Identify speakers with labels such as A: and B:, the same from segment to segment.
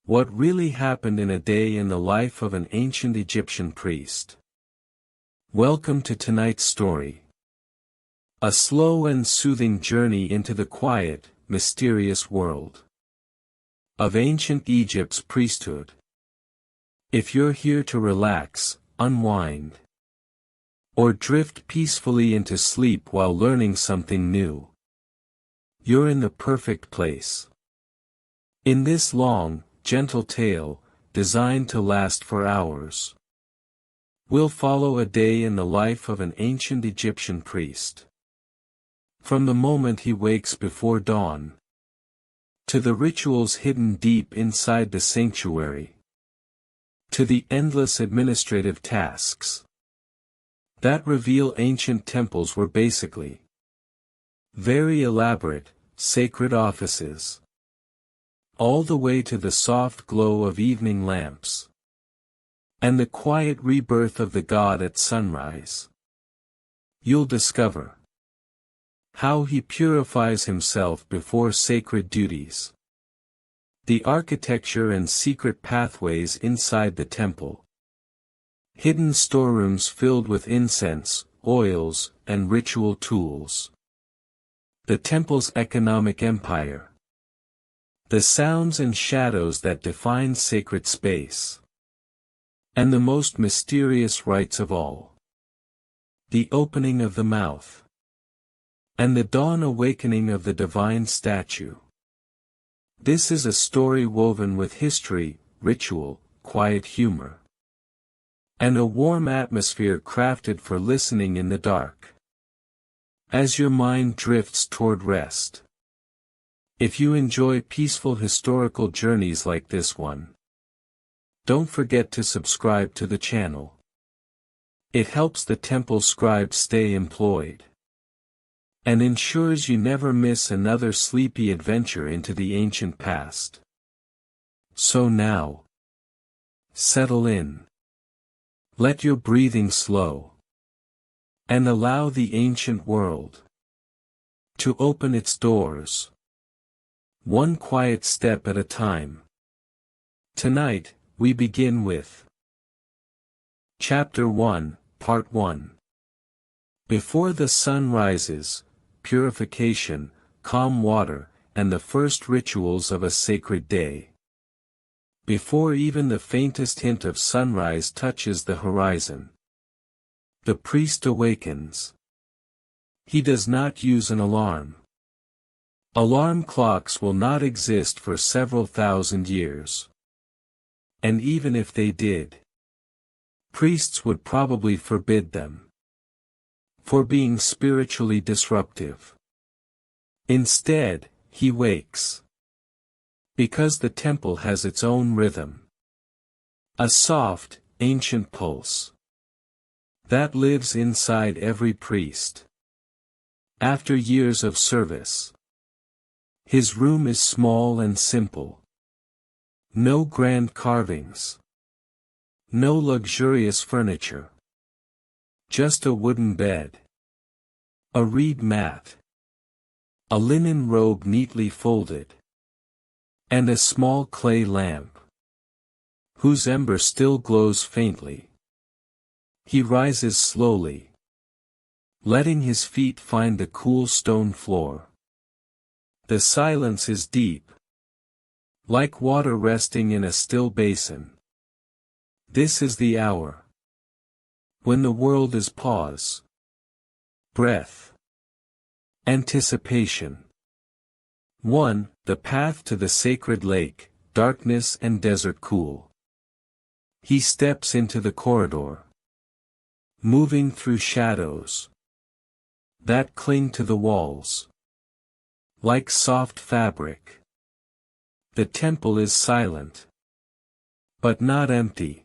A: What really happened in a day in the life of an ancient Egyptian priest? Welcome to tonight's story. A slow and soothing journey into the quiet, mysterious world of ancient Egypt's priesthood. If you're here to relax, unwind, or drift peacefully into sleep while learning something new, you're in the perfect place. In this long, gentle tale, designed to last for hours, we'll follow a day in the life of an ancient Egyptian priest. From the moment he wakes before dawn, to the rituals hidden deep inside the sanctuary, to the endless administrative tasks that reveal ancient temples were basically very elaborate, sacred offices. All the way to the soft glow of evening lamps, and the quiet rebirth of the god at sunrise. You'll discover how he purifies himself before sacred duties, the architecture and secret pathways inside the temple, hidden storerooms filled with incense, oils, and ritual tools, the temple's economic empire, the sounds and shadows that define sacred space, and the most mysterious rites of all, the opening of the mouth, and the dawn awakening of the divine statue. This is a story woven with history, ritual, quiet humor, and a warm atmosphere crafted for listening in the dark. As your mind drifts toward rest, if you enjoy peaceful historical journeys like this one, don't forget to subscribe to the channel. It helps the temple scribe stay employed, and ensures you never miss another sleepy adventure into the ancient past. So now, settle in. Let your breathing slow, and allow the ancient world to open its doors, one quiet step at a time. Tonight, we begin with Chapter 1, Part 1. Before the sun rises, purification, calm water, and the first rituals of a sacred day. Before even the faintest hint of sunrise touches the horizon, the priest awakens. He does not use an alarm. Alarm clocks will not exist for several thousand years. And even if they did, priests would probably forbid them, for being spiritually disruptive. Instead, he wakes, because the temple has its own rhythm. A soft, ancient pulse that lives inside every priest. After years of service, his room is small and simple. No grand carvings, no luxurious furniture, just a wooden bed, a reed mat, a linen robe neatly folded, and a small clay lamp, whose ember still glows faintly. He rises slowly, letting his feet find the cool stone floor. The silence is deep, like water resting in a still basin. This is the hour when the world is pause, breath, anticipation. 1. The path to the sacred lake, darkness and desert cool. He steps into the corridor, moving through shadows that cling to the walls like soft fabric. The temple is silent, but not empty.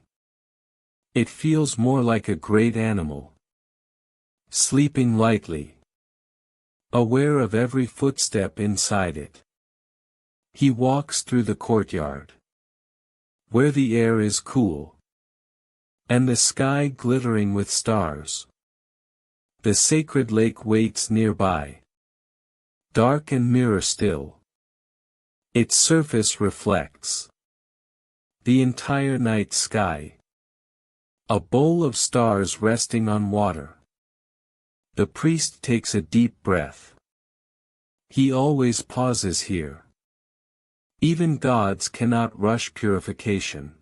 A: It feels more like a great animal, sleeping lightly, aware of every footstep inside it. He walks through the courtyard, where the air is cool, and the sky glittering with stars. The sacred lake waits nearby, dark and mirror still. Its surface reflects The entire night sky. A bowl of stars resting on water. The priest takes a deep breath. He always pauses here. Even gods cannot rush purification.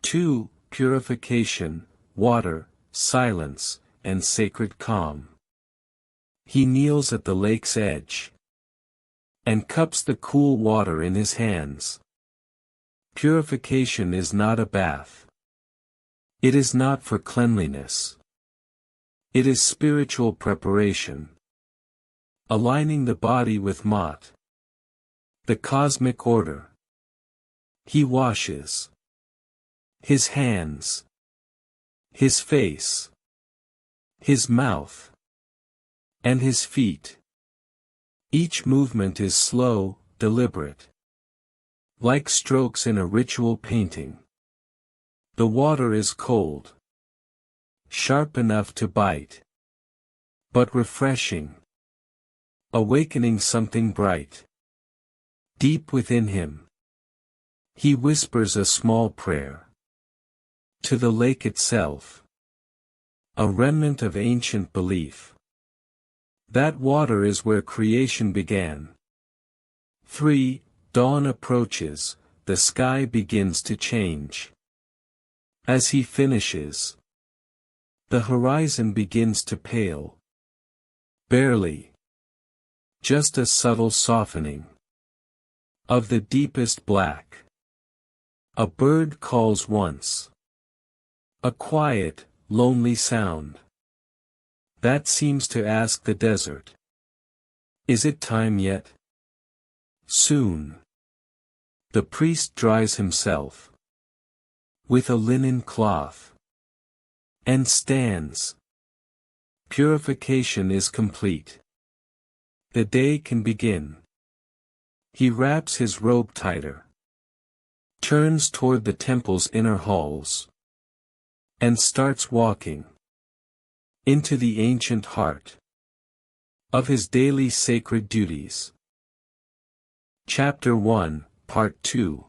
A: 2. Purification, water, silence, and sacred calm. He kneels at the lake's edge and cups the cool water in his hands. Purification is not a bath. It is not for cleanliness. It is spiritual preparation. Aligning the body with Mot, the cosmic order. He washes his hands, his face, his mouth, and his feet. Each movement is slow, deliberate. Like strokes in a ritual painting. The water is cold. Sharp enough to bite. But refreshing. Awakening something bright. Deep within him. He whispers a small prayer. To the lake itself. A remnant of ancient belief. That water is where creation began. 3. Dawn approaches, the sky begins to change. As he finishes, the horizon begins to pale. Barely. Just a subtle softening. Of the deepest black. A bird calls once. A quiet, lonely sound. That seems to ask the desert. Is it time yet? Soon. The priest dries himself. With a linen cloth. And stands. Purification is complete. The day can begin. He wraps his robe tighter. Turns toward the temple's inner halls. And starts walking. Into the ancient heart. Of his daily sacred duties. Chapter 1, Part 2.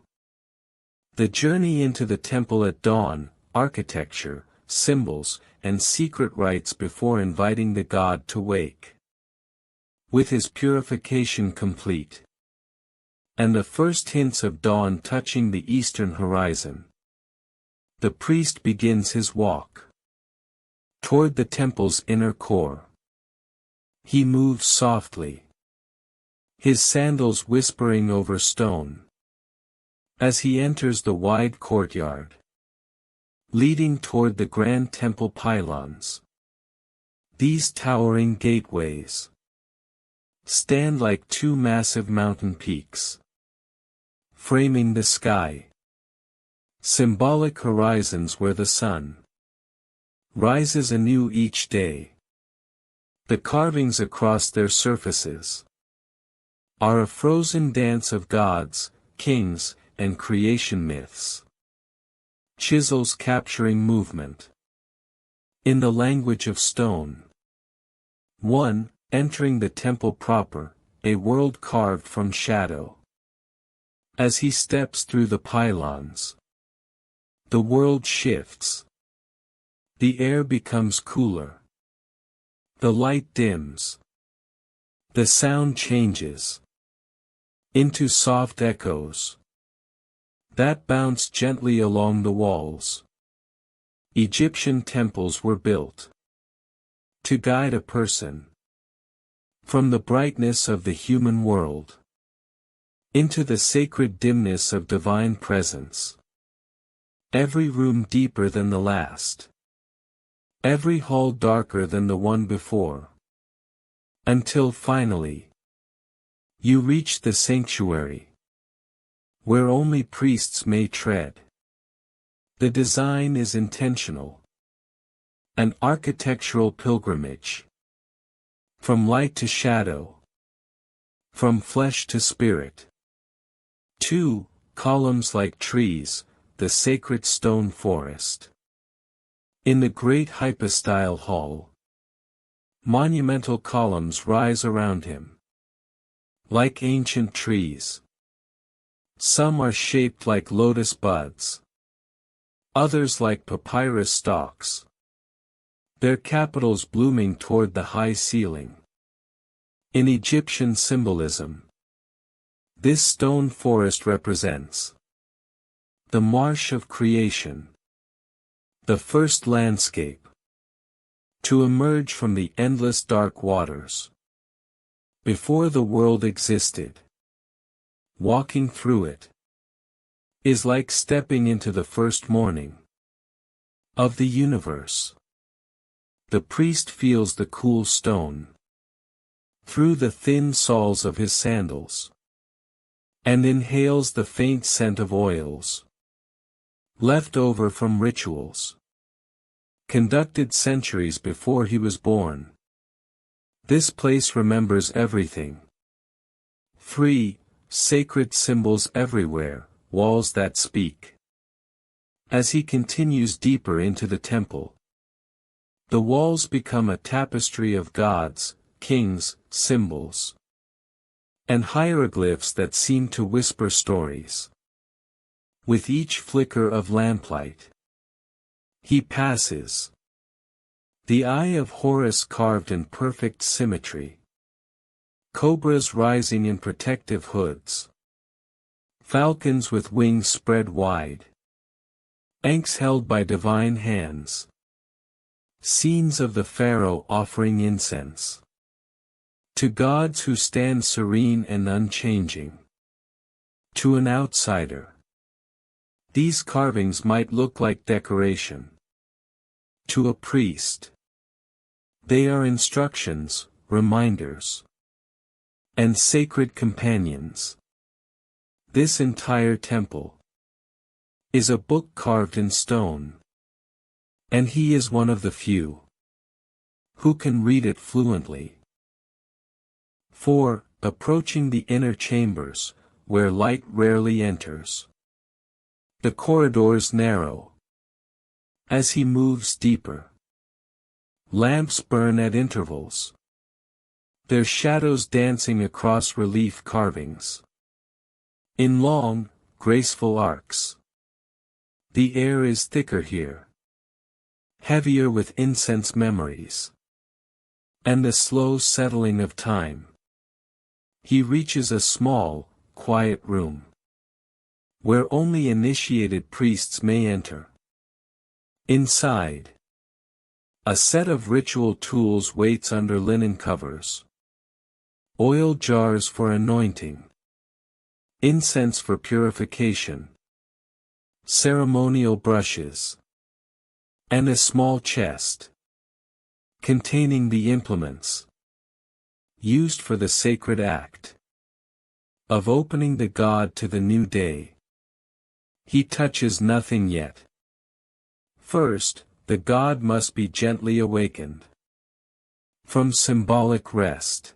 A: The journey into the temple at dawn, architecture, symbols, and secret rites before inviting the god to wake. With his purification complete. And the first hints of dawn touching the eastern horizon. The priest begins his walk. Toward the temple's inner core. He moves softly. His sandals whispering over stone. As he enters the wide courtyard. Leading toward the grand temple pylons. These towering gateways. Stand like two massive mountain peaks. Framing the sky. Symbolic horizons where the sun. Rises anew each day. The carvings across their surfaces. Are a frozen dance of gods, kings, and creation myths. Chisels capturing movement. In the language of stone. 1. Entering the temple proper, a world carved from shadow. As he steps through the pylons. The world shifts. The air becomes cooler. The light dims. The sound changes. Into soft echoes. That bounce gently along the walls. Egyptian temples were built. To guide a person. From the brightness of the human world. Into the sacred dimness of divine presence. Every room deeper than the last. Every hall darker than the one before. Until finally. You reach the sanctuary. Where only priests may tread. The design is intentional. An architectural pilgrimage. From light to shadow. From flesh to spirit. 2. Columns like trees, the sacred stone forest. In the great hypostyle hall. Monumental columns rise around him. Like ancient trees. Some are shaped like lotus buds. Others like papyrus stalks. Their capitals blooming toward the high ceiling. In Egyptian symbolism, this stone forest represents the marsh of creation, the first landscape to emerge from the endless dark waters. Before the world existed, walking through it is like stepping into the first morning of the universe. The priest feels the cool stone through the thin soles of his sandals, and inhales the faint scent of oils left over from rituals conducted centuries before he was born. This place remembers everything. Free, sacred symbols everywhere, walls that speak. As he continues deeper into the temple, the walls become a tapestry of gods, kings, symbols, and hieroglyphs that seem to whisper stories. With each flicker of lamplight, he passes. The eye of Horus carved in perfect symmetry. Cobras rising in protective hoods. Falcons with wings spread wide. Ankhs held by divine hands. Scenes of the pharaoh offering incense to gods who stand serene and unchanging. To an outsider, these carvings might look like decoration. To a priest, they are instructions, reminders, and sacred companions. This entire temple is a book carved in stone, and he is one of the few who can read it fluently. 4. Approaching the inner chambers, where light rarely enters. The corridors narrow as he moves deeper. Lamps burn at intervals, their shadows dancing across relief carvings. In long, graceful arcs. The air is thicker here, heavier with incense memories, and the slow settling of time. He reaches a small, quiet room, where only initiated priests may enter. Inside, a set of ritual tools waits under linen covers. Oil jars for anointing. Incense for purification. Ceremonial brushes. And a small chest containing the implements used for the sacred act of opening the god to the new day. He touches nothing yet. First, the god must be gently awakened from symbolic rest.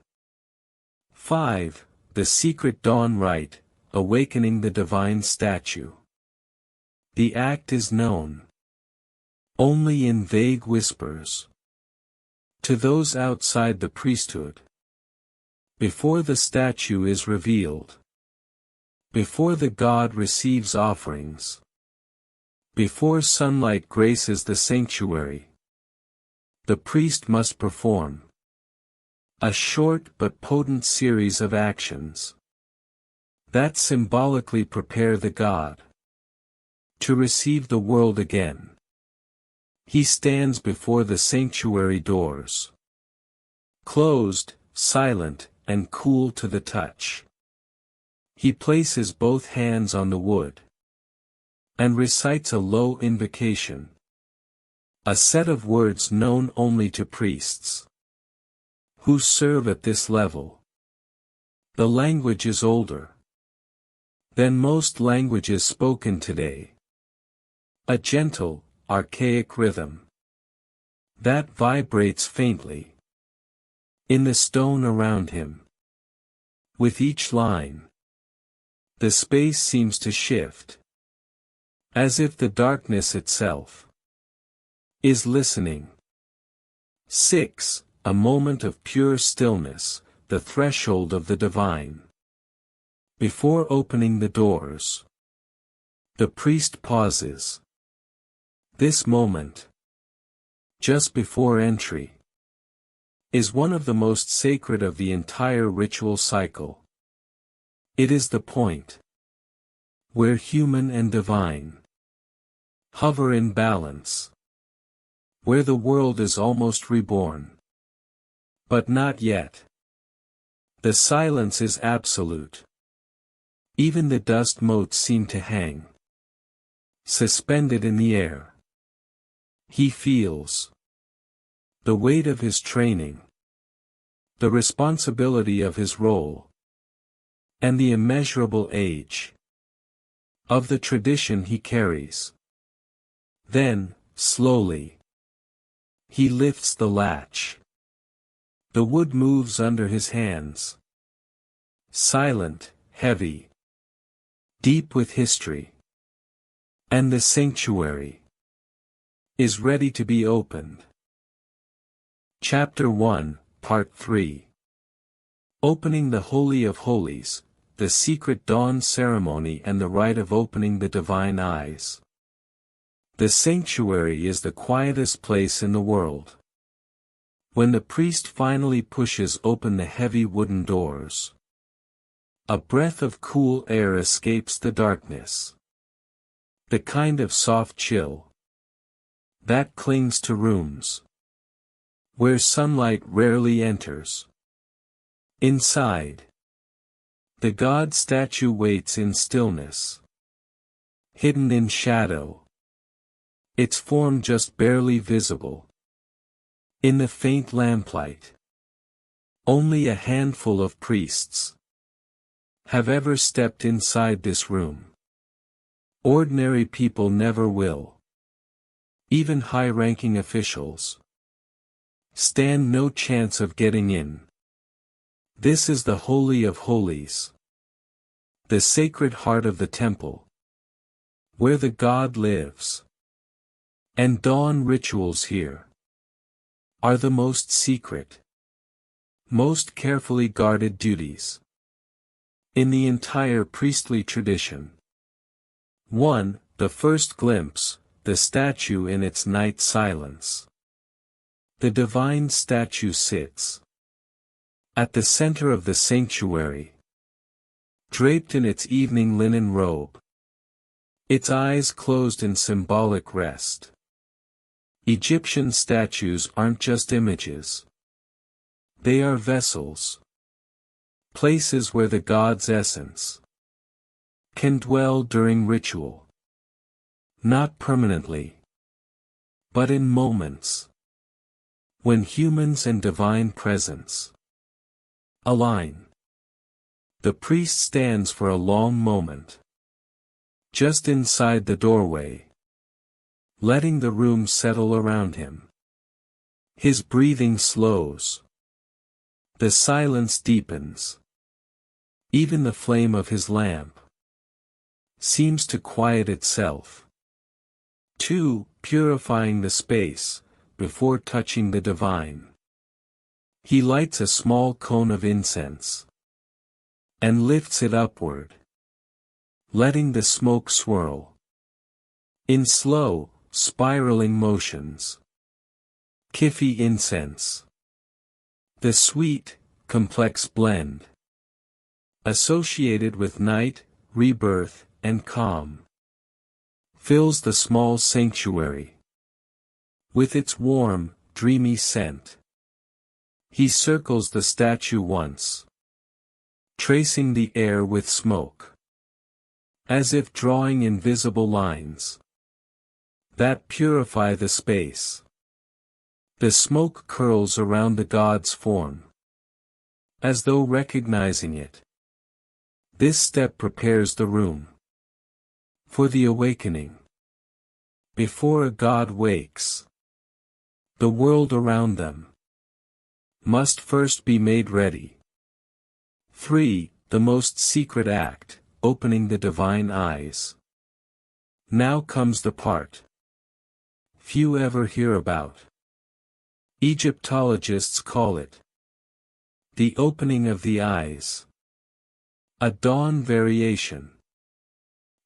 A: 5. The secret dawn rite, awakening the divine statue. The act is known only in vague whispers to those outside the priesthood. Before the statue is revealed, before the god receives offerings, before sunlight graces the sanctuary, the priest must perform a short but potent series of actions that symbolically prepare the god to receive the world again. He stands before the sanctuary doors, closed, silent, and cool to the touch. He places both hands on the wood and recites a low invocation, a set of words known only to priests who serve at this level. The language is older than most languages spoken today. A gentle, archaic rhythm that vibrates faintly in the stone around him. With each line, the space seems to shift, as if the darkness itself is listening. 6. A moment of pure stillness, the threshold of the divine. Before opening the doors, the priest pauses. This moment, just before entry, is one of the most sacred of the entire ritual cycle. It is the point where human and divine hover in balance, where the world is almost reborn. But not yet. The silence is absolute. Even the dust motes seem to hang suspended in the air. He feels the weight of his training, the responsibility of his role, and the immeasurable age of the tradition he carries. Then, slowly, he lifts the latch. The wood moves under his hands. Silent, heavy, deep with history. And the sanctuary is ready to be opened. Chapter 1, Part 3. Opening the Holy of Holies, the secret dawn ceremony and the rite of opening the divine eyes. The sanctuary is the quietest place in the world. When the priest finally pushes open the heavy wooden doors, a breath of cool air escapes the darkness. The kind of soft chill that clings to rooms where sunlight rarely enters. Inside, the god statue waits in stillness, hidden in shadow, its form just barely visible. In the faint lamplight, only a handful of priests have ever stepped inside this room. Ordinary people never will. Even high-ranking officials stand no chance of getting in. This is the Holy of Holies, the sacred heart of the temple, where the god lives. And dawn rituals here are the most secret, most carefully guarded duties in the entire priestly tradition. 1. The first glimpse, the statue in its night silence. The divine statue sits at the center of the sanctuary, draped in its evening linen robe, its eyes closed in symbolic rest. Egyptian statues aren't just images. They are vessels, places where the god's essence can dwell during ritual. Not permanently, but in moments when humans and divine presence align. The priest stands for a long moment, just inside the doorway, letting the room settle around him. His breathing slows. The silence deepens. Even the flame of his lamp seems to quiet itself. 2. Purifying the space, before touching the divine. He lights a small cone of incense and lifts it upward, letting the smoke swirl in slow, spiraling motions. Kifi incense. The sweet, complex blend associated with night, rebirth, and calm fills the small sanctuary with its warm, dreamy scent. He circles the statue once, tracing the air with smoke, as if drawing invisible lines that purify the space. The smoke curls around the god's form, as though recognizing it. This step prepares the room for the awakening. Before a god wakes, the world around them must first be made ready. 3. The most secret act, opening the divine eyes. Now comes the part few ever hear about. Egyptologists call it the opening of the eyes. A dawn variation.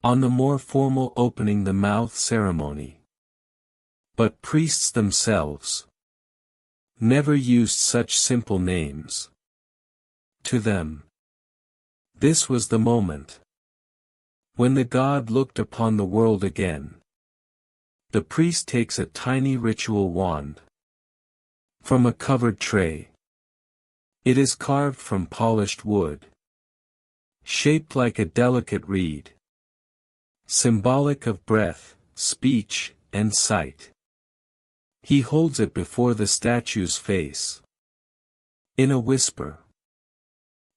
A: On the more formal opening the mouth ceremony. But priests themselves never used such simple names. To them, this was the moment when the god looked upon the world again. The priest takes a tiny ritual wand from a covered tray. It is carved from polished wood, shaped like a delicate reed, symbolic of breath, speech, and sight. He holds it before the statue's face. In a whisper,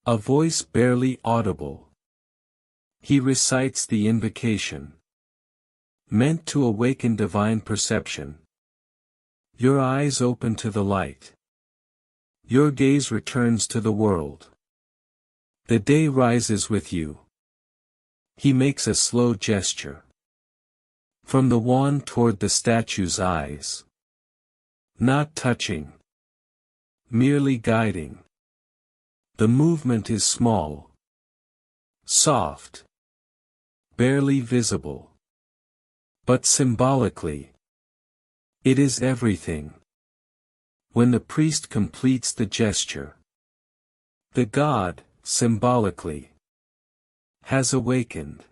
A: a voice barely audible, he recites the invocation, meant to awaken divine perception. Your eyes open to the light. Your gaze returns to the world. The day rises with you. He makes a slow gesture from the wand toward the statue's eyes. Not touching, merely guiding. The movement is small, soft, barely visible. But symbolically, it is everything. When the priest completes the gesture, the god, symbolically, has awakened.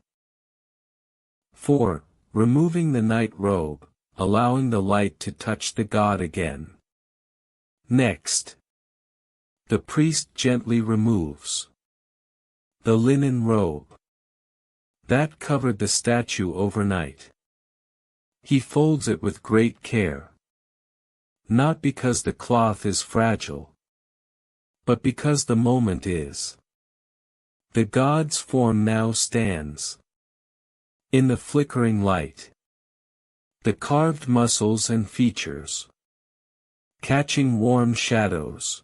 A: 4. Removing the night robe, allowing the light to touch the god again. Next, the priest gently removes the linen robe that covered the statue overnight. He folds it with great care. Not because the cloth is fragile, but because the moment is. The god's form now stands in the flickering light. The carved muscles and features, catching warm shadows,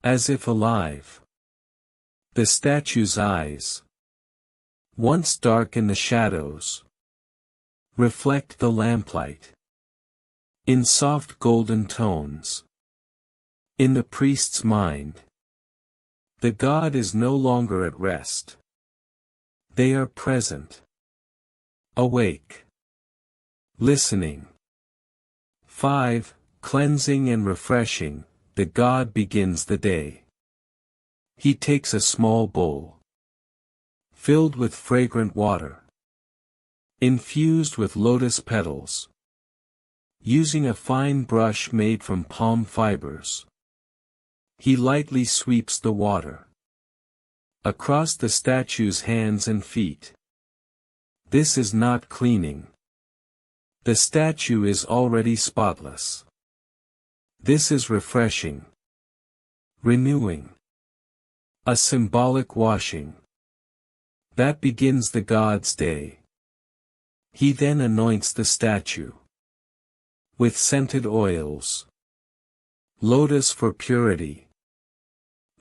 A: as if alive. The statue's eyes, once dark in the shadows, reflect the lamplight in soft golden tones. In the priest's mind, the god is no longer at rest. They are present, awake, listening. 5. Cleansing and refreshing, the god begins the day. He takes a small bowl, filled with fragrant water, infused with lotus petals. Using a fine brush made from palm fibers, he lightly sweeps the water across the statue's hands and feet. This is not cleaning. The statue is already spotless. This is refreshing, renewing, a symbolic washing that begins the god's day. He then anoints the statue with scented oils, lotus for purity,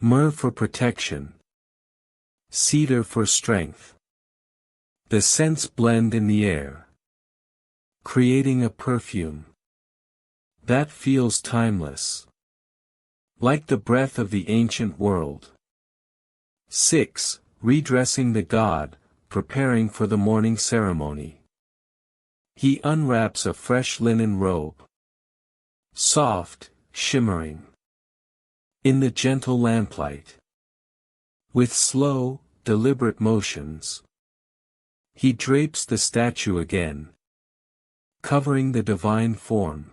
A: myrrh for protection, cedar for strength. The scents blend in the air, creating a perfume that feels timeless, like the breath of the ancient world. 6. Redressing the god, preparing for the morning ceremony. He unwraps a fresh linen robe, soft, shimmering, in the gentle lamplight. With slow, deliberate motions, he drapes the statue again, covering the divine form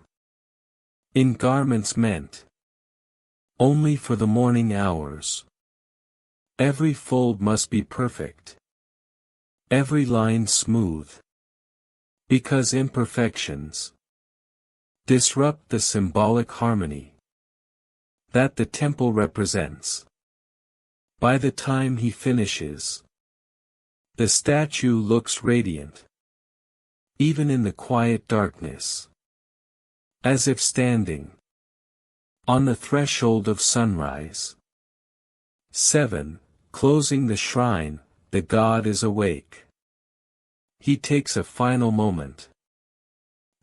A: in garments meant only for the morning hours. Every fold must be perfect, every line smooth, because imperfections disrupt the symbolic harmony that the temple represents. By the time he finishes, the statue looks radiant, even in the quiet darkness, as if standing on the threshold of sunrise. 7. Closing the shrine, the god is awake. He takes a final moment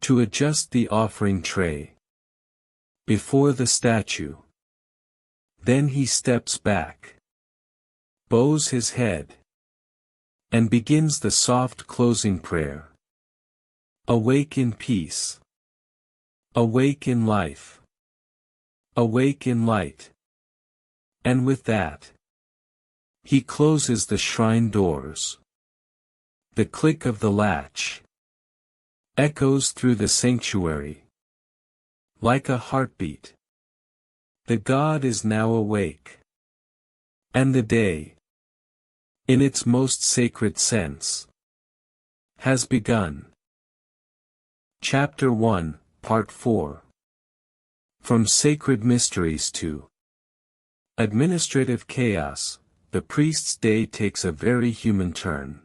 A: to adjust the offering tray before the statue. Then he steps back, bows his head, and begins the soft closing prayer. Awake in peace. Awake in life. Awake in light. And with that, he closes the shrine doors. The click of the latch echoes through the sanctuary. Like a heartbeat. The god is now awake. And the day, in its most sacred sense, has begun. Chapter 1, Part 4. From Sacred Mysteries to Administrative Chaos, the priest's day takes a very human turn.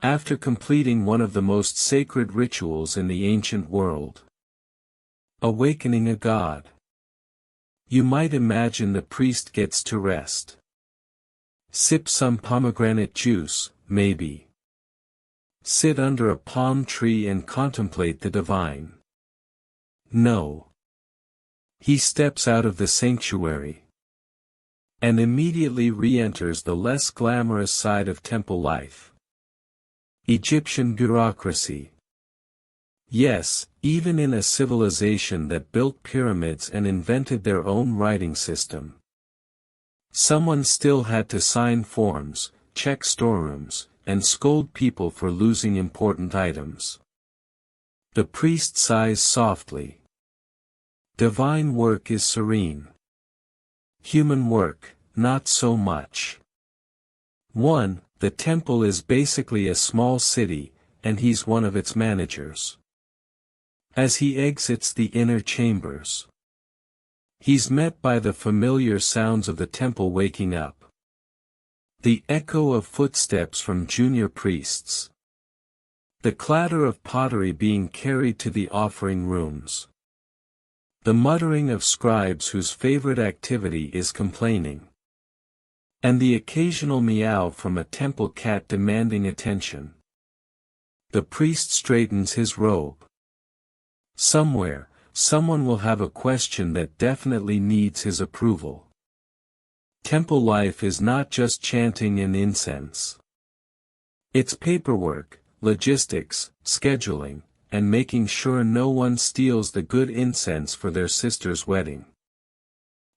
A: After completing one of the most sacred rituals in the ancient world, awakening a god, you might imagine the priest gets to rest. Sip some pomegranate juice, maybe. Sit under a palm tree and contemplate the divine. No. He steps out of the sanctuary and immediately re-enters the less glamorous side of temple life. Egyptian bureaucracy. Yes, even in a civilization that built pyramids and invented their own writing system, someone still had to sign forms, check storerooms, and scold people for losing important items. The priest sighs softly. Divine work is serene. Human work, not so much. 1. The temple is basically a small city, and he's one of its managers. As he exits the inner chambers, he's met by the familiar sounds of the temple waking up. The echo of footsteps from junior priests. The clatter of pottery being carried to the offering rooms. The muttering of scribes whose favorite activity is complaining. And the occasional meow from a temple cat demanding attention. The priest straightens his robe. Somewhere, someone will have a question that definitely needs his approval. Temple life is not just chanting and incense. It's paperwork, logistics, scheduling, and making sure no one steals the good incense for their sister's wedding.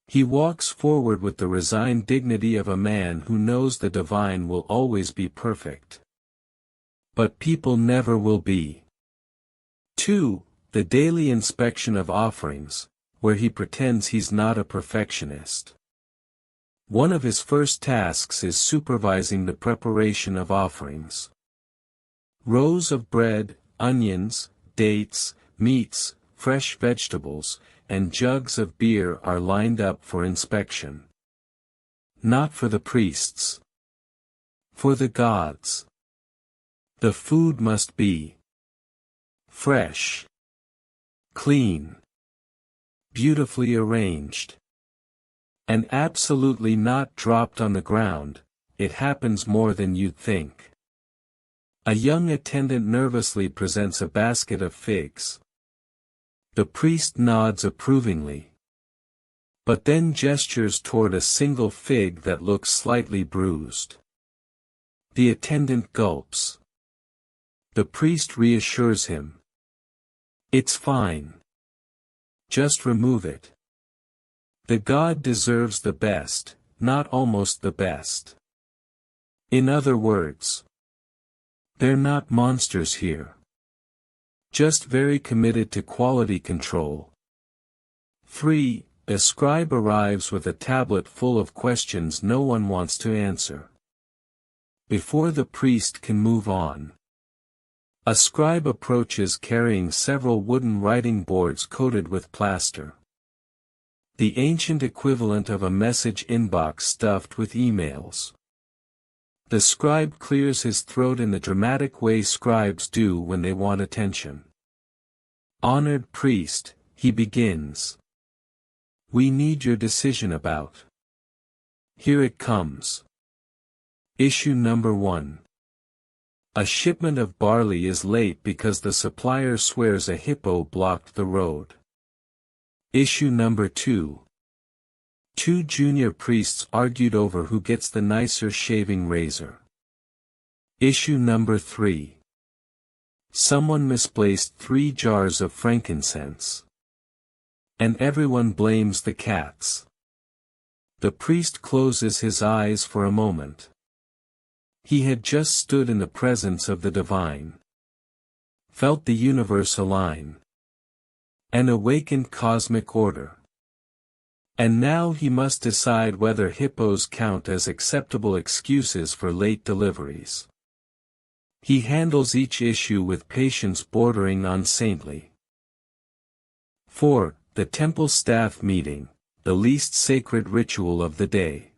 A: He walks forward with the resigned dignity of a man who knows the divine will always be perfect. But people never will be. 2. The daily inspection of offerings, where he pretends he's not a perfectionist. One of his first tasks is supervising the preparation of offerings. Rows of bread, onions, dates, meats, fresh vegetables, and jugs of beer are lined up for inspection. Not for the priests. For the gods. The food must be fresh, clean, beautifully arranged, and absolutely not dropped on the ground. It happens more than you'd think. A young attendant nervously presents a basket of figs. The priest nods approvingly, but then gestures toward a single fig that looks slightly bruised. The attendant gulps. The priest reassures him. It's fine. Just remove it. The god deserves the best, not almost the best. In other words, they're not monsters here. Just very committed to quality control. 3. A scribe arrives with a tablet full of questions no one wants to answer. Before the priest can move on, a scribe approaches carrying several wooden writing boards coated with plaster. The ancient equivalent of a message inbox stuffed with emails. The scribe clears his throat in the dramatic way scribes do when they want attention. Honored priest, he begins. We need your decision about. Here it comes. Issue number 1. A shipment of barley is late because the supplier swears a hippo blocked the road. Issue number 2. Two junior priests argued over who gets the nicer shaving razor. Issue number 3. Someone misplaced 3 jars of frankincense. And everyone blames the cats. The priest closes his eyes for a moment. He had just stood in the presence of the divine. Felt the universe align. An awakened cosmic order. And now he must decide whether hippos count as acceptable excuses for late deliveries. He handles each issue with patience bordering on saintly. 4. The temple staff meeting, the least sacred ritual of the day.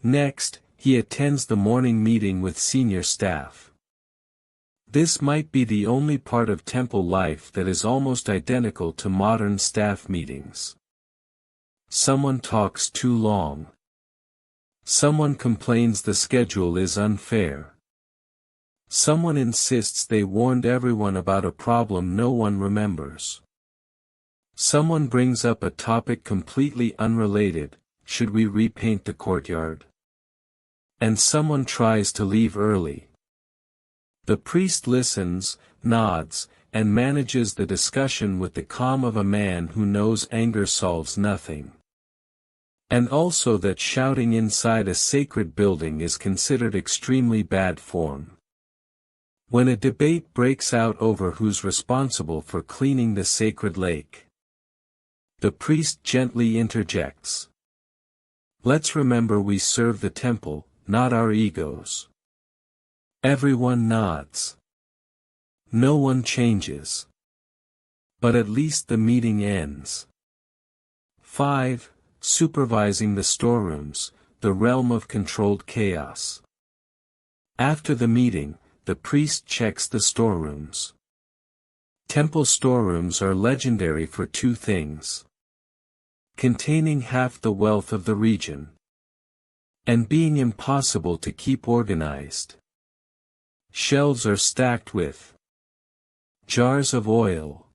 A: Next, he attends the morning meeting with senior staff. This might be the only part of temple life that is almost identical to modern staff meetings. Someone talks too long. Someone complains the schedule is unfair. Someone insists they warned everyone about a problem no one remembers. Someone brings up a topic completely unrelated, should we repaint the courtyard? And someone tries to leave early. The priest listens, nods, and manages the discussion with the calm of a man who knows anger solves nothing. And also that shouting inside a sacred building is considered extremely bad form. When a debate breaks out over who's responsible for cleaning the sacred lake, the priest gently interjects. Let's remember we serve the temple, not our egos. Everyone nods. No one changes. But at least the meeting ends. 5. Supervising the storerooms, the realm of controlled chaos. After the meeting, the priest checks the storerooms. Temple storerooms are legendary for 2 things. Containing half the wealth of the region. And being impossible to keep organized. Shelves are stacked with jars of oil,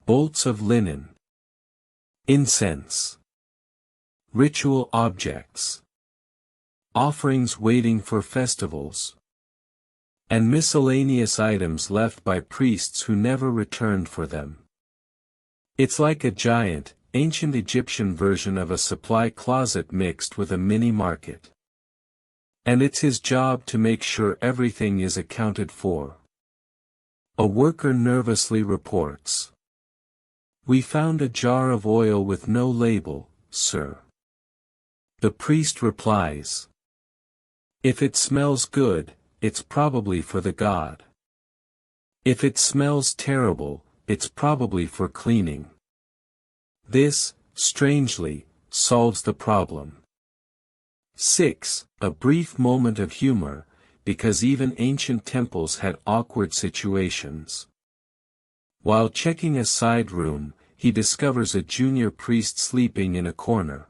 A: bolts of linen, incense, ritual objects, offerings waiting for festivals, and miscellaneous items left by priests who never returned for them. It's like a giant, ancient Egyptian version of a supply closet mixed with a mini market. And it's his job to make sure everything is accounted for. A worker nervously reports. We found a jar of oil with no label, sir. The priest replies. If it smells good, it's probably for the god. If it smells terrible, it's probably for cleaning. This, strangely, solves the problem. 6. A brief moment of humor, because even ancient temples had awkward situations. While checking a side room, he discovers a junior priest sleeping in a corner.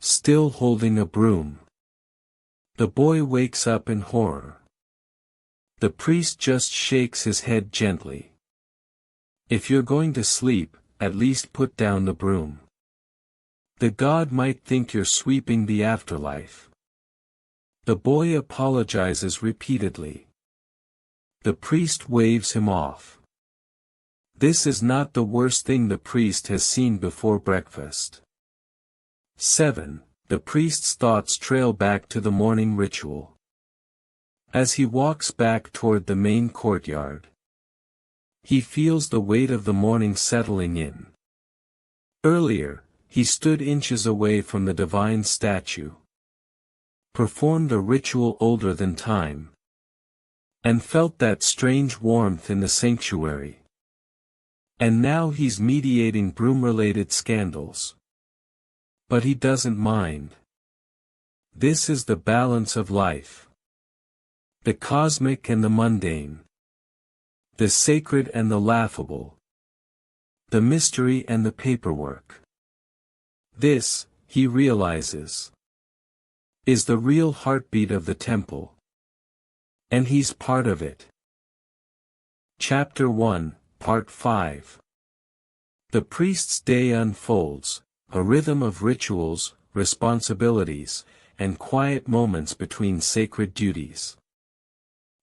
A: Still holding a broom. The boy wakes up in horror. The priest just shakes his head gently. If you're going to sleep, at least put down the broom. The god might think you're sweeping the afterlife. The boy apologizes repeatedly. The priest waves him off. This is not the worst thing the priest has seen before breakfast. 7. The priest's thoughts trail back to the morning ritual. As he walks back toward the main courtyard, he feels the weight of the morning settling in. Earlier, he stood inches away from the divine statue. Performed a ritual older than time. And felt that strange warmth in the sanctuary. And now he's mediating broom-related scandals. But he doesn't mind. This is the balance of life. The cosmic and the mundane. The sacred and the laughable. The mystery and the paperwork. This, he realizes, is the real heartbeat of the temple. And he's part of it. Chapter 1, Part 5. The priest's day unfolds, a rhythm of rituals, responsibilities, and quiet moments between sacred duties.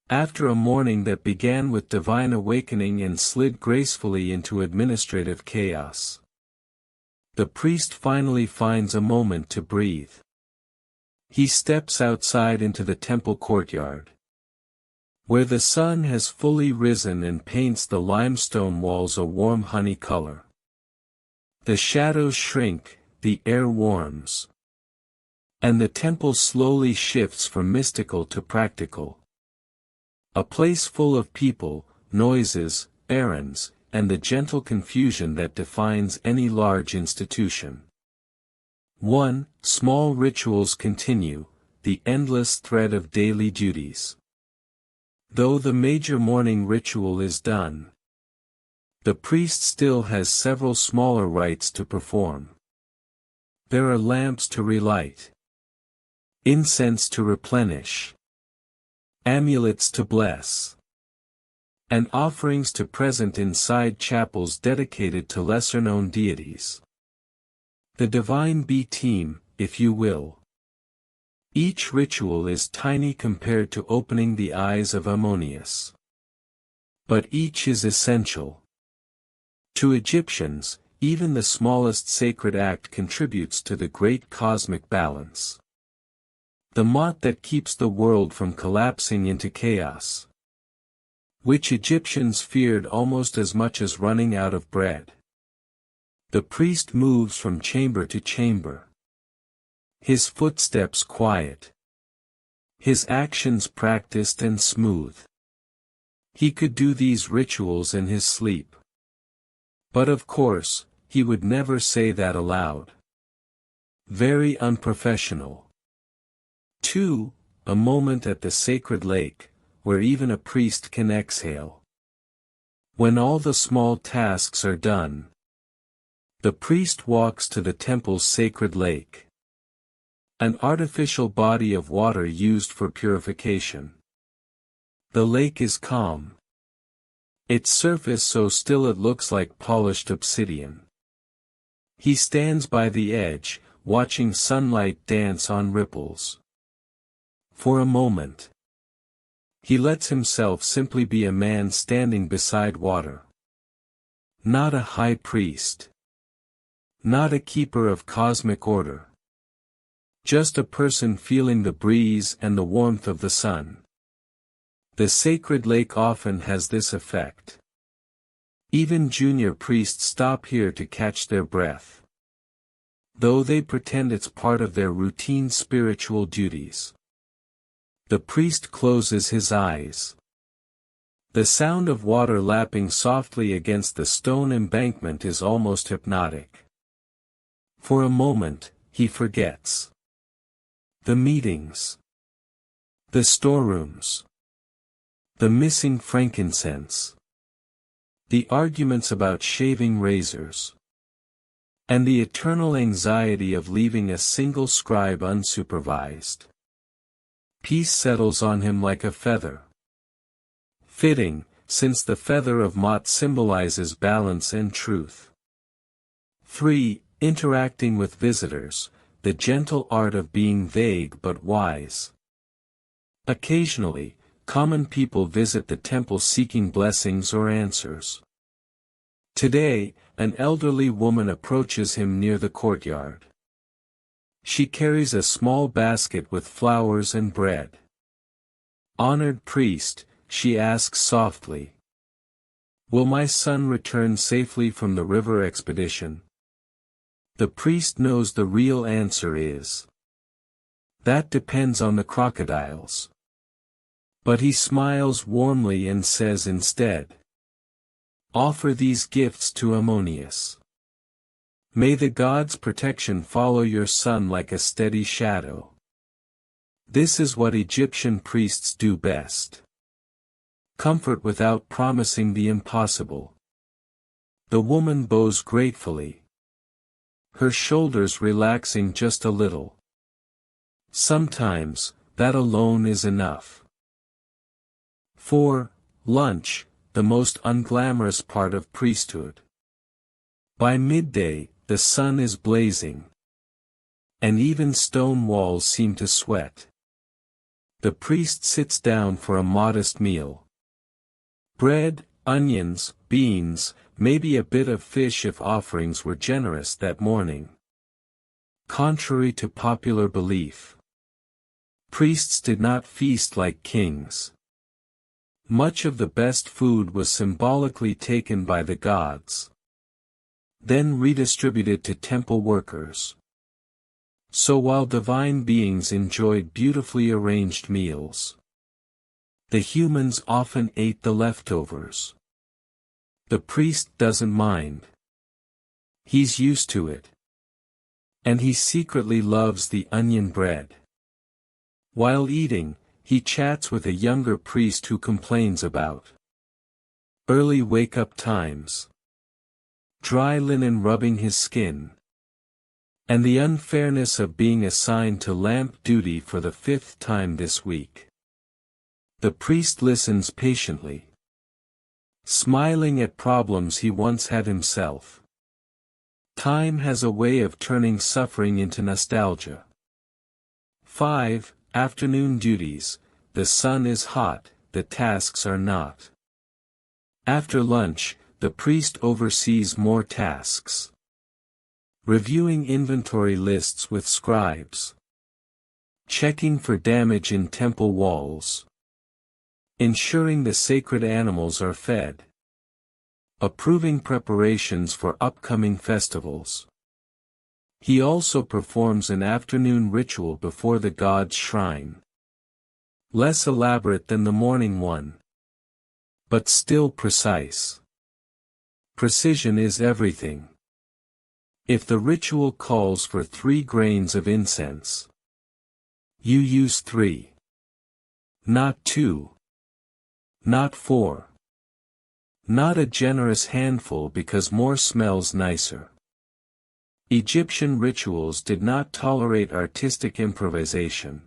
A: After a morning that began with divine awakening and slid gracefully into administrative chaos, the priest finally finds a moment to breathe. He steps outside into the temple courtyard, where the sun has fully risen and paints the limestone walls a warm honey color. The shadows shrink, the air warms, and the temple slowly shifts from mystical to practical. A place full of people, noises, errands, and the gentle confusion that defines any large institution. 1. Small rituals continue, the endless thread of daily duties. Though the major morning ritual is done, the priest still has several smaller rites to perform. There are lamps to relight, incense to replenish, amulets to bless, and offerings to present inside chapels dedicated to lesser-known deities. The divine B-team, if you will. Each ritual is tiny compared to opening the eyes of Ammonius. But each is essential. To Egyptians, even the smallest sacred act contributes to the great cosmic balance. The motte that keeps the world from collapsing into chaos, which Egyptians feared almost as much as running out of bread. The priest moves from chamber to chamber, his footsteps quiet, his actions practiced and smooth. He could do these rituals in his sleep. But of course, he would never say that aloud. Very unprofessional. 2. A moment at the sacred lake, where even a priest can exhale. When all the small tasks are done, the priest walks to the temple's sacred lake, an artificial body of water used for purification. The lake is calm, its surface so still it looks like polished obsidian. He stands by the edge, watching sunlight dance on ripples. For a moment, he lets himself simply be a man standing beside water. Not a high priest. Not a keeper of cosmic order. Just a person feeling the breeze and the warmth of the sun. The sacred lake often has this effect. Even junior priests stop here to catch their breath, though they pretend it's part of their routine spiritual duties. The priest closes his eyes. The sound of water lapping softly against the stone embankment is almost hypnotic. For a moment, he forgets the meetings, the storerooms, the missing frankincense, the arguments about shaving razors, and the eternal anxiety of leaving a single scribe unsupervised. Peace settles on him like a feather. Fitting, since the feather of motte symbolizes balance and truth. 3. Interacting with visitors, the gentle art of being vague but wise. Occasionally, common people visit the temple seeking blessings or answers. Today, an elderly woman approaches him near the courtyard. She carries a small basket with flowers and bread. Honored priest, she asks softly, "Will my son return safely from the river expedition?" The priest knows the real answer is, "That depends on the crocodiles." But he smiles warmly and says instead, "Offer these gifts to Ammonius. May the god's protection follow your son like a steady shadow." This is what Egyptian priests do best. Comfort without promising the impossible. The woman bows gratefully, her shoulders relaxing just a little. Sometimes, that alone is enough. 4. Lunch, the most unglamorous part of priesthood. By midday, the sun is blazing. And even stone walls seem to sweat. The priest sits down for a modest meal. Bread, onions, beans, maybe a bit of fish if offerings were generous that morning. Contrary to popular belief, priests did not feast like kings. Much of the best food was symbolically taken by the gods, then redistributed to temple workers. So while divine beings enjoyed beautifully arranged meals, the humans often ate the leftovers. The priest doesn't mind. He's used to it. And he secretly loves the onion bread. While eating, he chats with a younger priest who complains about early wake-up times, dry linen rubbing his skin, and the unfairness of being assigned to lamp duty for the 5th time this week. The priest listens patiently, smiling at problems he once had himself. Time has a way of turning suffering into nostalgia. 5. Afternoon duties. The sun is hot, the tasks are not. After lunch, the priest oversees more tasks. Reviewing inventory lists with scribes. Checking for damage in temple walls. Ensuring the sacred animals are fed. Approving preparations for upcoming festivals. He also performs an afternoon ritual before the god's shrine. Less elaborate than the morning one, but still precise. Precision is everything. If the ritual calls for 3 grains of incense, you use 3. Not 2. Not 4. Not a generous handful because more smells nicer. Egyptian rituals did not tolerate artistic improvisation.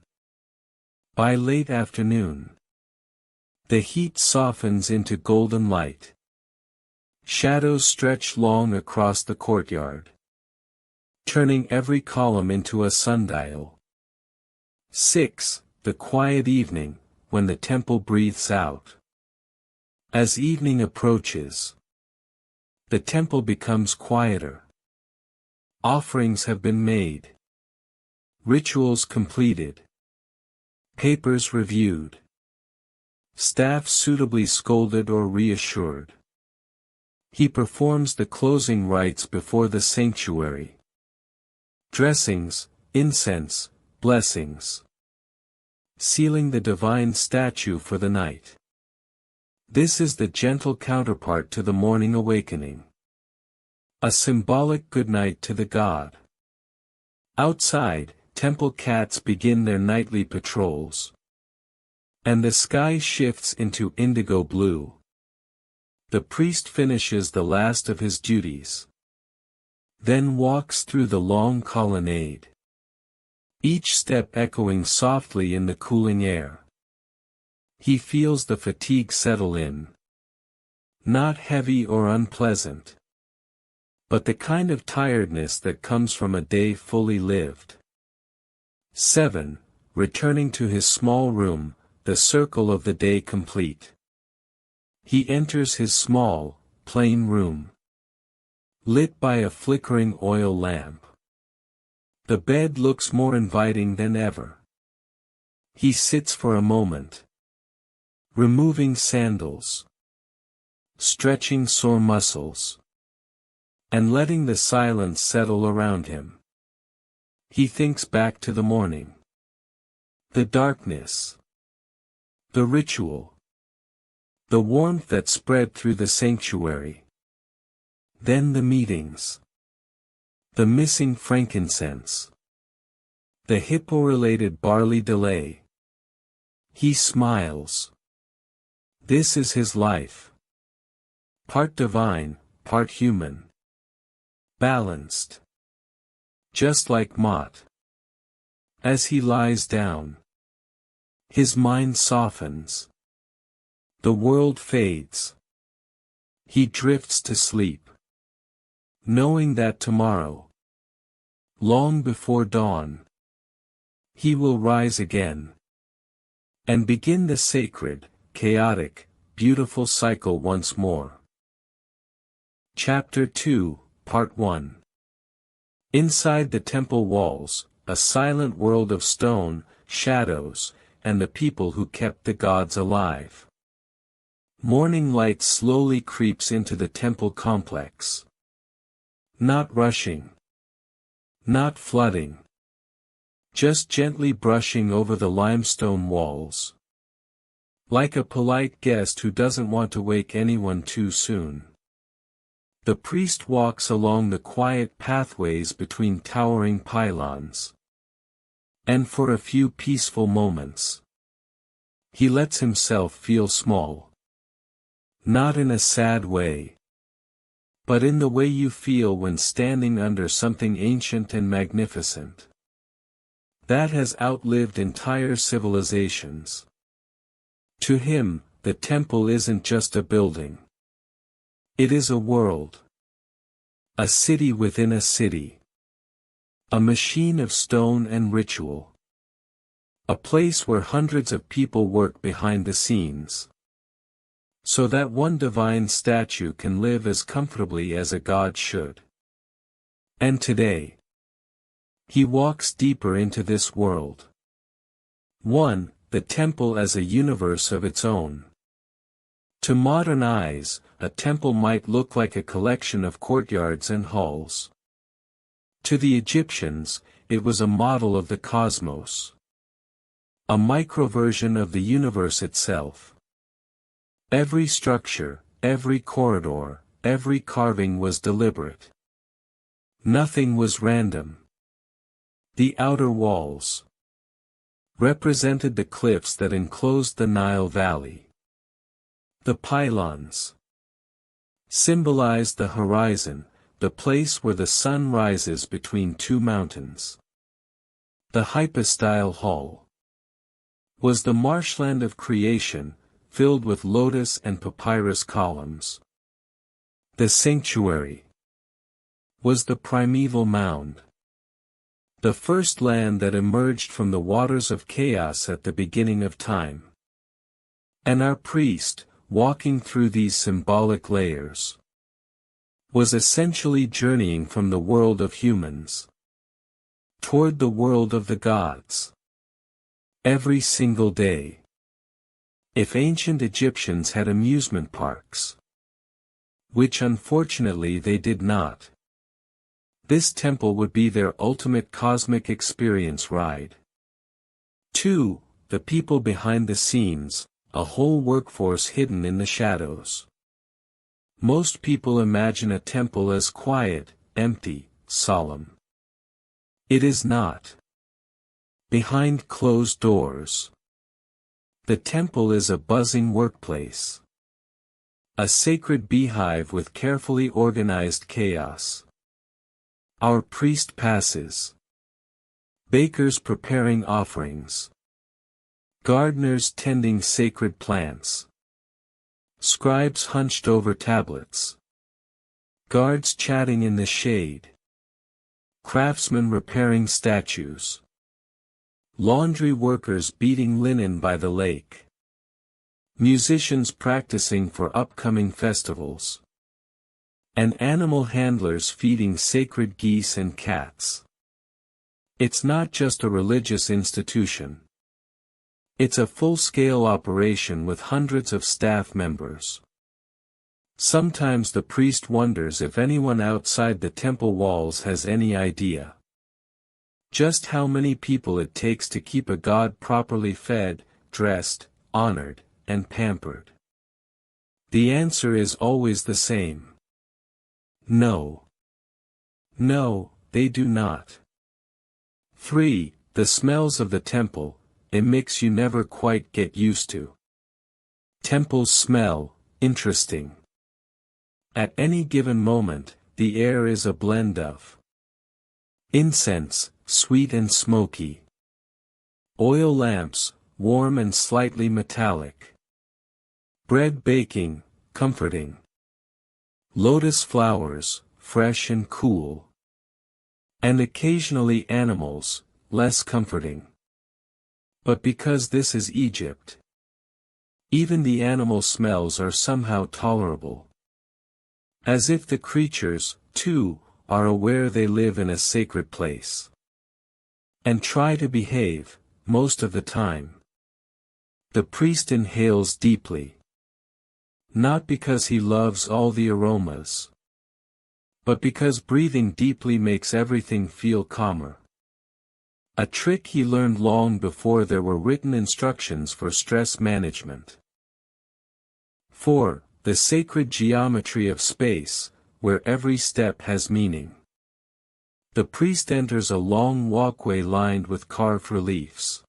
A: By late afternoon, the heat softens into golden light. Shadows stretch long across the courtyard, turning every column into a sundial. 6. The quiet evening, when the temple breathes out. As evening approaches, the temple becomes quieter. Offerings have been made. Rituals completed. Papers reviewed. Staff suitably scolded or reassured. He performs the closing rites before the sanctuary. Dressings, incense, blessings. Sealing the divine statue for the night. This is the gentle counterpart to the morning awakening. A symbolic goodnight to the god. Outside, temple cats begin their nightly patrols. And the sky shifts into indigo blue. The priest finishes the last of his duties. Then walks through the long colonnade. Each step echoing softly in the cooling air. He feels the fatigue settle in. Not heavy or unpleasant, but the kind of tiredness that comes from a day fully lived. 7. Returning to his small room, the circle of the day complete. He enters his small, plain room, lit by a flickering oil lamp. The bed looks more inviting than ever. He sits for a moment, removing sandals, stretching sore muscles, and letting the silence settle around him. He thinks back to the morning, the darkness, the ritual, the warmth that spread through the sanctuary. Then the meetings, the missing frankincense, the hippo-related barley delay. He smiles. This is his life. Part divine, part human. Balanced. Just like Mott. As he lies down, his mind softens. The world fades. He drifts to sleep. knowing that tomorrow, long before dawn, he will rise again and begin the sacred, chaotic, beautiful cycle once more. Chapter 2, Part 1. Inside the temple walls, a silent world of stone, shadows, and the people who kept the gods alive. Morning light slowly creeps into the temple complex. Not rushing. Not flooding. Just gently brushing over the limestone walls. Like a polite guest who doesn't want to wake anyone too soon. The priest walks along the quiet pathways between towering pylons. And for a few peaceful moments, he lets himself feel small. Not in a sad way, but in the way you feel when standing under something ancient and magnificent that has outlived entire civilizations. To him, the temple isn't just a building. It is a world. A city within a city. A machine of stone and ritual. A place where hundreds of people work behind the scenes, so that one divine statue can live as comfortably as a god should. And today, he walks deeper into this world. 1. The temple as a universe of its own. To modern eyes, a temple might look like a collection of courtyards and halls. To the Egyptians, it was a model of the cosmos. A microversion of the universe itself. Every structure, every corridor, every carving was deliberate. Nothing was random. The outer walls represented the cliffs that enclosed the Nile Valley. The pylons symbolized the horizon, the place where the sun rises between two mountains. The hypostyle hall was the marshland of creation, filled with lotus and papyrus columns. The sanctuary was the primeval mound. The first land that emerged from the waters of chaos at the beginning of time. And our priest, walking through these symbolic layers, was essentially journeying from the world of humans toward the world of the gods. Every single day. If ancient Egyptians had amusement parks, which unfortunately they did not, this temple would be their ultimate cosmic experience ride. 2. The people behind the scenes, a whole workforce hidden in the shadows. Most people imagine a temple as quiet, empty, solemn. It is not. Behind closed doors, the temple is a buzzing workplace. A sacred beehive with carefully organized chaos. Our priest passes. Bakers preparing offerings. Gardeners tending sacred plants. Scribes hunched over tablets. Guards chatting in the shade. Craftsmen repairing statues. Laundry workers beating linen by the lake. Musicians practicing for upcoming festivals. And animal handlers feeding sacred geese and cats. It's not just a religious institution. It's a full-scale operation with hundreds of staff members. Sometimes the priest wonders if anyone outside the temple walls has any idea just how many people it takes to keep a god properly fed, dressed, honored, and pampered. The answer is always the same. No. No, they do not. 3. The smells of the temple, a mix you never quite get used to. Temples smell interesting. At any given moment, the air is a blend of incense, sweet and smoky. Oil lamps, warm and slightly metallic. Bread baking, comforting. Lotus flowers, fresh and cool. And occasionally animals, less comforting. But because this is Egypt, even the animal smells are somehow tolerable. As if the creatures, too, are aware they live in a sacred place. And try to behave, most of the time. The priest inhales deeply. Not because he loves all the aromas, but because breathing deeply makes everything feel calmer. A trick he learned long before there were written instructions for stress management. 4. The sacred geometry of space, where every step has meaning. The priest enters a long walkway lined with carved reliefs.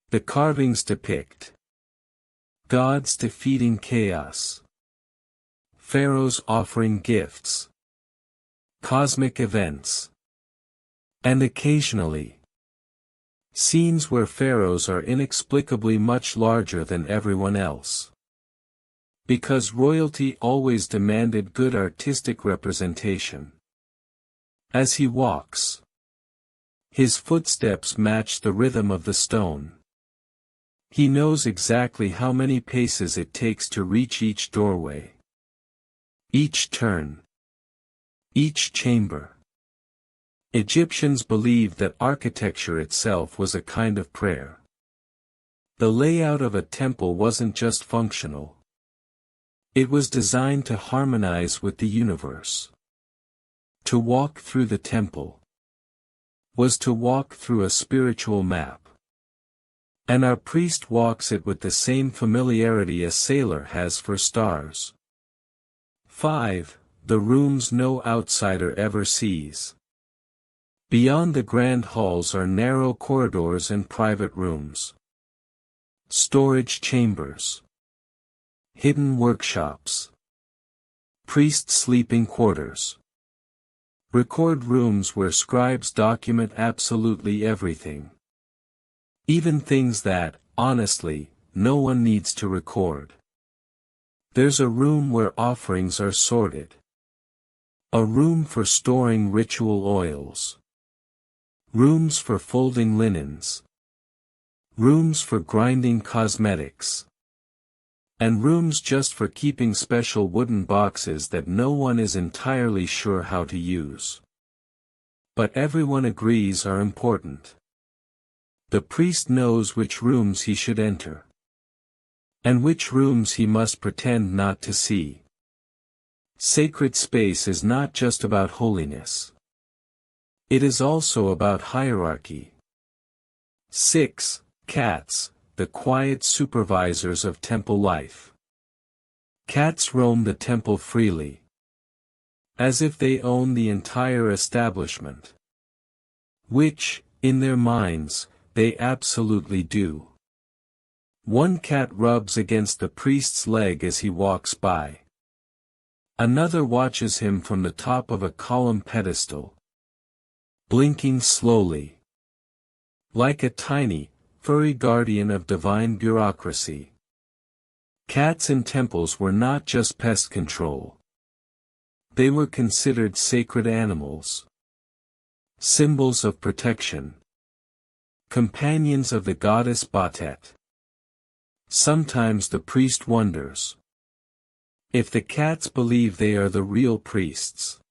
A: The carvings depict gods defeating chaos, pharaohs offering gifts, cosmic events, and occasionally, scenes where pharaohs are inexplicably much larger than everyone else. Because royalty always demanded good artistic representation. As he walks, his footsteps match the rhythm of the stone. He knows exactly how many paces it takes to reach each doorway, each turn, each chamber. Egyptians believed that architecture itself was a kind of prayer. The layout of a temple wasn't just functional. It was designed to harmonize with the universe. To walk through the temple was to walk through a spiritual map. And our priest walks it with the same familiarity a sailor has for stars. 5. The rooms no outsider ever sees. Beyond the grand halls are narrow corridors and private rooms. Storage chambers. Hidden workshops. Priest sleeping quarters. Record rooms where scribes document absolutely everything. Even things that, honestly, no one needs to record. There's a room where offerings are sorted. A room for storing ritual oils. Rooms for folding linens. Rooms for grinding cosmetics. And rooms just for keeping special wooden boxes that no one is entirely sure how to use. But everyone agrees are important. The priest knows which rooms he should enter. And which rooms he must pretend not to see. Sacred space is not just about holiness. It is also about hierarchy. 6. Cats, the quiet supervisors of temple life. Cats roam the temple freely. As if they own the entire establishment. Which, in their minds, they absolutely do. One cat rubs against the priest's leg as he walks by. Another watches him from the top of a column pedestal. Blinking slowly. Like a tiny, furry guardian of divine bureaucracy. Cats in temples were not just pest control. They were considered sacred animals. Symbols of protection. Companions of the goddess Batet. Sometimes the priest wonders if the cats believe they are the real priests.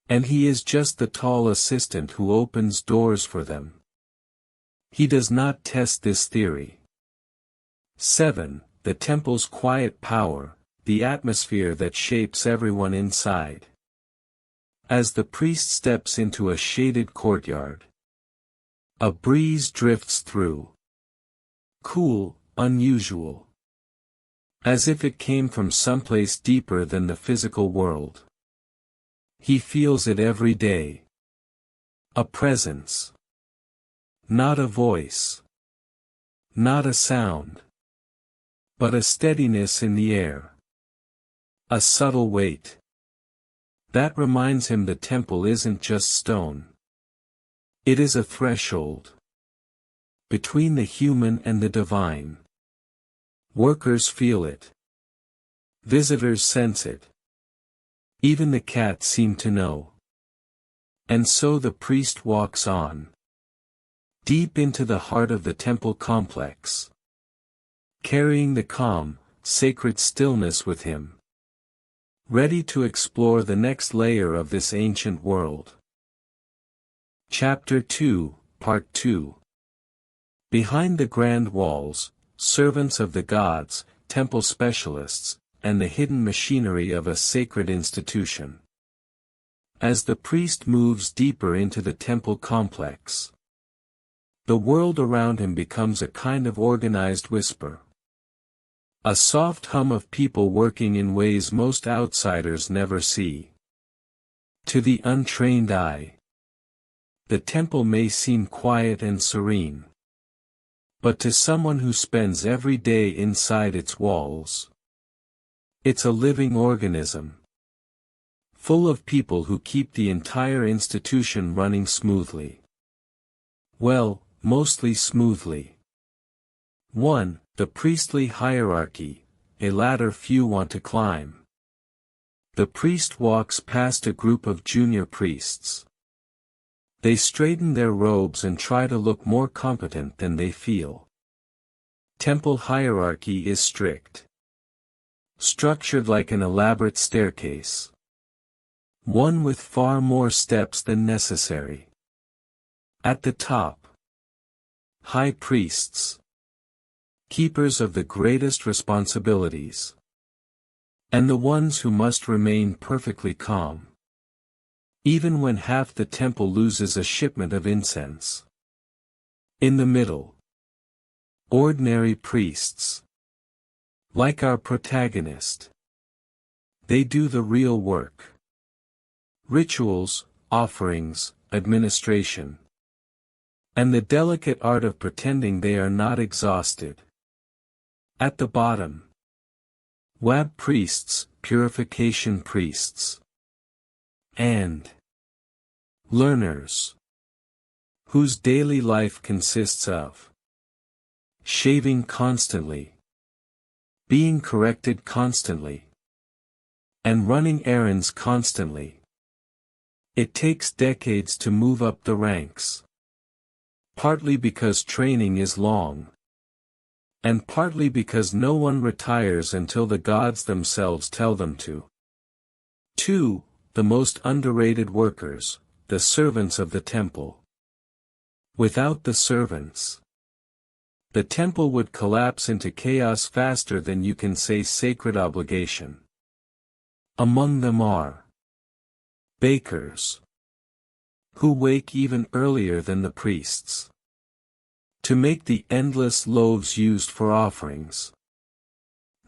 A: And he is just the tall assistant who opens doors for them. He does not test this theory. 7. The temple's quiet power, the atmosphere that shapes everyone inside. As the priest steps into a shaded courtyard, a breeze drifts through. Cool, unusual. As if it came from someplace deeper than the physical world. He feels it every day. A presence. Not a voice. Not a sound. But a steadiness in the air. A subtle weight. That reminds him the temple isn't just stone. It is a threshold. Between the human and the divine. Workers feel it. Visitors sense it. Even the cat seemed to know. And so the priest walks on. Deep into the heart of the temple complex. Carrying the calm, sacred stillness with him. Ready to explore the next layer of this ancient world. Chapter 2, Part 2. Behind the grand walls, servants of the gods, temple specialists, and the hidden machinery of a sacred institution. As the priest moves deeper into the temple complex, the world around him becomes a kind of organized whisper. A soft hum of people working in ways most outsiders never see. To the untrained eye, the temple may seem quiet and serene. But to someone who spends every day inside its walls, it's a living organism. Full of people who keep the entire institution running smoothly. Well, mostly smoothly. 1. The priestly hierarchy, a ladder few want to climb. The priest walks past a group of junior priests. They straighten their robes and try to look more competent than they feel. Temple hierarchy is strict. Structured like an elaborate staircase. One with far more steps than necessary. At the top, high priests. Keepers of the greatest responsibilities. And the ones who must remain perfectly calm. Even when half the temple loses a shipment of incense. In the middle, ordinary priests. Like our protagonist. They do the real work. Rituals, offerings, administration. And the delicate art of pretending they are not exhausted. At the bottom, wab priests, purification priests. And learners, whose daily life consists of shaving constantly, being corrected constantly, and running errands constantly. It takes decades to move up the ranks. Partly because training is long. And partly because no one retires until the gods themselves tell them to. 2. The most underrated workers, the servants of the temple. Without the servants, the temple would collapse into chaos faster than you can say sacred obligation. Among them are bakers, who wake even earlier than the priests, to make the endless loaves used for offerings.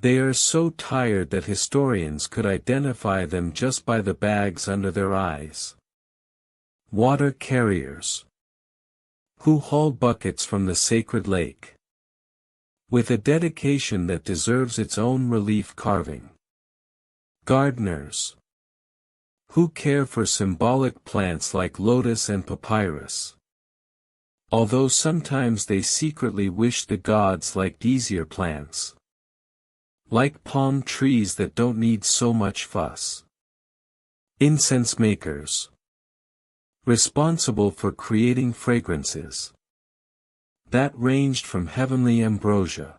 A: They are so tired that historians could identify them just by the bags under their eyes. Water carriers, who haul buckets from the sacred lake, with a dedication that deserves its own relief carving. Gardeners, who care for symbolic plants like lotus and papyrus. Although sometimes they secretly wish the gods liked easier plants. Like palm trees that don't need so much fuss. Incense makers, responsible for creating fragrances that ranged from heavenly ambrosia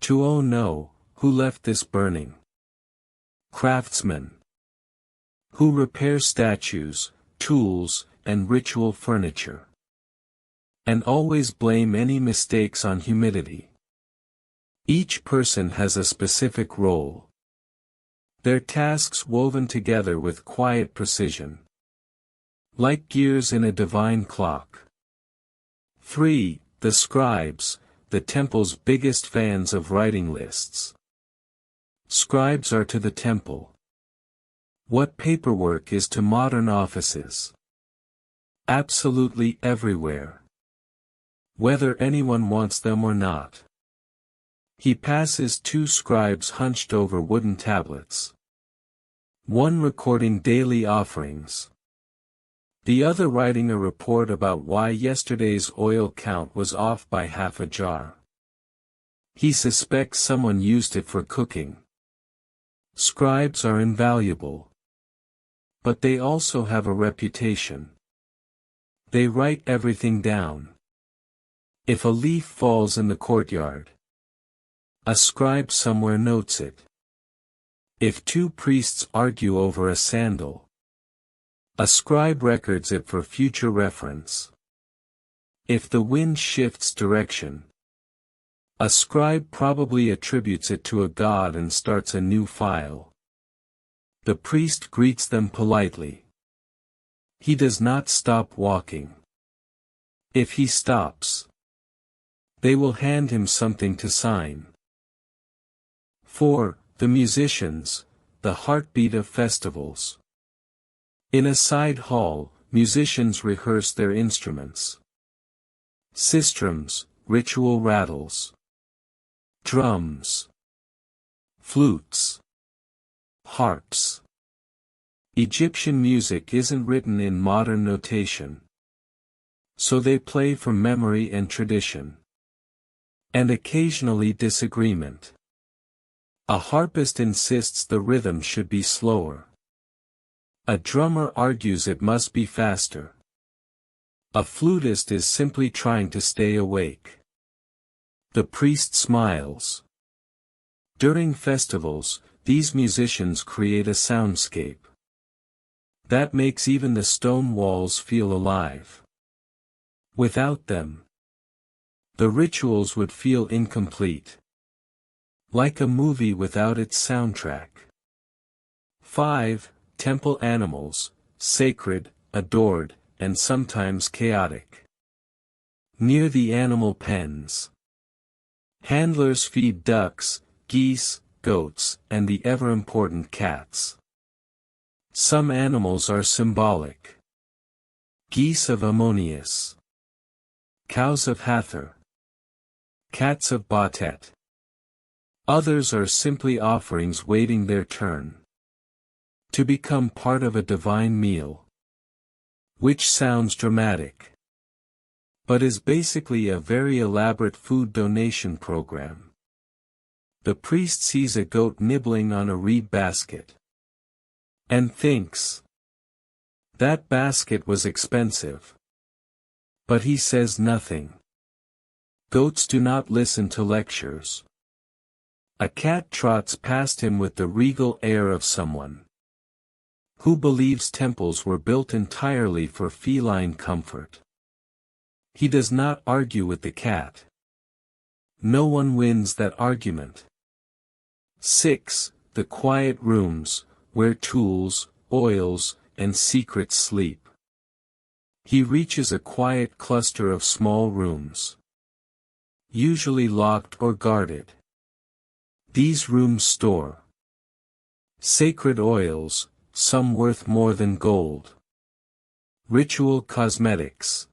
A: to oh no, who left this burning? Craftsmen, who repair statues, tools, and ritual furniture, and always blame any mistakes on humidity. Each person has a specific role. Their tasks woven together with quiet precision. Like gears in a divine clock. 3. The scribes, the temple's biggest fans of writing lists. Scribes are to the temple what paperwork is to modern offices. Absolutely everywhere. Whether anyone wants them or not. He passes 2 scribes hunched over wooden tablets. One recording daily offerings. The other writing a report about why yesterday's oil count was off by half a jar. He suspects someone used it for cooking. Scribes are invaluable. But they also have a reputation. They write everything down. If a leaf falls in the courtyard, a scribe somewhere notes it. If two priests argue over a sandal, a scribe records it for future reference. If the wind shifts direction, a scribe probably attributes it to a god and starts a new file. The priest greets them politely. He does not stop walking. If he stops, they will hand him something to sign. 4. The musicians, the heartbeat of festivals. In a side hall, musicians rehearse their instruments. Sistrums, ritual rattles. Drums. Flutes. Harps. Egyptian music isn't written in modern notation. So they play from memory and tradition. And occasionally disagreement. A harpist insists the rhythm should be slower. A drummer argues it must be faster. A flutist is simply trying to stay awake. The priest smiles. During festivals, these musicians create a soundscape that makes even the stone walls feel alive. Without them, the rituals would feel incomplete. Like a movie without its soundtrack. 5. Temple animals, sacred, adored, and sometimes chaotic. Near the animal pens, handlers feed ducks, geese, goats, and the ever-important cats. Some animals are symbolic. Geese of Ammonius. Cows of Hathor. Cats of Batet. Others are simply offerings waiting their turn to become part of a divine meal. Which sounds dramatic, but is basically a very elaborate food donation program. The priest sees a goat nibbling on a reed basket and thinks, that basket was expensive. But he says nothing. Goats do not listen to lectures. A cat trots past him with the regal air of someone who believes temples were built entirely for feline comfort. He does not argue with the cat. No one wins that argument. 6. The quiet rooms, where tools, oils, and secrets sleep. He reaches a quiet cluster of small rooms, usually locked or guarded. These rooms store sacred oils, some worth more than gold. Ritual cosmetics.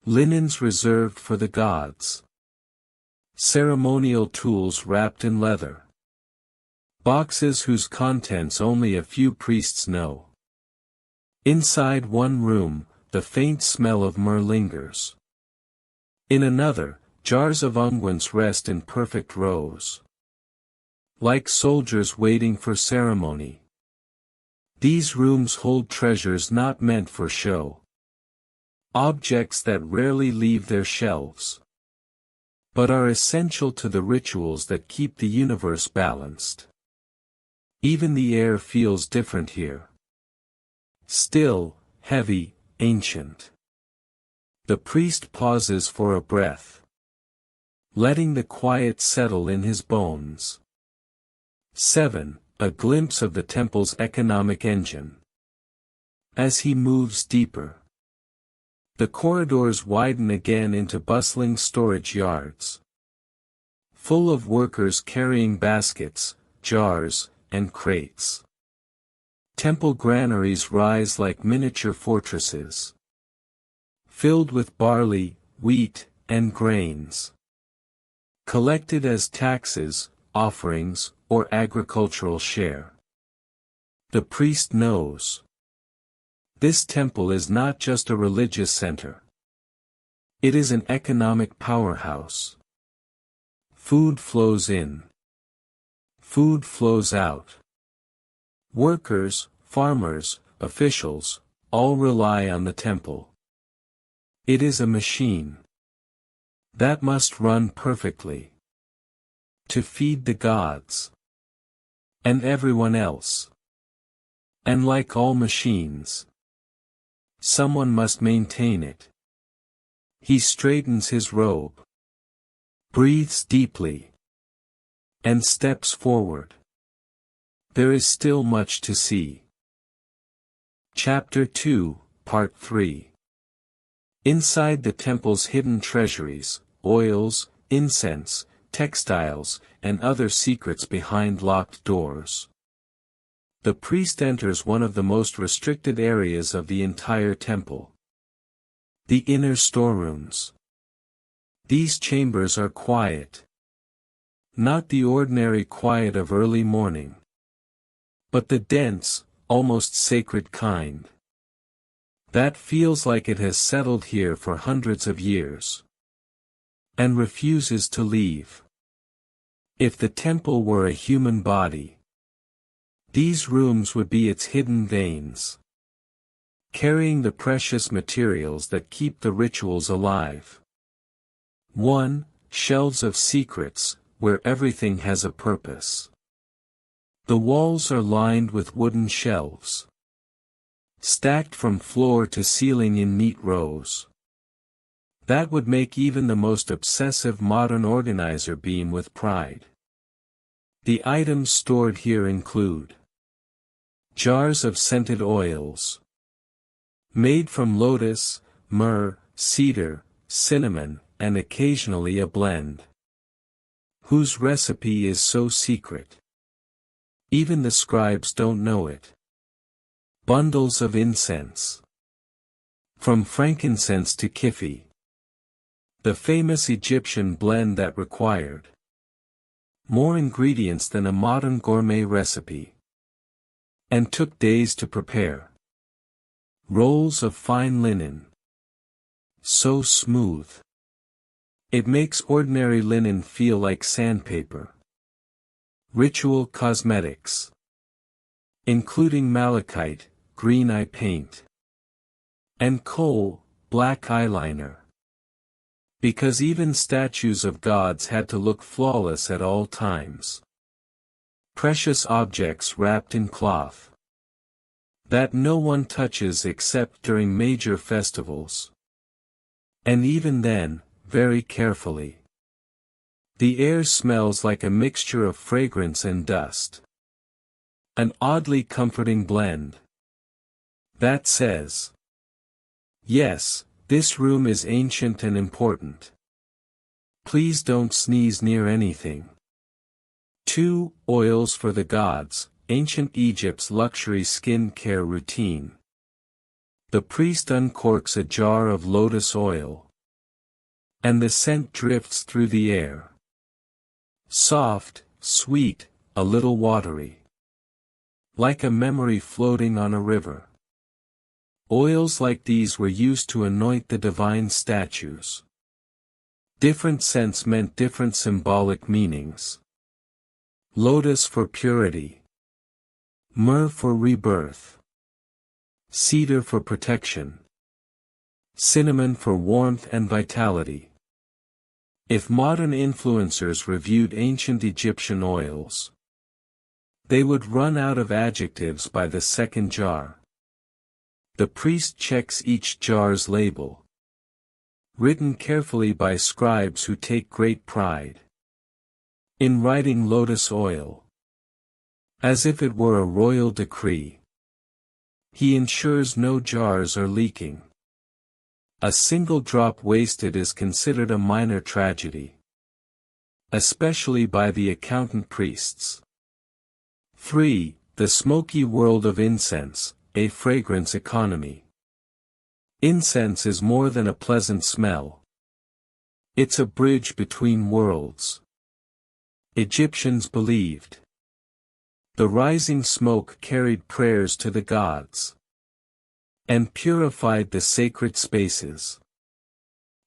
A: Linens reserved for the gods. Ceremonial tools wrapped in leather. Boxes whose contents only a few priests know. Inside one room, the faint smell of myrrh lingers. In another, jars of unguents rest in perfect rows. Like soldiers waiting for ceremony. These rooms hold treasures not meant for show. Objects that rarely leave their shelves, but are essential to the rituals that keep the universe balanced. Even the air feels different here. Still, heavy, ancient. The priest pauses for a breath, letting the quiet settle in his bones. 7. A glimpse of the temple's economic engine. As he moves deeper, the corridors widen again into bustling storage yards, full of workers carrying baskets, jars, and crates. Temple granaries rise like miniature fortresses, filled with barley, wheat, and grains, collected as taxes, offerings, or agricultural share. The priest knows. This temple is not just a religious center. It is an economic powerhouse. Food flows in Food flows out. Workers, farmers, officials, all rely on the temple. It is a machine that must run perfectly to feed the gods and everyone else. And like all machines, someone must maintain it. He straightens his robe, breathes deeply, and steps forward. There is still much to see. Chapter 2, Part 3. Inside the temple's hidden treasuries, oils, incense, textiles, and other secrets behind locked doors. The priest enters one of the most restricted areas of the entire temple. The inner storerooms. These chambers are quiet. Not the ordinary quiet of early morning, but the dense, almost sacred kind that feels like it has settled here for hundreds of years and refuses to leave. If the temple were a human body, these rooms would be its hidden veins, carrying the precious materials that keep the rituals alive. 1. Shelves of secrets, where everything has a purpose. The walls are lined with wooden shelves, stacked from floor to ceiling in neat rows. That would make even the most obsessive modern organizer beam with pride. The items stored here include jars of scented oils, made from lotus, myrrh, cedar, cinnamon, and occasionally a blend, whose recipe is so secret even the scribes don't know it. Bundles of incense, from frankincense to kifi, the famous Egyptian blend that required more ingredients than a modern gourmet recipe, and took days to prepare. Rolls of fine linen, so smooth it makes ordinary linen feel like sandpaper. Ritual cosmetics, including malachite, green eye paint, and kohl, black eyeliner, because even statues of gods had to look flawless at all times. Precious objects wrapped in cloth that no one touches except during major festivals, and even then, very carefully. The air smells like a mixture of fragrance and dust. An oddly comforting blend that says, yes, this room is ancient and important. Please don't sneeze near anything. 2. Oils for the gods, ancient Egypt's luxury skin care routine. The priest uncorks a jar of lotus oil, and the scent drifts through the air. Soft, sweet, a little watery. Like a memory floating on a river. Oils like these were used to anoint the divine statues. Different scents meant different symbolic meanings. Lotus for purity. Myrrh for rebirth. Cedar for protection. Cinnamon for warmth and vitality. If modern influencers reviewed ancient Egyptian oils, they would run out of adjectives by the second jar. The priest checks each jar's label, written carefully by scribes who take great pride in writing lotus oil, as if it were a royal decree. He ensures no jars are leaking. A single drop wasted is considered a minor tragedy, especially by the accountant priests. 3. The smoky world of incense, a fragrance economy. Incense is more than a pleasant smell. It's a bridge between worlds. Egyptians believed the rising smoke carried prayers to the gods and purified the sacred spaces.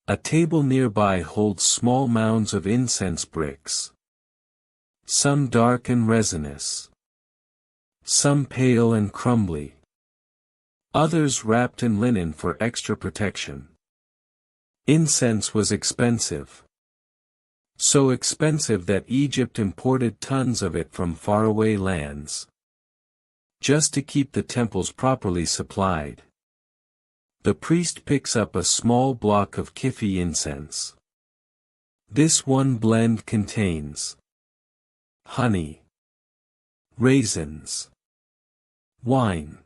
A: A table nearby holds small mounds of incense bricks, some dark and resinous, some pale and crumbly, others wrapped in linen for extra protection. Incense was expensive. So expensive that Egypt imported tons of it from faraway lands, just to keep the temples properly supplied. The priest picks up a small block of kifi incense. This one blend contains honey, raisins, wine,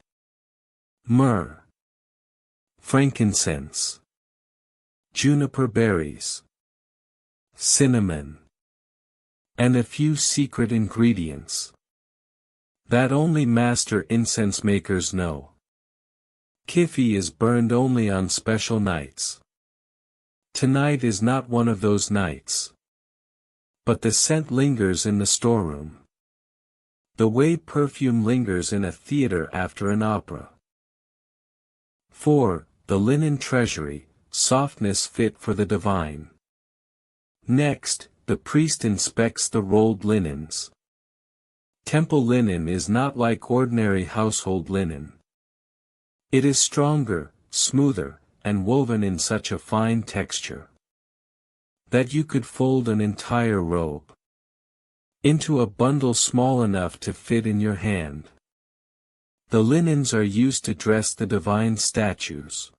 A: myrrh, frankincense, juniper berries, cinnamon, and a few secret ingredients that only master incense makers know. Kifi is burned only on special nights. Tonight is not one of those nights. But the scent lingers in the storeroom, the way perfume lingers in a theater after an opera. 4. The linen treasury, softness fit for the divine. Next, the priest inspects the rolled linens. Temple linen is not like ordinary household linen. It is stronger, smoother, and woven in such a fine texture that you could fold an entire robe into a bundle small enough to fit in your hand. The linens are used to dress the divine statues.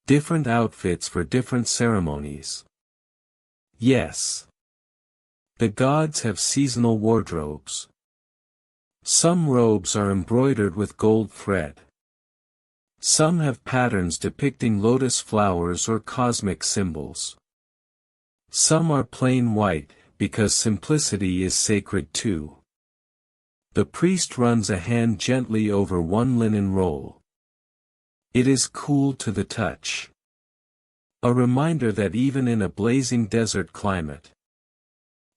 A: Different outfits for different ceremonies. Yes. The gods have seasonal wardrobes. Some robes are embroidered with gold thread. Some have patterns depicting lotus flowers or cosmic symbols. Some are plain white, because simplicity is sacred too. The priest runs a hand gently over one linen roll. It is cool to the touch. A reminder that even in a blazing desert climate,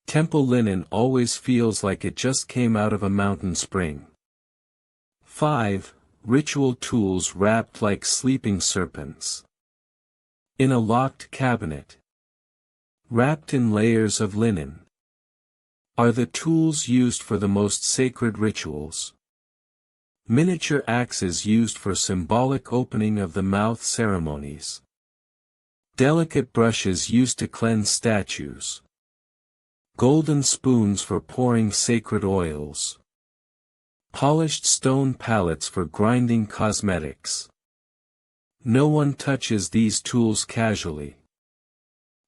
A: temple linen always feels like it just came out of a mountain spring. 5. Ritual tools wrapped like sleeping serpents. In a locked cabinet, wrapped in layers of linen, are the tools used for the most sacred rituals. Miniature axes used for symbolic opening of the mouth ceremonies. Delicate brushes used to cleanse statues. Golden spoons for pouring sacred oils. Polished stone palettes for grinding cosmetics. No one touches these tools casually.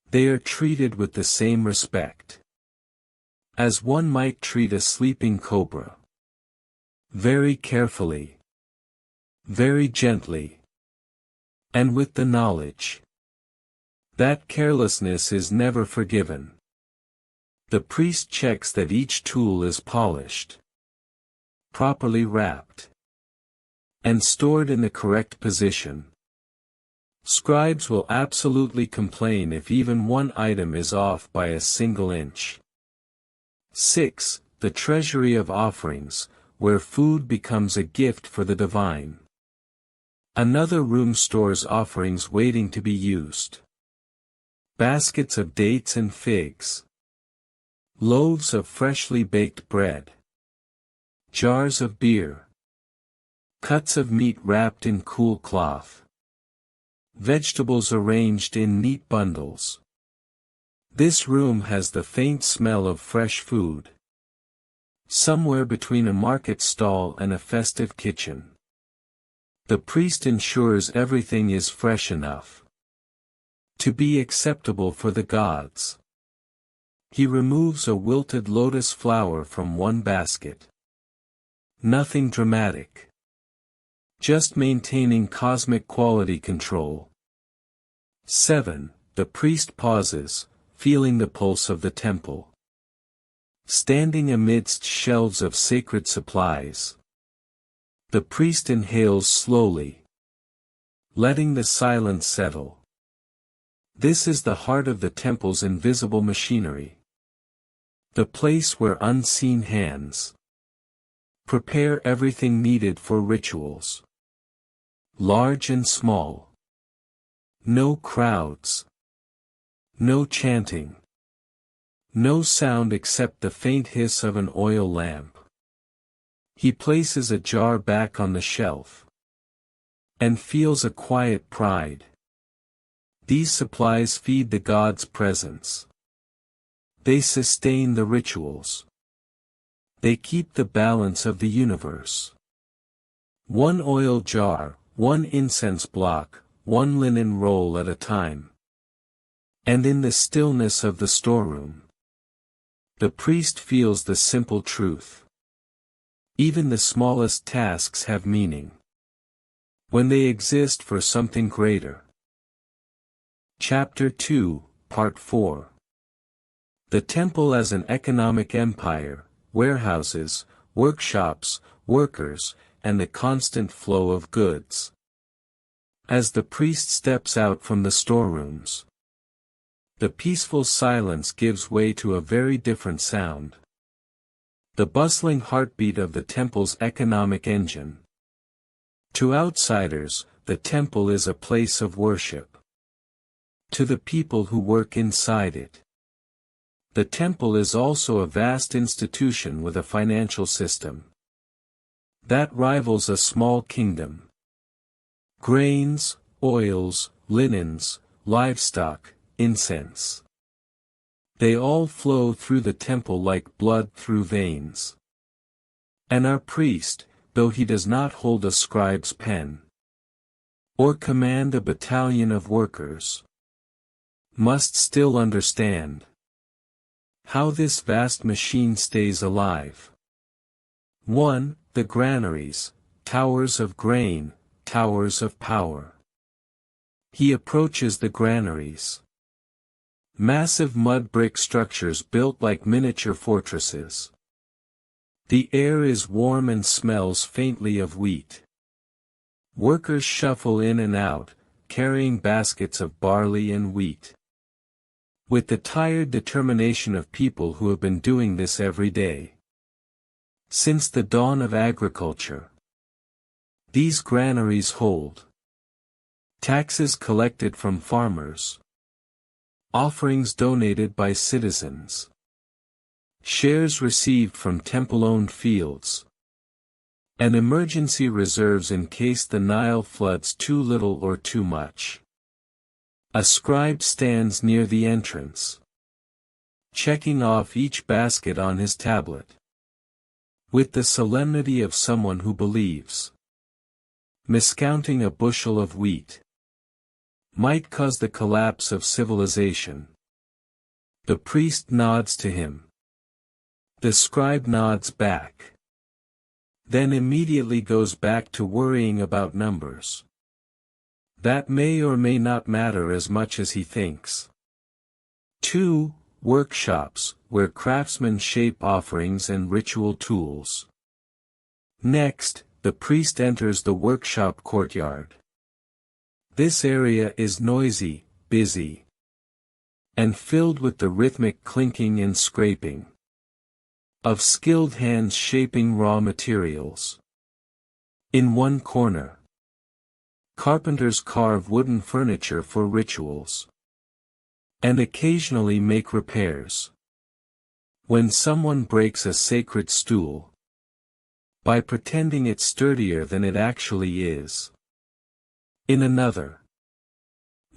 A: They are treated with the same respect as one might treat a sleeping cobra. Very carefully, very gently, and with the knowledge that carelessness is never forgiven. The priest checks that each tool is polished, properly wrapped, and stored in the correct position. Scribes will absolutely complain if even one item is off by a single inch. 6. The treasury of offerings, where food becomes a gift for the divine. Another room stores offerings waiting to be used. Baskets of dates and figs. Loaves of freshly baked bread. Jars of beer. Cuts of meat wrapped in cool cloth. Vegetables arranged in neat bundles. This room has the faint smell of fresh food. Somewhere between a market stall and a festive kitchen. The priest ensures everything is fresh enough to be acceptable for the gods. He removes a wilted lotus flower from one basket. Nothing dramatic. Just maintaining cosmic quality control. 7. The priest pauses, feeling the pulse of the temple. Standing amidst shelves of sacred supplies, the priest inhales slowly, letting the silence settle. This is the heart of the temple's invisible machinery. The place where unseen hands prepare everything needed for rituals. Large and small. No crowds. No chanting. No sound except the faint hiss of an oil lamp. He places a jar back on the shelf. And feels a quiet pride. These supplies feed the god's presence. They sustain the rituals. They keep the balance of the universe. One oil jar, one incense block, one linen roll at a time. And in the stillness of the storeroom, the priest feels the simple truth. Even the smallest tasks have meaning, when they exist for something greater. Chapter 2, Part 4. The temple as an economic empire, warehouses, workshops, workers, and the constant flow of goods. As the priest steps out from the storerooms, the peaceful silence gives way to a very different sound. The bustling heartbeat of the temple's economic engine. To outsiders, the temple is a place of worship. To the people who work inside it, the temple is also a vast institution with a financial system that rivals a small kingdom. Grains, oils, linens, livestock, incense. They all flow through the temple like blood through veins. And our priest, though he does not hold a scribe's pen, or command a battalion of workers, must still understand how this vast machine stays alive. 1. The granaries, towers of grain, towers of power. He approaches the granaries. Massive mud brick structures built like miniature fortresses. The air is warm and smells faintly of wheat. Workers shuffle in and out, carrying baskets of barley and wheat. With the tired determination of people who have been doing this every day since the dawn of agriculture. These granaries hold taxes collected from farmers, offerings donated by citizens, shares received from temple-owned fields, and emergency reserves in case the Nile floods too little or too much. A scribe stands near the entrance, checking off each basket on his tablet, with the solemnity of someone who believes. Miscounting a bushel of wheat might cause the collapse of civilization. The priest nods to him. The scribe nods back. Then immediately goes back to worrying about numbers. That may or may not matter as much as he thinks. 2. Workshops, where craftsmen shape offerings and ritual tools. Next, the priest enters the workshop courtyard. This area is noisy, busy, and filled with the rhythmic clinking and scraping of skilled hands shaping raw materials. In one corner, carpenters carve wooden furniture for rituals, and occasionally make repairs. When someone breaks a sacred stool, by pretending it's sturdier than it actually is. In another,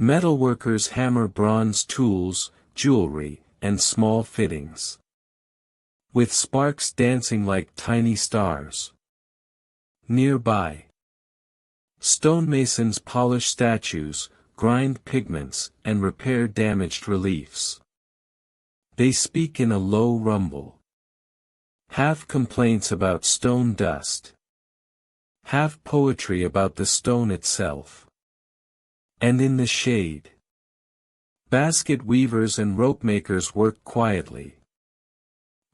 A: metalworkers hammer bronze tools, jewelry, and small fittings, with sparks dancing like tiny stars. Nearby, stonemasons polish statues, grind pigments, and repair damaged reliefs. They speak in a low rumble. Half complaints about stone dust, half poetry about the stone itself. And in the shade, basket weavers and rope makers work quietly,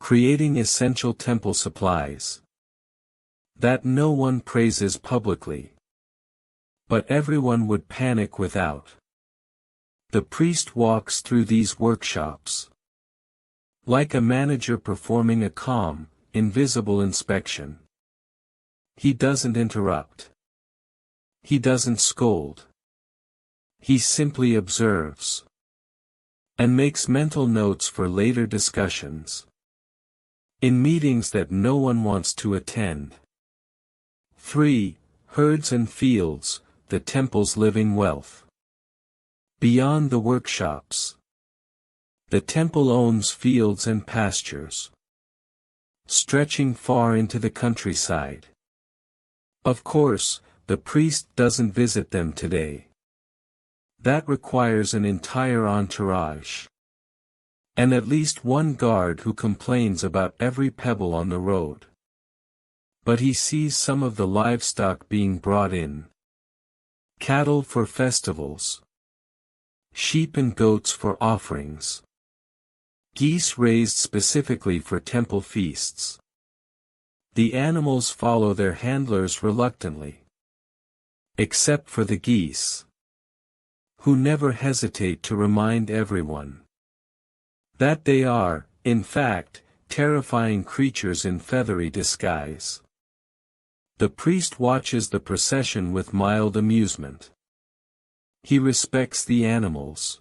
A: creating essential temple supplies that no one praises publicly, but everyone would panic without. The priest walks through these workshops like a manager performing a calm, invisible inspection. He doesn't interrupt. He doesn't scold. He simply observes. and makes mental notes for later discussions. In meetings that no one wants to attend. 3. Herds and fields, the temple's living wealth. Beyond the workshops. The temple owns fields and pastures, stretching far into the countryside. Of course, the priest doesn't visit them today. That requires an entire entourage. And at least one guard who complains about every pebble on the road. But he sees some of the livestock being brought in. Cattle for festivals. Sheep and goats for offerings. Geese raised specifically for temple feasts. The animals follow their handlers reluctantly. Except for the geese, who never hesitate to remind everyone that they are, in fact, terrifying creatures in feathery disguise. The priest watches the procession with mild amusement. He respects the animals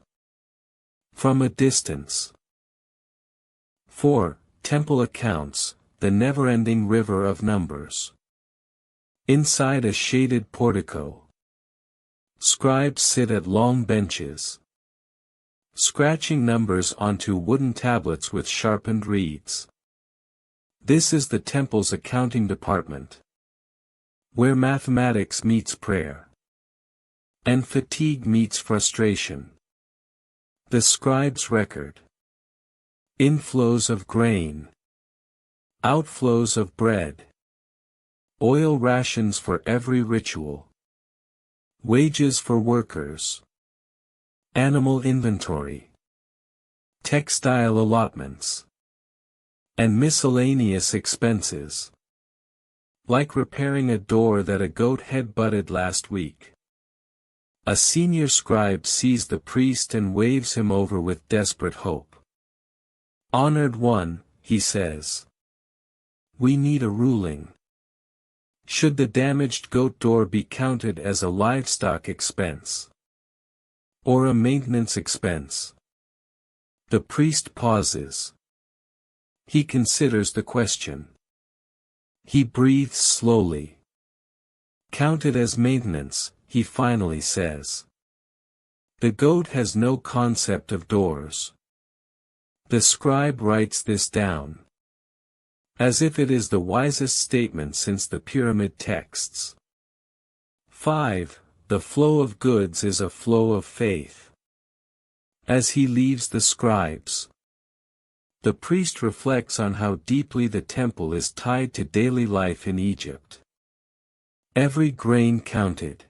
A: from a distance. 4. Temple accounts, the never-ending river of numbers. Inside a shaded portico, scribes sit at long benches, scratching numbers onto wooden tablets with sharpened reeds. This is the temple's accounting department, where mathematics meets prayer, and fatigue meets frustration. The scribe's record. Inflows of grain. Outflows of bread. Oil rations for every ritual. Wages for workers. Animal inventory. Textile allotments. And miscellaneous expenses. Like repairing a door that a goat head-butted last week. A senior scribe sees the priest and waves him over with desperate hope. "Honored one," he says. "We need a ruling. Should the damaged goat door be counted as a livestock expense? Or a maintenance expense?" The priest pauses. He considers the question. He breathes slowly. "Counted as maintenance," he finally says. "The goat has no concept of doors." The scribe writes this down, as if it is the wisest statement since the pyramid texts. 5. The flow of goods is a flow of faith. As he leaves the scribes, the priest reflects on how deeply the temple is tied to daily life in Egypt. Every grain counted.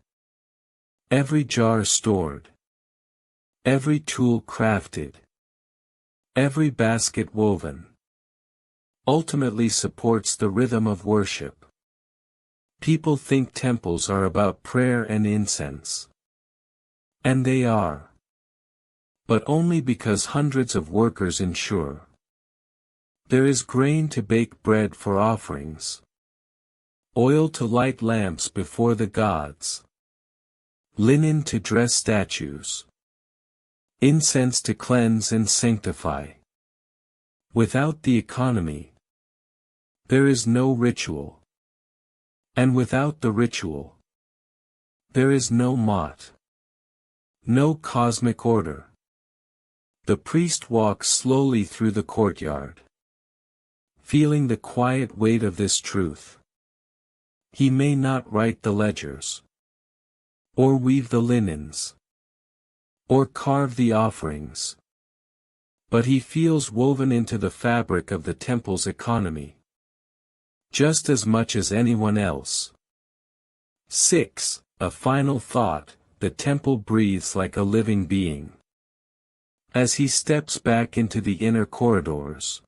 A: Every jar stored. Every tool crafted. Every basket woven. Ultimately supports the rhythm of worship. People think temples are about prayer and incense. And they are. But only because hundreds of workers ensure. There is grain to bake bread for offerings. Oil to light lamps before the gods. Linen to dress statues. Incense to cleanse and sanctify. Without the economy, there is no ritual. And without the ritual, there is no mot. No cosmic order. The priest walks slowly through the courtyard, feeling the quiet weight of this truth. He may not write the ledgers, or weave the linens, or carve the offerings. But he feels woven into the fabric of the temple's economy, just as much as anyone else. 6. A final thought, the temple breathes like a living being. As he steps back into the inner corridors,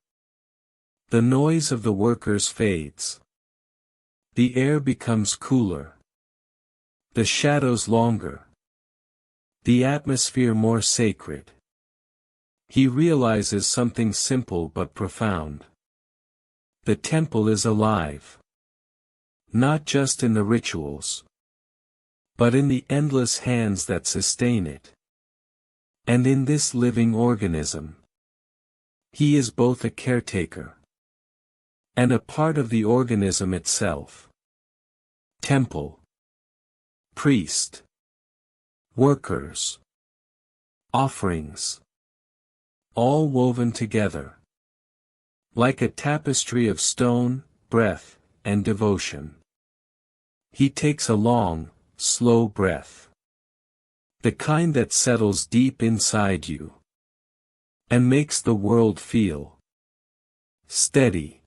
A: the noise of the workers fades. The air becomes cooler. The shadows longer. The atmosphere more sacred. He realizes something simple but profound. The temple is alive. Not just in the rituals, but in the endless hands that sustain it. And in this living organism, he is both a caretaker and a part of the organism itself. Temple, priest, workers, offerings, all woven together, like a tapestry of stone, breath, and devotion. He takes a long, slow breath. The kind that settles deep inside you and makes the world feel steady.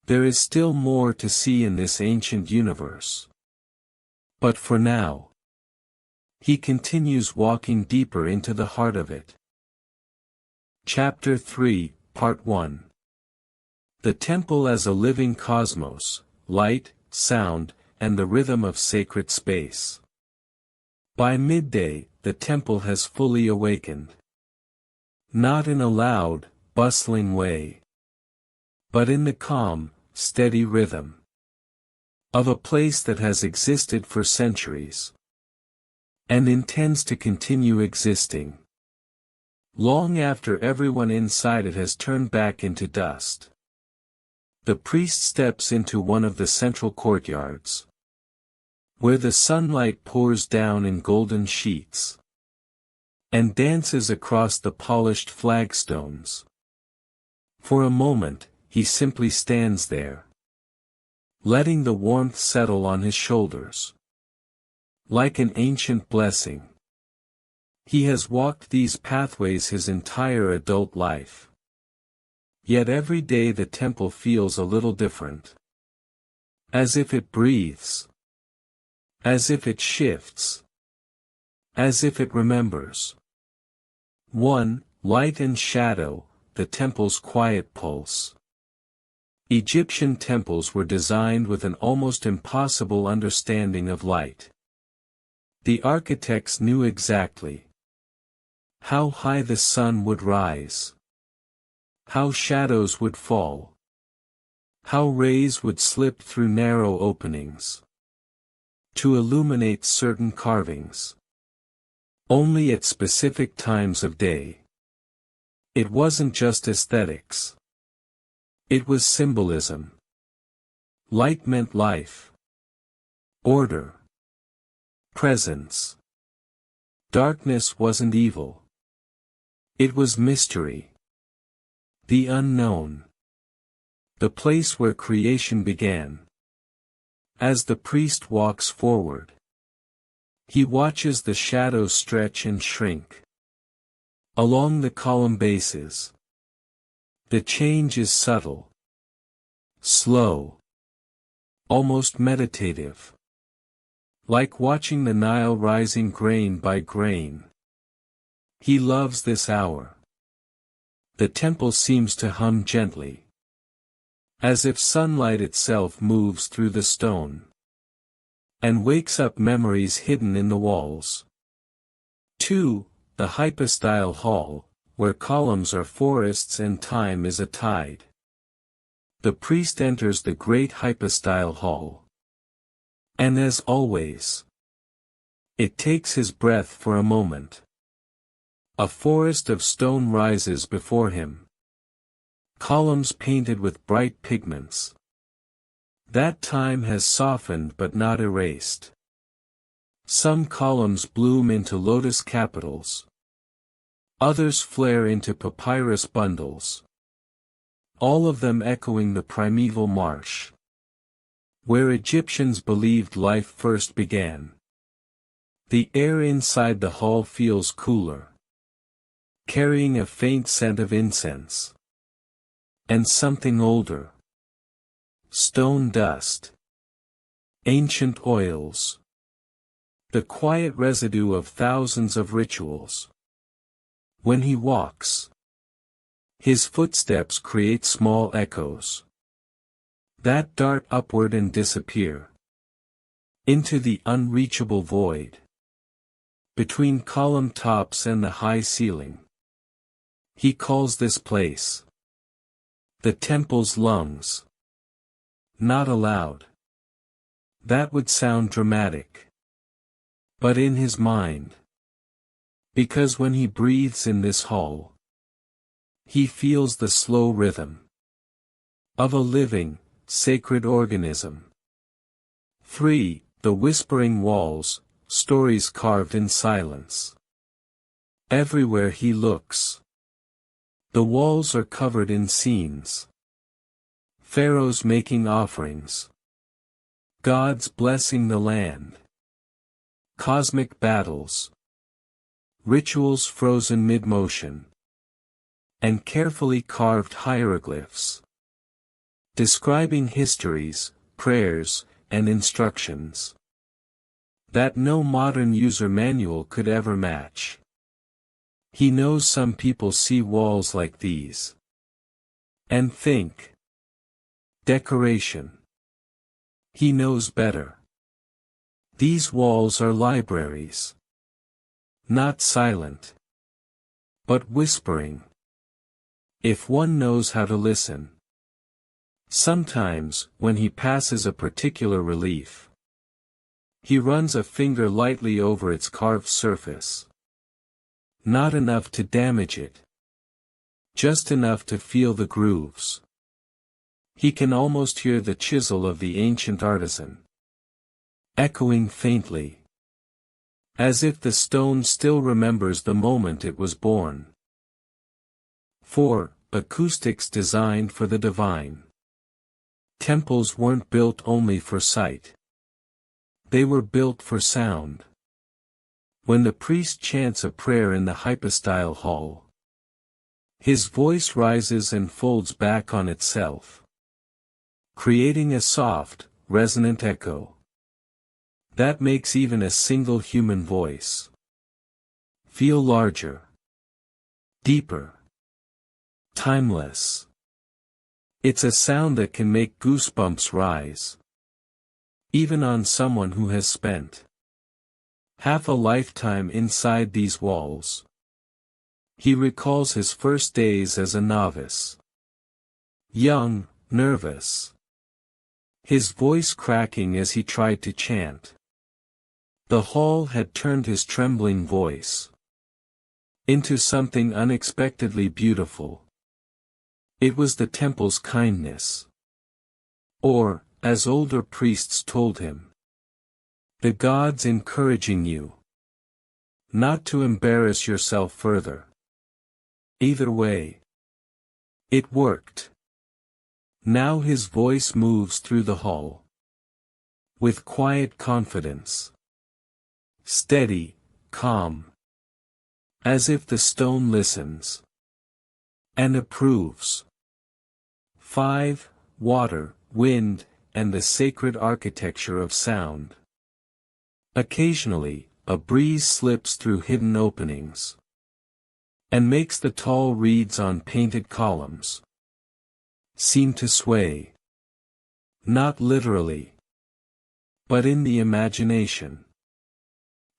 A: There is still more to see in this ancient universe. But for now, he continues walking deeper into the heart of it. Chapter 3, Part 1. The temple as a living cosmos, light, sound, and the rhythm of sacred space. By midday, the temple has fully awakened. Not in a loud, bustling way, but in the calm, steady rhythm of a place that has existed for centuries and intends to continue existing long after everyone inside it has turned back into dust. The priest steps into one of the central courtyards, where the sunlight pours down in golden sheets and dances across the polished flagstones. For a moment, he simply stands there, letting the warmth settle on his shoulders. Like an ancient blessing. He has walked these pathways his entire adult life. Yet every day the temple feels a little different. As if it breathes. As if it shifts. As if it remembers. 1. Light and shadow, the temple's quiet pulse. Egyptian temples were designed with an almost impossible understanding of light. The architects knew exactly how high the sun would rise, how shadows would fall, how rays would slip through narrow openings to illuminate certain carvings. Only at specific times of day. It wasn't just aesthetics. It was symbolism. Light meant life, order, presence. Darkness wasn't evil. It was mystery. The unknown. The place where creation began. As the priest walks forward, he watches the shadows stretch and shrink along the column bases. The change is subtle, slow, almost meditative. Like watching the Nile rising grain by grain. He loves this hour. The temple seems to hum gently, as if sunlight itself moves through the stone and wakes up memories hidden in the walls. 2. The hypostyle hall, where columns are forests and time is a tide. The priest enters the great hypostyle hall. And as always, it takes his breath for a moment. A forest of stone rises before him. Columns painted with bright pigments. That time has softened but not erased. Some columns bloom into lotus capitals. Others flare into papyrus bundles. All of them echoing the primeval marsh, where Egyptians believed life first began. The air inside the hall feels cooler, carrying a faint scent of incense. And something older. Stone dust. Ancient oils. The quiet residue of thousands of rituals. When he walks, his footsteps create small echoes that dart upward and disappear into the unreachable void between column tops and the high ceiling. He calls this place the temple's lungs. Not aloud. That would sound dramatic. But in his mind, Because when he breathes in this hall, he feels the slow rhythm of a living, sacred organism. 3. The whispering walls, stories carved in silence. Everywhere he looks, the walls are covered in scenes. Pharaohs making offerings, gods blessing the land, cosmic battles, rituals frozen mid-motion, and carefully carved hieroglyphs, describing histories, prayers, and instructions that no modern user manual could ever match. He knows some people see walls like these and think, decoration. He knows better. These walls are libraries. Not silent, but whispering. If one knows how to listen. Sometimes, when he passes a particular relief, he runs a finger lightly over its carved surface. Not enough to damage it. Just enough to feel the grooves. He can almost hear the chisel of the ancient artisan, echoing faintly, as if the stone still remembers the moment it was born. 4. Acoustics designed for the divine. Temples weren't built only for sight. They were built for sound. When the priest chants a prayer in the hypostyle hall, his voice rises and folds back on itself, creating a soft, resonant echo that makes even a single human voice feel larger, deeper, timeless. It's a sound that can make goosebumps rise, even on someone who has spent half a lifetime inside these walls. He recalls his first days as a novice. Young, nervous, his voice cracking as he tried to chant. The hall had turned his trembling voice into something unexpectedly beautiful. It was the temple's kindness. Or, as older priests told him, the gods encouraging you not to embarrass yourself further. Either way, it worked. Now his voice moves through the hall with quiet confidence. Steady, calm. As if the stone listens and approves. 5. Water, wind, and the sacred architecture of sound. Occasionally, a breeze slips through hidden openings and makes the tall reeds on painted columns seem to sway. Not literally, but in the imagination.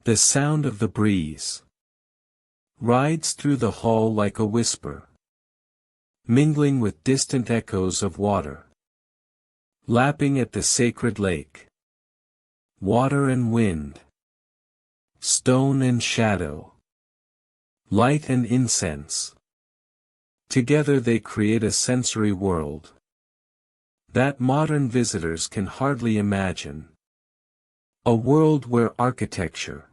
A: The sound of the breeze rides through the hall like a whisper, mingling with distant echoes of water, lapping at the sacred lake. Water and wind, stone and shadow, light and incense. Together they create a sensory world that modern visitors can hardly imagine. A world where architecture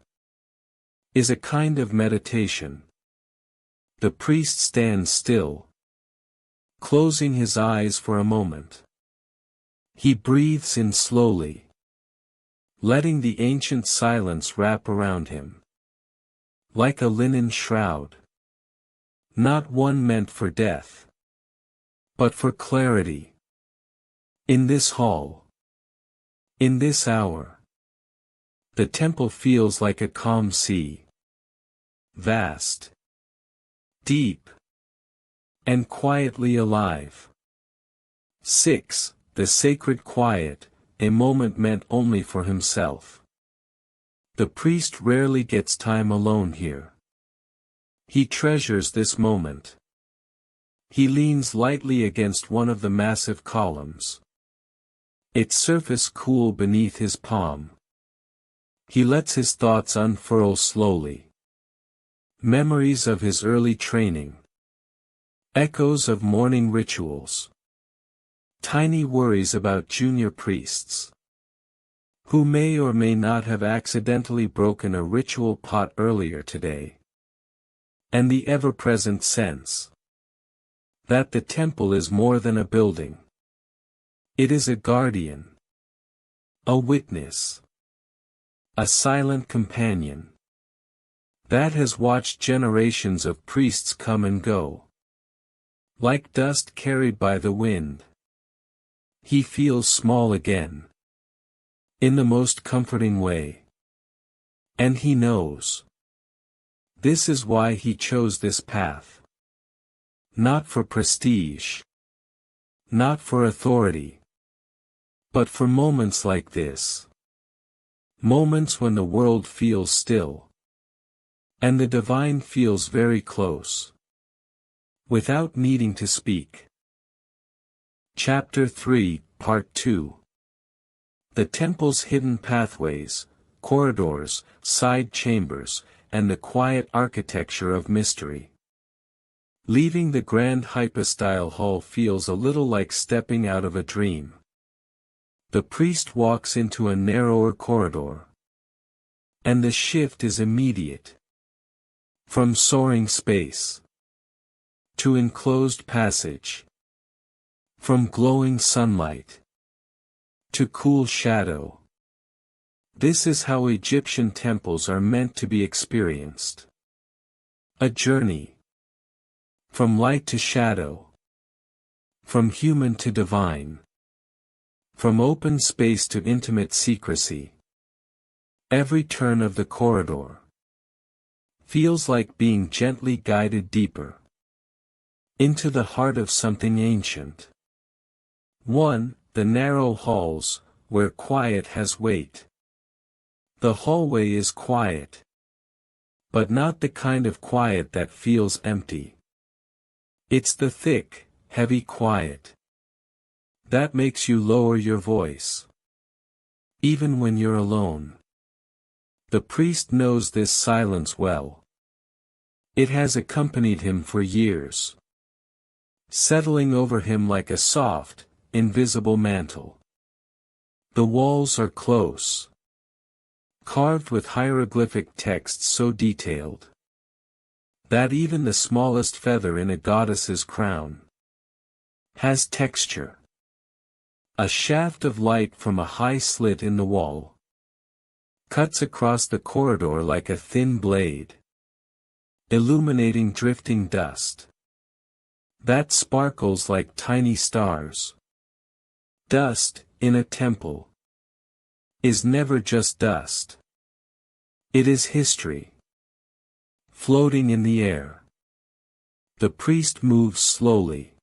A: is a kind of meditation. The priest stands still, closing his eyes for a moment. He breathes in slowly, letting the ancient silence wrap around him like a linen shroud. Not one meant for death, but for clarity. In this hall, in this hour, the temple feels like a calm sea. Vast, deep, and quietly alive. 6. The sacred quiet, a moment meant only for himself. The priest rarely gets time alone here. He treasures this moment. He leans lightly against one of the massive columns, its surface cool beneath his palm. He lets his thoughts unfurl slowly, Memories of his early training. Echoes of morning rituals. Tiny worries about junior priests, who may or may not have accidentally broken a ritual pot earlier today. And the ever-present sense that the temple is more than a building. It is a guardian, a witness, a silent companion that has watched generations of priests come and go. Like dust carried by the wind, he feels small again, in the most comforting way. And he knows. This is why he chose this path. Not for prestige, not for authority, but for moments like this. Moments when the world feels still, and the divine feels very close, without needing to speak. Chapter 3, Part 2. The temple's hidden pathways, corridors, side chambers, and the quiet architecture of mystery. Leaving the grand hypostyle hall feels a little like stepping out of a dream. The priest walks into a narrower corridor, and the shift is immediate. From soaring space to enclosed passage. From glowing sunlight to cool shadow. This is how Egyptian temples are meant to be experienced. A journey. From light to shadow. From human to divine. From open space to intimate secrecy. Every turn of the corridor feels like being gently guided deeper into the heart of something ancient. 1. The narrow halls, where quiet has weight. The hallway is quiet, but not the kind of quiet that feels empty. It's the thick, heavy quiet that makes you lower your voice, even when you're alone. The priest knows this silence well. It has accompanied him for years, settling over him like a soft, invisible mantle. The walls are close, carved with hieroglyphic texts so detailed that even the smallest feather in a goddess's crown has texture. A shaft of light from a high slit in the wall cuts across the corridor like a thin blade, illuminating drifting dust that sparkles like tiny stars. Dust, in a temple, is never just dust. It is history, floating in the air. The priest moves slowly,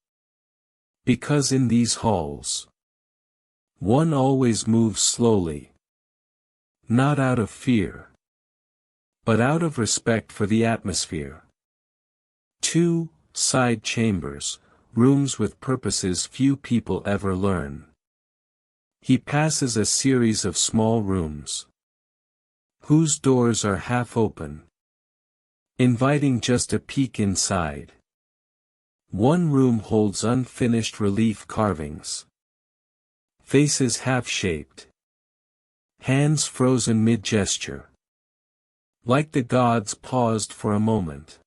A: because in these halls, one always moves slowly, not out of fear, but out of respect for the atmosphere. 2. Side chambers, rooms with purposes few people ever learn. He passes a series of small rooms, whose doors are half open, inviting just a peek inside. One room holds unfinished relief carvings, faces half-shaped, hands frozen mid-gesture, like the gods paused for a moment,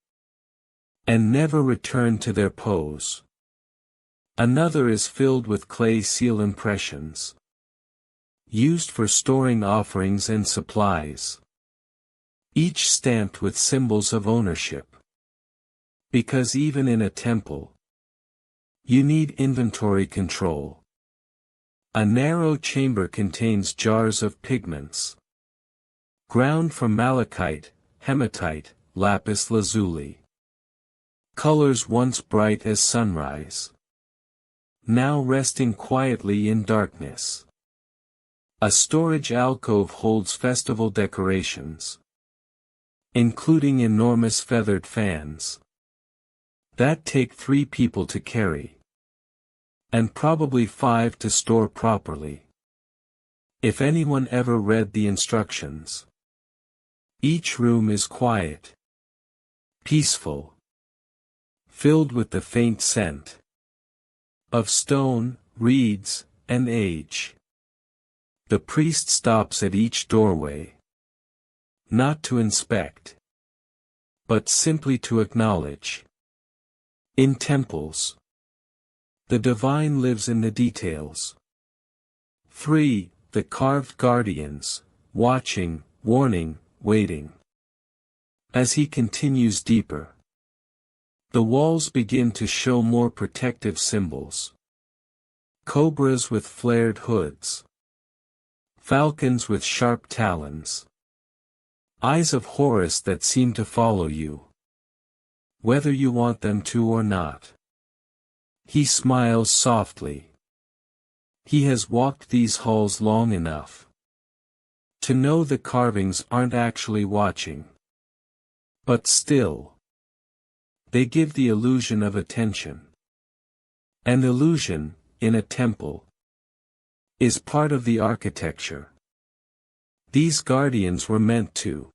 A: and never returned to their pose. Another is filled with clay seal impressions, used for storing offerings and supplies, each stamped with symbols of ownership. Because even in a temple, you need inventory control. A narrow chamber contains jars of pigments, ground from malachite, hematite, lapis lazuli. Colors once bright as sunrise, now resting quietly in darkness. A storage alcove holds festival decorations, including enormous feathered fans that take 3 people to carry, and probably 5 to store properly, if anyone ever read the instructions. Each room is quiet, peaceful, filled with the faint scent of stone, reeds, and age. The priest stops at each doorway, not to inspect, but simply to acknowledge. In temples, the divine lives in the details. 3. The carved guardians, watching, warning, waiting. As he continues deeper, the walls begin to show more protective symbols. Cobras with flared hoods, falcons with sharp talons, eyes of Horus that seem to follow you, whether you want them to or not. He smiles softly. He has walked these halls long enough to know the carvings aren't actually watching. But still, they give the illusion of attention. An illusion, in a temple, is part of the architecture. These guardians were meant to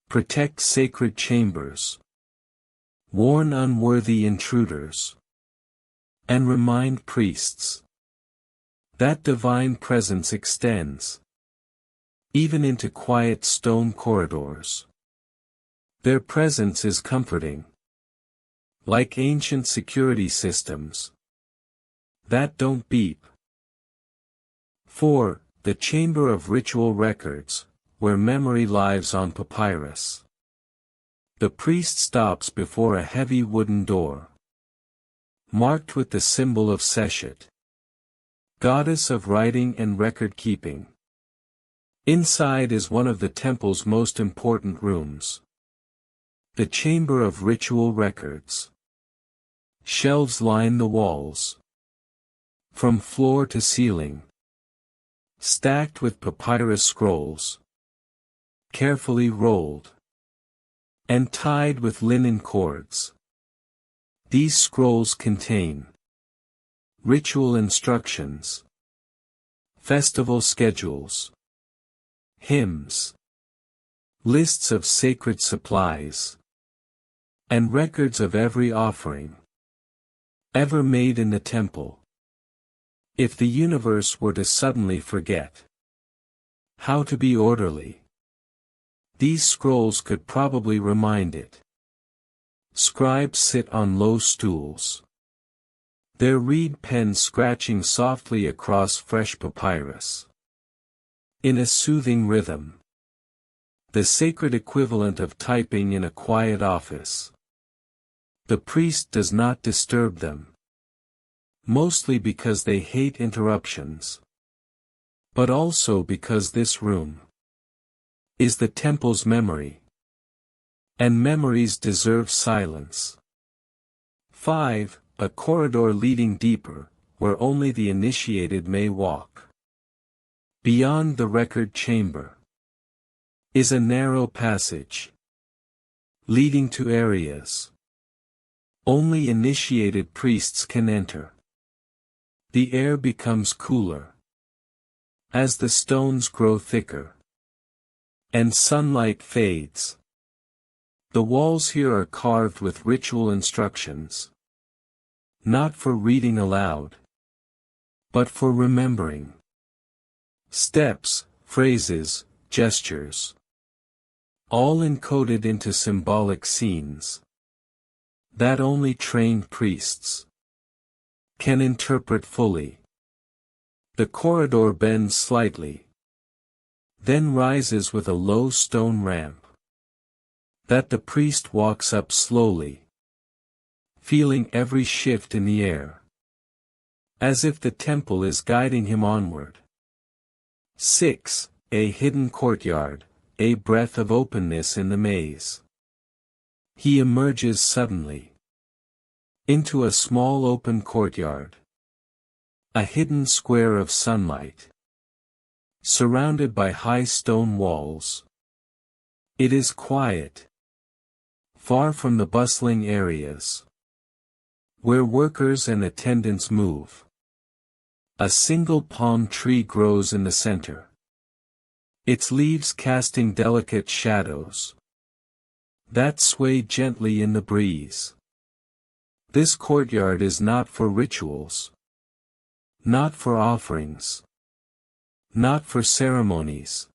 A: protect sacred chambers, warn unworthy intruders, and remind priests that divine presence extends even into quiet stone corridors. Their presence is comforting, like ancient security systems that don't beep. 4. The chamber of ritual records, where memory lives on papyrus. The priest stops before a heavy wooden door, marked with the symbol of Seshet, goddess of writing and record-keeping. Inside is one of the temple's most important rooms, the chamber of ritual records. Shelves line the walls, from floor to ceiling, stacked with papyrus scrolls, carefully rolled, and tied with linen cords. These scrolls contain ritual instructions, festival schedules, hymns, lists of sacred supplies, and records of every offering ever made in the temple. If the universe were to suddenly forget how to be orderly, these scrolls could probably remind it. Scribes sit on low stools, their reed pens scratching softly across fresh papyrus, in a soothing rhythm, the sacred equivalent of typing in a quiet office. The priest does not disturb them, mostly because they hate interruptions, but also because this room is the temple's memory, and memories deserve silence. 5. A corridor leading deeper, where only the initiated may walk. Beyond the record chamber is a narrow passage, leading to areas only initiated priests can enter. The air becomes cooler as the stones grow thicker, and sunlight fades. The walls here are carved with ritual instructions, not for reading aloud, but for remembering. Steps, phrases, gestures, all encoded into symbolic scenes that only trained priests can interpret fully. The corridor bends slightly, then rises with a low stone ramp that the priest walks up slowly, feeling every shift in the air, as if the temple is guiding him onward. 6. A hidden courtyard, a breath of openness in the maze. He emerges suddenly into a small open courtyard, a hidden square of sunlight, surrounded by high stone walls. It is quiet, far from the bustling areas where workers and attendants move. A single palm tree grows in the center, its leaves casting delicate shadows. that sway gently in the breeze. This courtyard is not for rituals, not for offerings, not for ceremonies.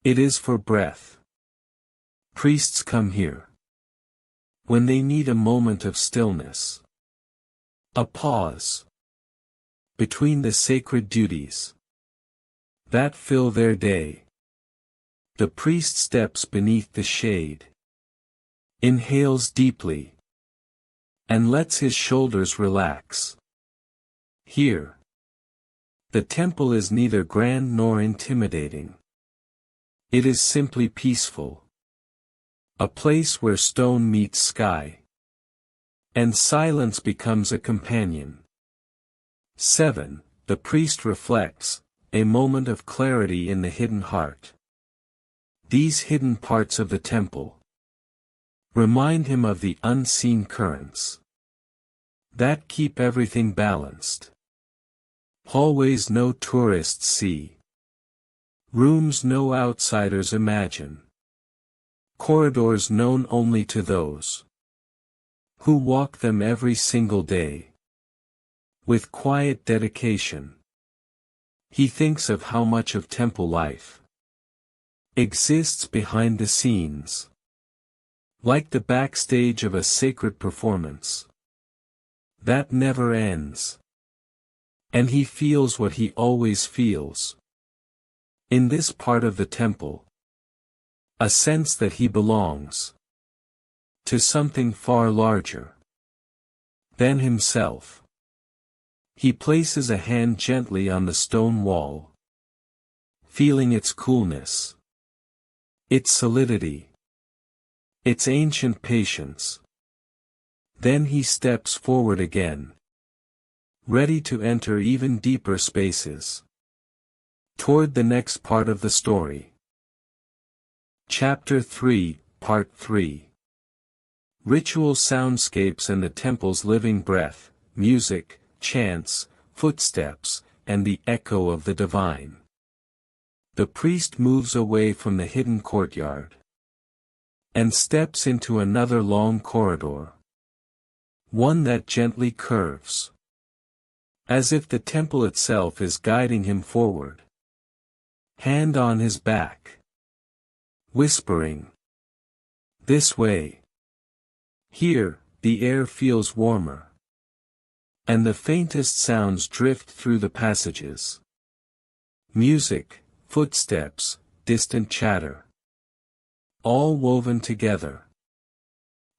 A: It is for breath. Priests come here when they need a moment of stillness, a pause between the sacred duties that fill their day. The priest steps beneath the shade, inhales deeply, and lets his shoulders relax. Here, the temple is neither grand nor intimidating. It is simply peaceful. A place where stone meets sky, and silence becomes a companion. 7. The priest reflects, a moment of clarity in the hidden heart. These hidden parts of the temple remind him of the unseen currents that keep everything balanced. Hallways no tourists see. Rooms no outsiders imagine. Corridors known only to those who walk them every single day. With quiet dedication, he thinks of how much of temple life exists behind the scenes, like the backstage of a sacred performance that never ends. And he feels what he always feels in this part of the temple, a sense that he belongs to something far larger than himself. He places a hand gently on the stone wall, feeling its coolness, its solidity, its ancient patience. Then he steps forward again, ready to enter even deeper spaces, toward the next part of the story. Chapter 3, Part 3. Ritual soundscapes and the temple's living breath, music, chants, footsteps, and the echo of the divine. The priest moves away from the hidden courtyard and steps into another long corridor, one that gently curves, as if the temple itself is guiding him forward. Hand on his back, whispering, "This way." Here, the air feels warmer, and the faintest sounds drift through the passages. Music, footsteps, distant chatter, all woven together,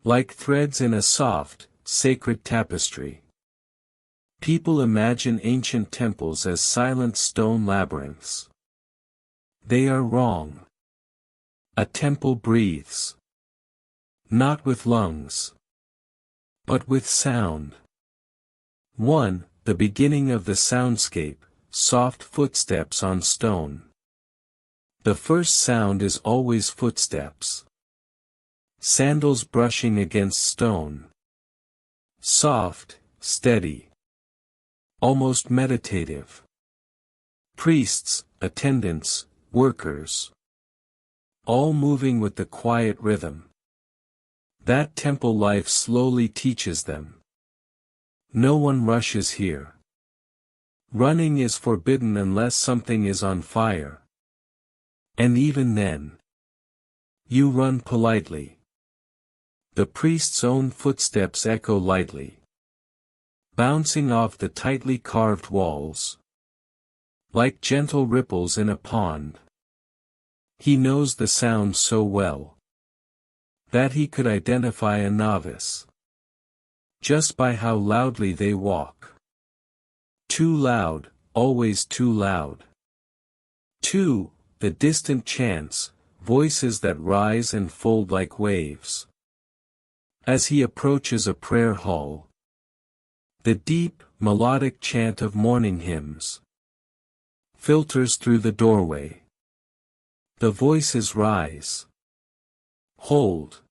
A: like threads in a soft, sacred tapestry. People imagine ancient temples as silent stone labyrinths. They are wrong. A temple breathes, not with lungs, but with sound. 1. The beginning of the soundscape, soft footsteps on stone. The first sound is always footsteps. Sandals brushing against stone. Soft, steady, almost meditative. Priests, attendants, workers, all moving with the quiet rhythm that temple life slowly teaches them. No one rushes here. Running is forbidden unless something is on fire. And even then, you run politely. The priest's own footsteps echo lightly, bouncing off the tightly carved walls, like gentle ripples in a pond. He knows the sound so well that he could identify a novice just by how loudly they walk. Too loud, always too loud. 2. The distant chants, voices that rise and fold like waves. As he approaches a prayer hall, the deep, melodic chant of morning hymns filters through the doorway. The voices rise, hold,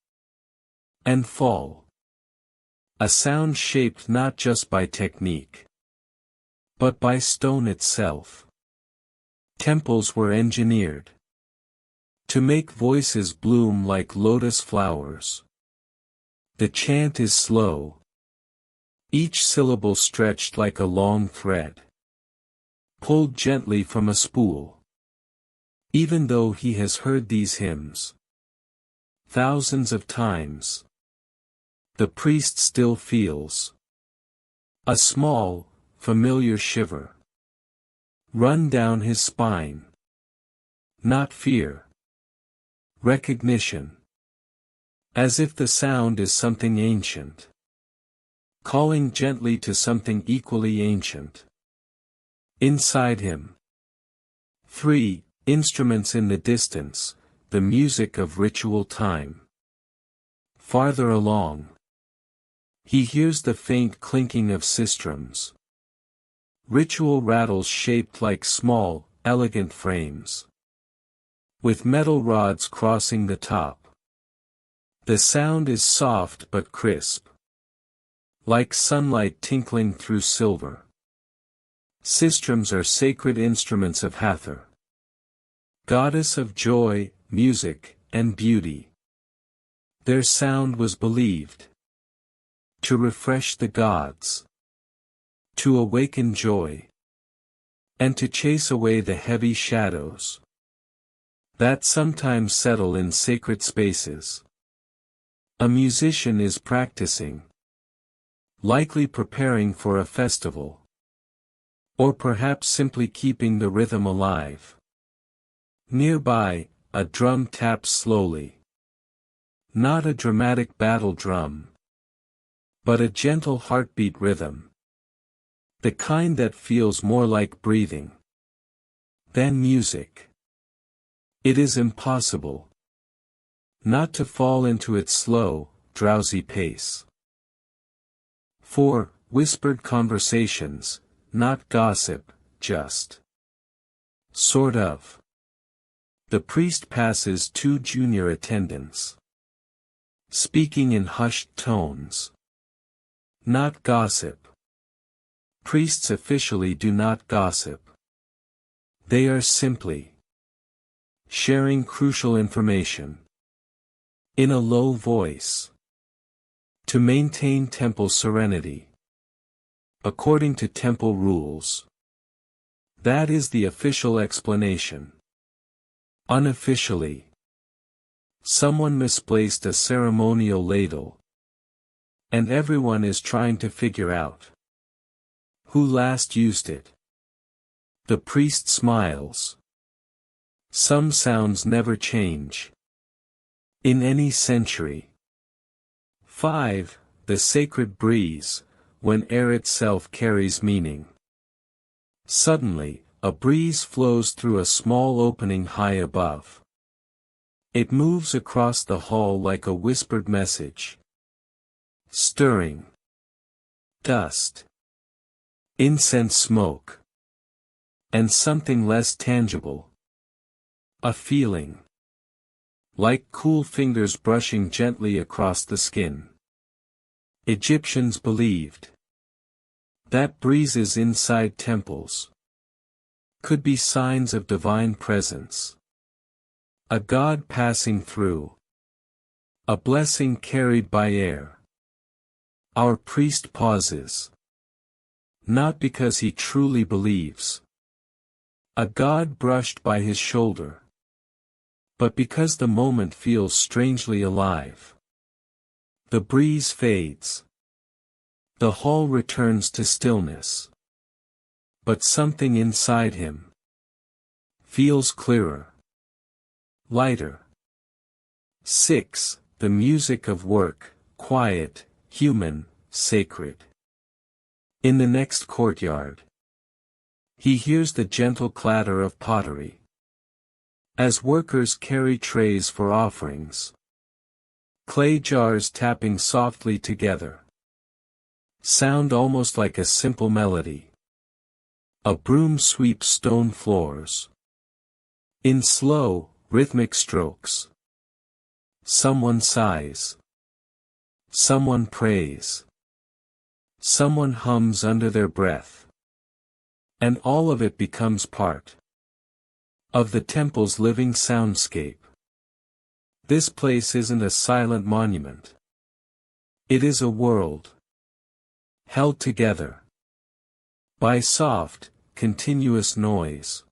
A: and fall. A sound shaped not just by technique, but by stone itself. Temples were engineered To make voices bloom like lotus flowers. The chant is slow, each syllable stretched like a long thread, pulled gently from a spool. Even though he has heard these hymns thousands of times, the priest still feels a small, familiar shiver run down his spine. Not fear, recognition. As if the sound is something ancient, calling gently to something equally ancient. Inside him. 3. Instruments in the distance, the music of ritual time. Farther along, he hears the faint clinking of sistrums. Ritual rattles shaped like small, elegant frames, with metal rods crossing the top. The sound is soft but crisp, like sunlight tinkling through silver. Sistrums are sacred instruments of Hathor, goddess of joy, music, and beauty. Their sound was believed to refresh the gods, to awaken joy, and to chase away the heavy shadows that sometimes settle in sacred spaces. A musician is practicing, likely preparing for a festival, or perhaps simply keeping the rhythm alive. Nearby, a drum taps slowly. Not a dramatic battle drum, but a gentle heartbeat rhythm. The kind that feels more like breathing than music. It is impossible not to fall into its slow, drowsy pace. 4. Whispered conversations, not gossip, just sort of. The priest passes 2 junior attendants, speaking in hushed tones. Not gossip. Priests officially do not gossip. They are simply sharing crucial information in a low voice to maintain temple serenity. According to temple rules, that is the official explanation. Unofficially, someone misplaced a ceremonial ladle, and everyone is trying to figure out who last used it. The priest smiles. Some sounds never change in any century. 5. The sacred breeze, when air itself carries meaning. Suddenly, a breeze flows through a small opening high above. It moves across the hall like a whispered message, stirring dust, incense smoke, and something less tangible. A feeling like cool fingers brushing gently across the skin. Egyptians believed that breezes inside temples could be signs of divine presence. A god passing through. A blessing carried by air. Our priest pauses. Not because he truly believes a god brushed by his shoulder, but because the moment feels strangely alive. The breeze fades. The hall returns to stillness. But something inside him feels clearer, lighter. 6. The music of work, quiet, human, sacred. In the next courtyard, he hears the gentle clatter of pottery as workers carry trays for offerings. Clay jars tapping softly together. Sound almost like a simple melody. A broom sweeps stone floors in slow, rhythmic strokes. Someone sighs. Someone prays. Someone hums under their breath. And all of it becomes part of the temple's living soundscape. This place isn't a silent monument. It is a world. Held together. By soft, continuous noise.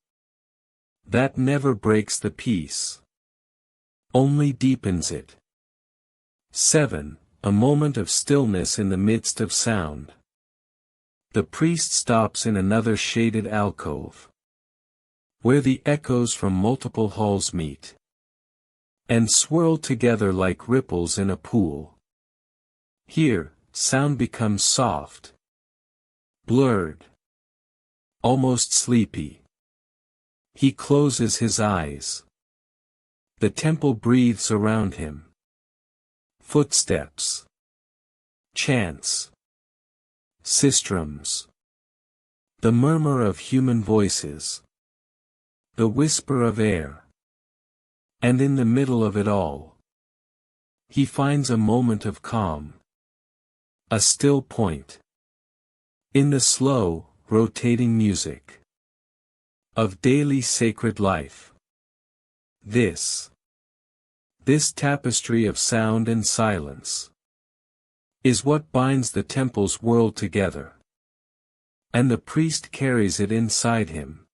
A: That never breaks the peace. Only deepens it. 7. A moment of stillness in the midst of sound. The priest stops in another shaded alcove, where the echoes from multiple halls meet and swirl together like ripples in a pool. Here, sound becomes soft, blurred, almost sleepy. He closes his eyes. The temple breathes around him. Footsteps. Chants. Sistrums. The murmur of human voices. The whisper of air. And in the middle of it all, he finds a moment of calm. A still point. In the slow, rotating music of daily sacred life. This tapestry of sound and silence is what binds the temple's world together. And the priest carries it inside him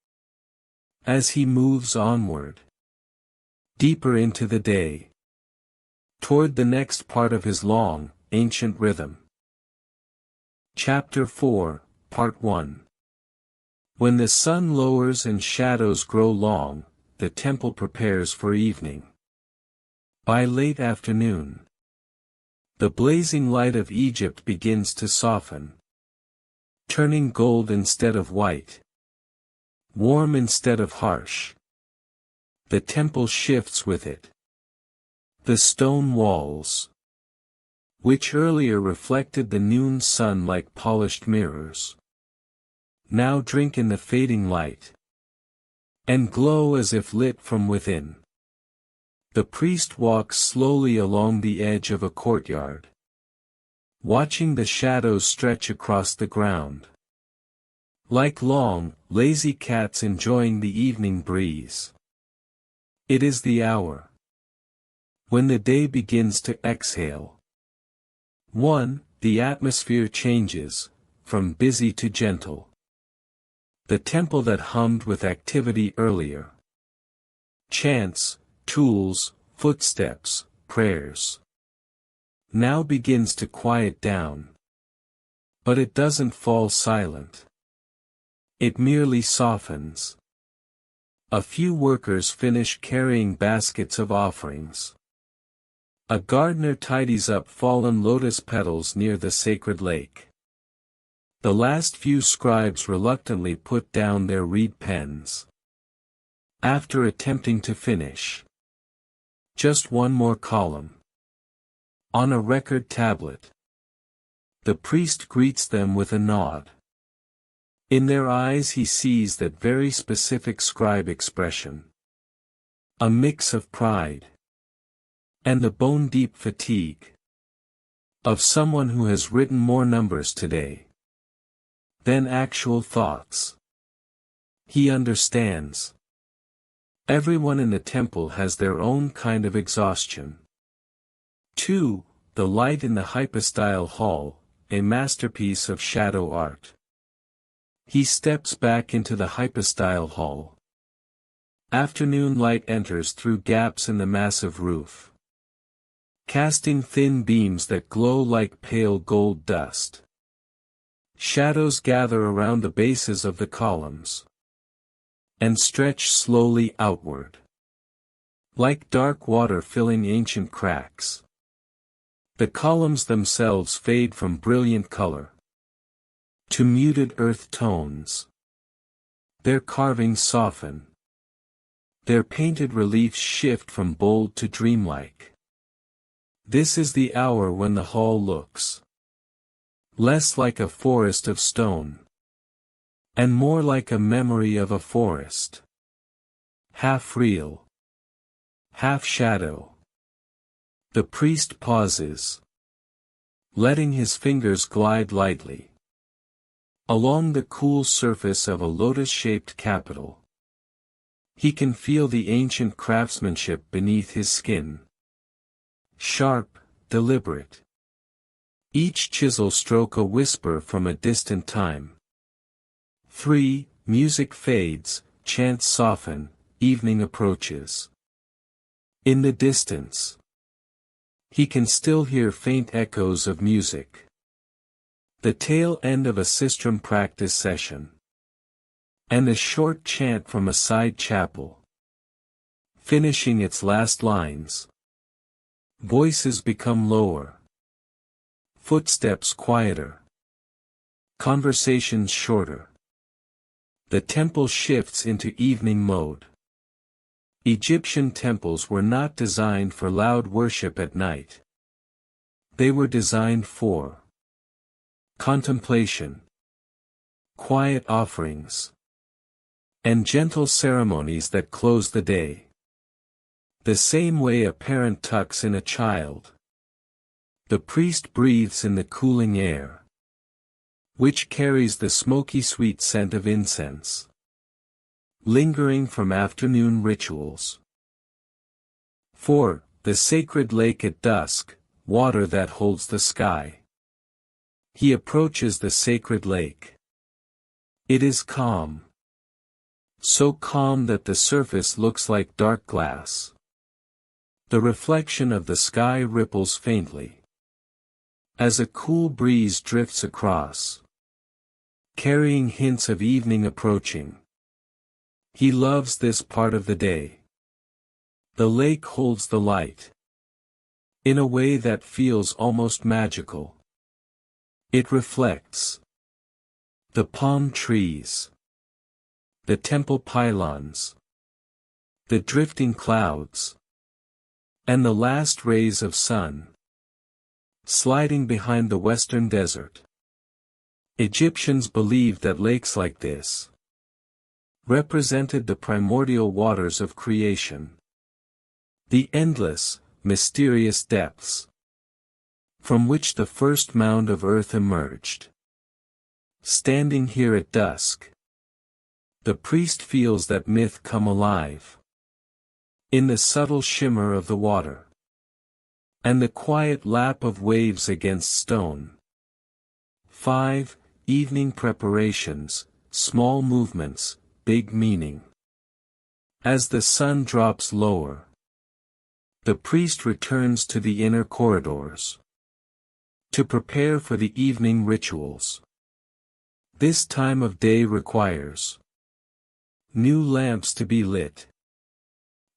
A: as he moves onward, deeper into the day, toward the next part of his long, ancient rhythm. Chapter 4, Part 1. When the sun lowers and shadows grow long, the temple prepares for evening. By late afternoon, the blazing light of Egypt begins to soften, turning gold instead of white, warm instead of harsh. The temple shifts with it. The stone walls, which earlier reflected the noon sun like polished mirrors, now drink in the fading light, and glow as if lit from within. The priest walks slowly along the edge of a courtyard, watching the shadows stretch across the ground, like long, lazy cats enjoying the evening breeze. It is the hour when the day begins to exhale. 1. The atmosphere changes, from busy to gentle. The temple that hummed with activity earlier. Chants, tools, footsteps, prayers. Now begins to quiet down. But it doesn't fall silent. It merely softens. A few workers finish carrying baskets of offerings. A gardener tidies up fallen lotus petals near the sacred lake. The last few scribes reluctantly put down their reed pens. After attempting to finish just one more column on a record tablet, the priest greets them with a nod. In their eyes he sees that very specific scribe expression. A mix of pride and the bone-deep fatigue of someone who has written more numbers today than actual thoughts. He understands. Everyone in the temple has their own kind of exhaustion. 2. The light in the hypostyle hall, a masterpiece of shadow art. He steps back into the hypostyle hall. Afternoon light enters through gaps in the massive roof, casting thin beams that glow like pale gold dust. Shadows gather around the bases of the columns and stretch slowly outward, like dark water filling ancient cracks. The columns themselves fade from brilliant color to muted earth tones. Their carvings soften. Their painted reliefs shift from bold to dreamlike. This is the hour when the hall looks less like a forest of stone, and more like a memory of a forest. Half real, half shadow. The priest pauses, letting his fingers glide lightly along the cool surface of a lotus-shaped capital. He can feel the ancient craftsmanship beneath his skin. sharp, deliberate. Each chisel stroke a whisper from a distant time. 3. Music fades, chants soften, evening approaches. In the distance, he can still hear faint echoes of music. The tail end of a sistrum practice session. And a short chant from a side chapel. Finishing its last lines. Voices become lower. Footsteps quieter. Conversations shorter. The temple shifts into evening mode. Egyptian temples were not designed for loud worship at night. They were designed for contemplation, quiet offerings, and gentle ceremonies that close the day. The same way a parent tucks in a child. The priest breathes in the cooling air, which carries the smoky sweet scent of incense, lingering from afternoon rituals. 4. The sacred lake at dusk, water that holds the sky. He approaches the sacred lake. It is calm. So calm that the surface looks like dark glass. The reflection of the sky ripples faintly, as a cool breeze drifts across, carrying hints of evening approaching. He loves this part of the day. The lake holds the light, in a way that feels almost magical. It reflects the palm trees, the temple pylons, the drifting clouds, and the last rays of sun, sliding behind the western desert. Egyptians believed that lakes like this represented the primordial waters of creation. The endless, mysterious depths, from which the first mound of earth emerged. Standing here at dusk, the priest feels that myth come alive. In the subtle shimmer of the water, and the quiet lap of waves against stone. 5. Evening preparations, small movements, big meaning. As the sun drops lower, the priest returns to the inner corridors to prepare for the evening rituals. This time of day requires new lamps to be lit,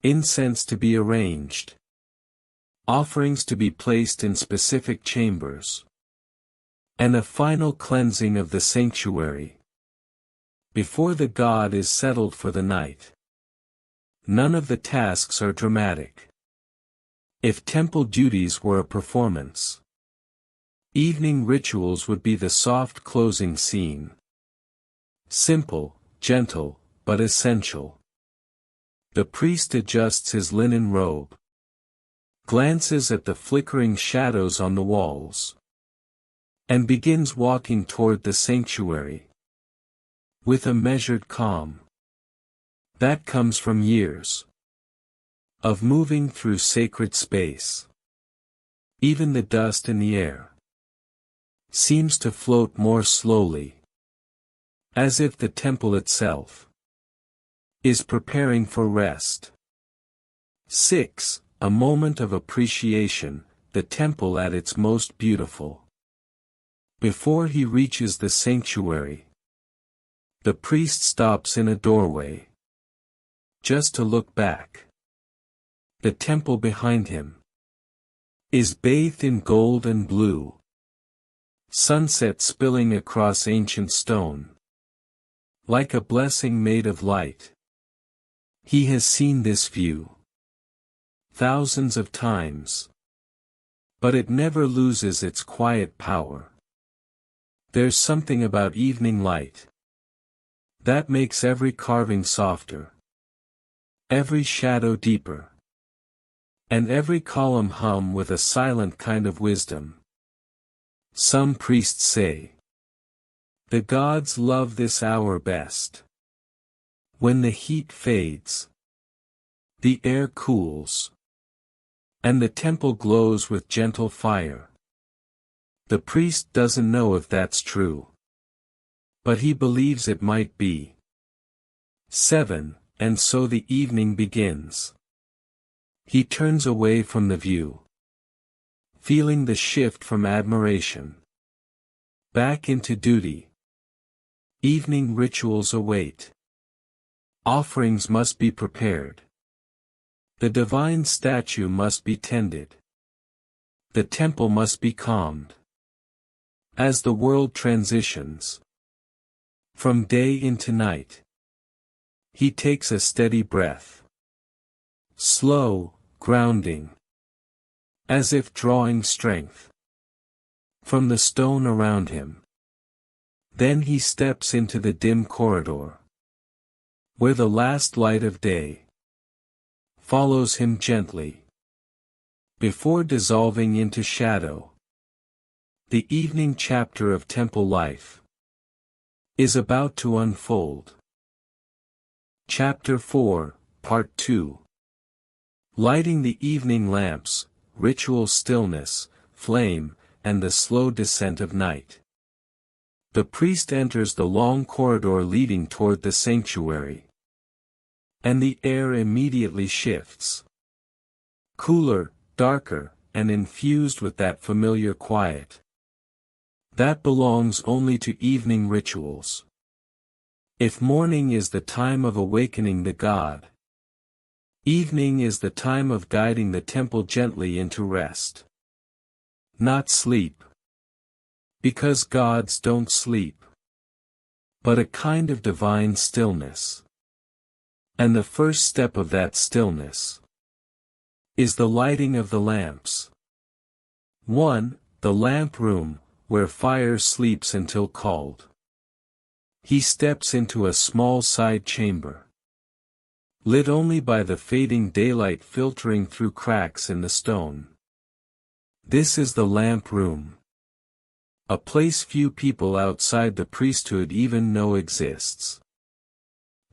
A: incense to be arranged, offerings to be placed in specific chambers, and a final cleansing of the sanctuary before the god is settled for the night. None of the tasks are dramatic. If temple duties were a performance, evening rituals would be the soft closing scene. Simple, gentle, but essential. The priest adjusts his linen robe, glances at the flickering shadows on the walls, and begins walking toward the sanctuary with a measured calm that comes from years of moving through sacred space. Even the dust in the air seems to float more slowly, as if the temple itself is preparing for rest. 6. A moment of appreciation, the temple at its most beautiful. Before he reaches the sanctuary, the priest stops in a doorway, just to look back. The temple behind him is bathed in gold and blue, sunset spilling across ancient stone, like a blessing made of light. He has seen this view thousands of times, but it never loses its quiet power. There's something about evening light that makes every carving softer, every shadow deeper, and every column hum with a silent kind of wisdom. Some priests say, the gods love this hour best. When the heat fades, the air cools, And the temple glows with gentle fire. The priest doesn't know if that's true, but he believes it might be. 7. And so the evening begins. He turns away from the view, feeling the shift from admiration back into duty. Evening rituals await. Offerings must be prepared. The divine statue must be tended. The temple must be calmed. As the world transitions from day into night, he takes a steady breath. Slow, grounding, as if drawing strength from the stone around him. Then he steps into the dim corridor, where the last light of day follows him gently, before dissolving into shadow. The evening chapter of temple life is about to unfold. Chapter 4, Part 2. Lighting the evening lamps, ritual stillness, flame, and the slow descent of night. The priest enters the long corridor leading toward the sanctuary. And the air immediately shifts. Cooler, darker, and infused with that familiar quiet that belongs only to evening rituals. If morning is the time of awakening the god, evening is the time of guiding the temple gently into rest. Not sleep, because gods don't sleep, but a kind of divine stillness. And the first step of that stillness is the lighting of the lamps. 1. The lamp room, where fire sleeps until called. He steps into a small side chamber, lit only by the fading daylight filtering through cracks in the stone. This is the lamp room, a place few people outside the priesthood even know exists.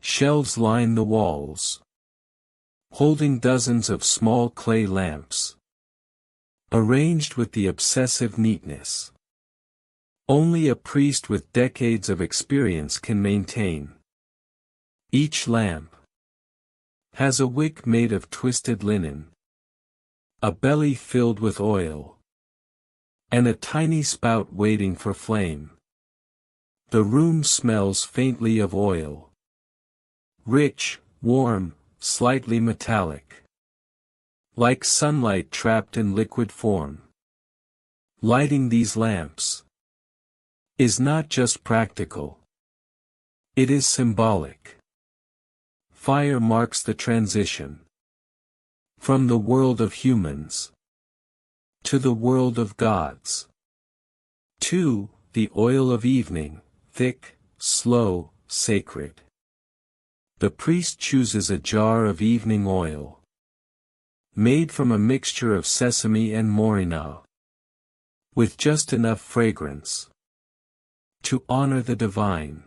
A: Shelves line the walls, holding dozens of small clay lamps, arranged with the obsessive neatness only a priest with decades of experience can maintain. Each lamp has a wick made of twisted linen, a belly filled with oil, and a tiny spout waiting for flame. The room smells faintly of oil. Rich, warm, slightly metallic. Like sunlight trapped in liquid form. Lighting these lamps is not just practical. It is symbolic. Fire marks the transition from the world of humans to the world of gods. 2. The oil of evening, thick, slow, sacred. The priest chooses a jar of evening oil, made from a mixture of sesame and morina, with just enough fragrance to honor the divine,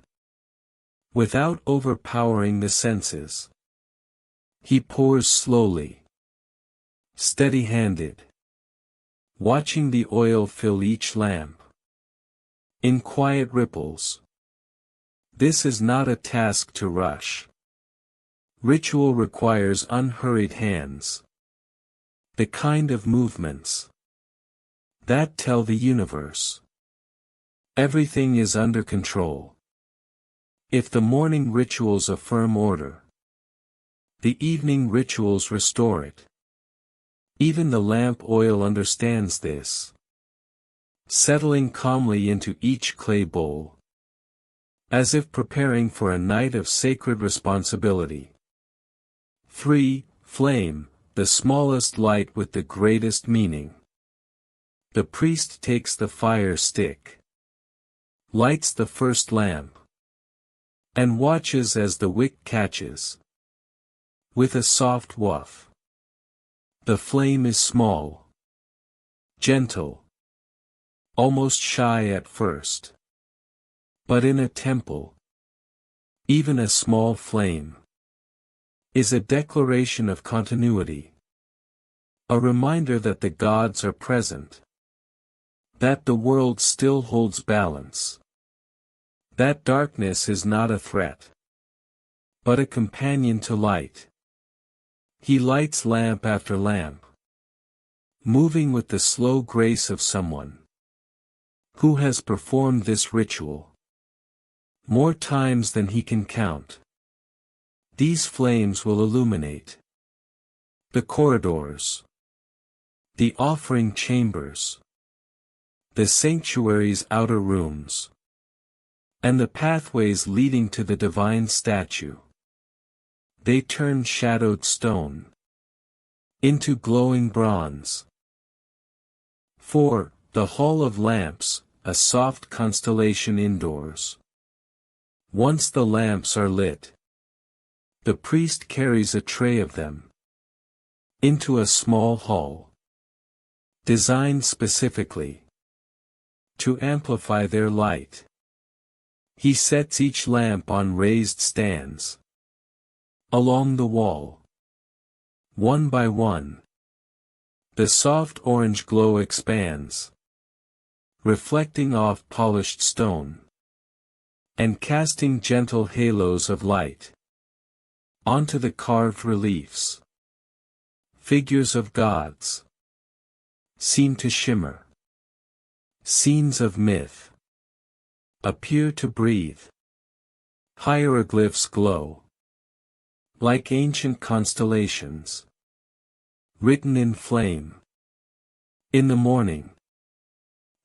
A: without overpowering the senses. He pours slowly, steady-handed, watching the oil fill each lamp in quiet ripples. This is not a task to rush. Ritual requires unhurried hands, the kind of movements that tell the universe everything is under control. If the morning rituals affirm order, the evening rituals restore it. Even the lamp oil understands this, settling calmly into each clay bowl, as if preparing for a night of sacred responsibility. 3. Flame, the smallest light with the greatest meaning. The priest takes the fire stick, lights the first lamp, and watches as the wick catches. With a soft waft. The flame is small, gentle, almost shy at first. But in a temple, even a small flame is a declaration of continuity. A reminder that the gods are present. That the world still holds balance. That darkness is not a threat, but a companion to light. He lights lamp after lamp, moving with the slow grace of someone who has performed this ritual more times than he can count. These flames will illuminate the corridors, the offering chambers, the sanctuary's outer rooms, and the pathways leading to the divine statue. They turn shadowed stone into glowing bronze. 4. The Hall of Lamps, a soft constellation indoors. Once the lamps are lit, the priest carries a tray of them into a small hall, designed specifically to amplify their light. He sets each lamp on raised stands along the wall. One by one, the soft orange glow expands, reflecting off polished stone, and casting gentle halos of light onto the carved reliefs. Figures of gods seem to shimmer. Scenes of myth appear to breathe. Hieroglyphs glow like ancient constellations, written in flame. In the morning,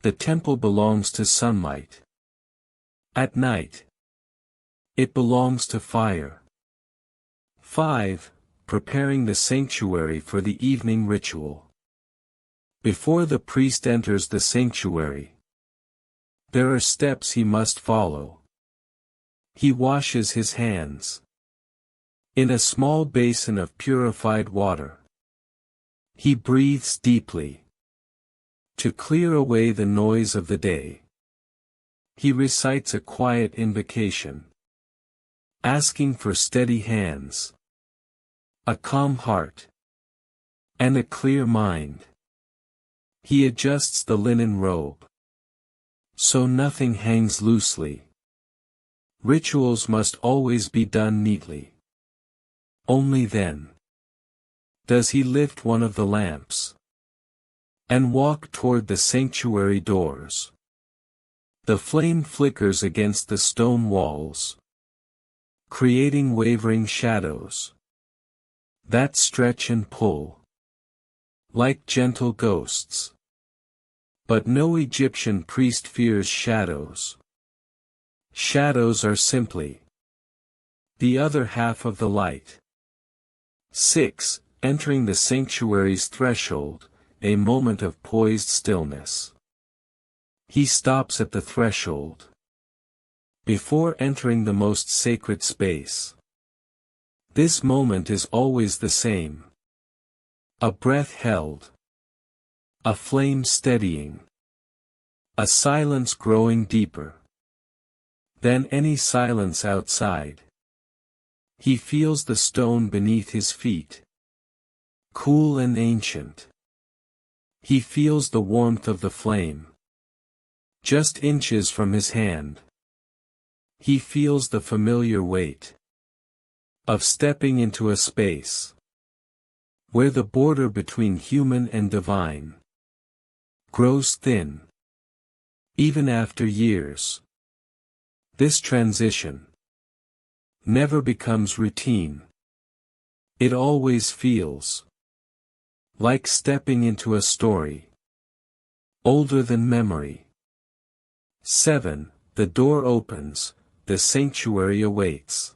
A: the temple belongs to sunlight. At night, it belongs to fire. 5. Preparing the sanctuary for the evening ritual. Before the priest enters the sanctuary, there are steps he must follow. He washes his hands in a small basin of purified water. He breathes deeply to clear away the noise of the day. He recites a quiet invocation, asking for steady hands, a calm heart, and a clear mind. He adjusts the linen robe so nothing hangs loosely. Rituals must always be done neatly. Only then does he lift one of the lamps and walk toward the sanctuary doors. The flame flickers against the stone walls, creating wavering shadows that stretch and pull like gentle ghosts. But no Egyptian priest fears shadows. Shadows are simply the other half of the light. 6. Entering the sanctuary's threshold, a moment of poised stillness. He stops at the threshold before entering the most sacred space. This moment is always the same. A breath held, a flame steadying, a silence growing deeper than any silence outside. He feels the stone beneath his feet, cool and ancient. He feels the warmth of the flame just inches from his hand. He feels the familiar weight of stepping into a space where the border between human and divine grows thin. Even after years, this transition never becomes routine. It always feels like stepping into a story older than memory. 7. The door opens, the sanctuary awaits.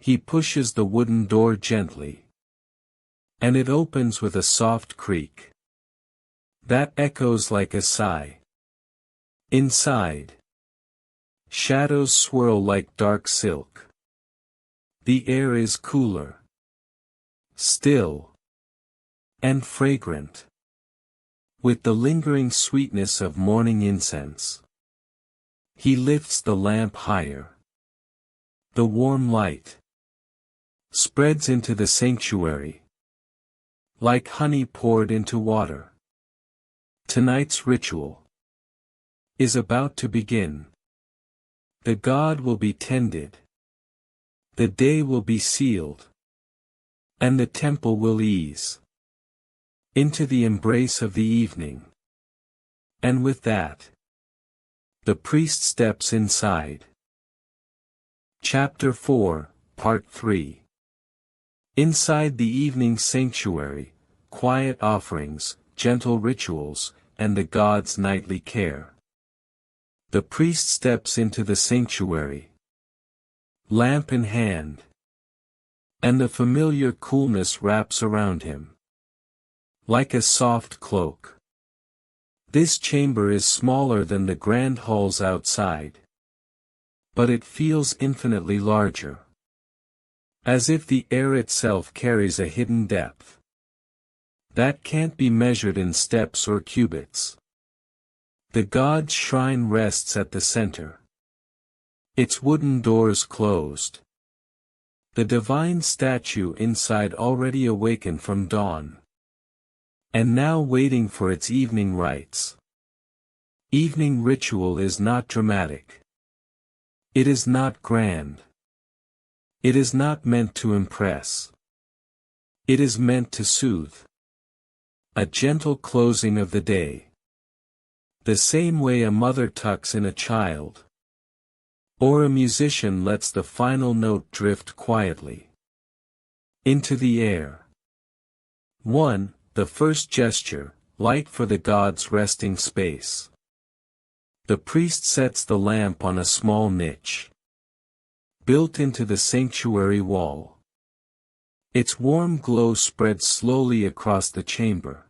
A: He pushes the wooden door gently, and it opens with a soft creak that echoes like a sigh. Inside, shadows swirl like dark silk. The air is cooler, still, and fragrant, with the lingering sweetness of morning incense. He lifts the lamp higher. The warm light spreads into the sanctuary, like honey poured into water. Tonight's ritual is about to begin. The god will be tended. The day will be sealed. And the temple will ease into the embrace of the evening. And with that, the priest steps inside. Chapter 4, Part 3. Inside the evening sanctuary, quiet offerings, gentle rituals, and the god's nightly care. The priest steps into the sanctuary, lamp in hand, and the familiar coolness wraps around him, like a soft cloak. This chamber is smaller than the grand halls outside, but it feels infinitely larger, as if the air itself carries a hidden depth that can't be measured in steps or cubits. The god's shrine rests at the center, its wooden doors closed. The divine statue inside already awakened from dawn, and now waiting for its evening rites. Evening ritual is not dramatic. It is not grand. It is not meant to impress. It is meant to soothe. A gentle closing of the day. The same way a mother tucks in a child, or a musician lets the final note drift quietly into the air. 1. The first gesture, light for the god's resting space. The priest sets the lamp on a small niche built into the sanctuary wall. Its warm glow spreads slowly across the chamber,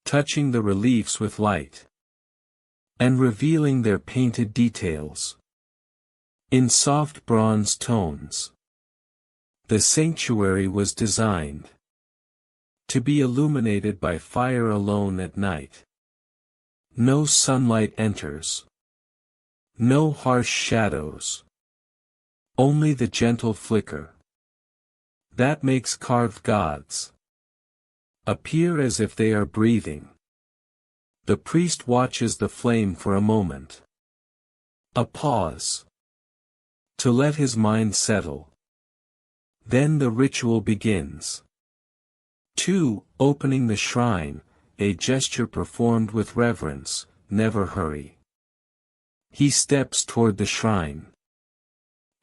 A: touching the reliefs with light and revealing their painted details in soft bronze tones. The sanctuary was designed to be illuminated by fire alone at night. No sunlight enters. No harsh shadows. Only the gentle flicker that makes carved gods appear as if they are breathing. The priest watches the flame for a moment. A pause, to let his mind settle. Then the ritual begins. 2. Opening the shrine, a gesture performed with reverence, never hurry. He steps toward the shrine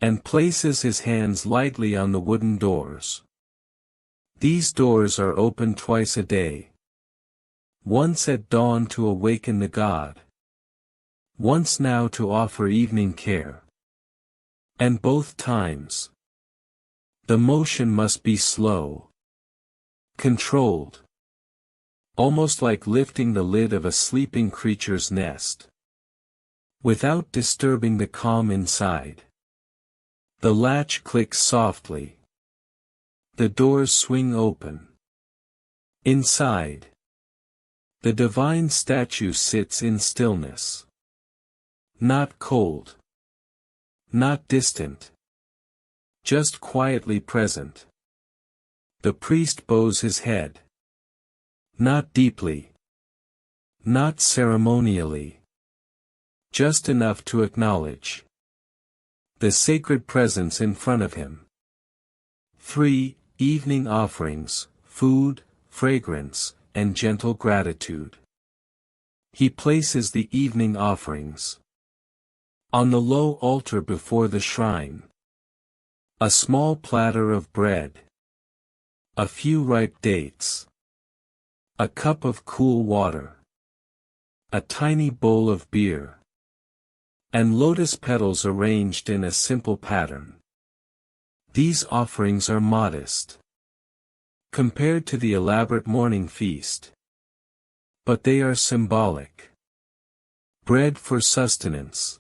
A: and places his hands lightly on the wooden doors. These doors are open twice a day. Once at dawn to awaken the god. Once now to offer evening care. And both times, the motion must be slow, controlled, almost like lifting the lid of a sleeping creature's nest, without disturbing the calm inside. The latch clicks softly. The doors swing open. Inside, the divine statue sits in stillness. Not cold. Not distant. Just quietly present. The priest bows his head. Not deeply. Not ceremonially. Just enough to acknowledge the sacred presence in front of him. 3. Evening offerings, food, fragrance, and gentle gratitude. He places the evening offerings on the low altar before the shrine. A small platter of bread. A few ripe dates. A cup of cool water. A tiny bowl of beer. And lotus petals arranged in a simple pattern. These offerings are modest compared to the elaborate morning feast, but they are symbolic. Bread for sustenance.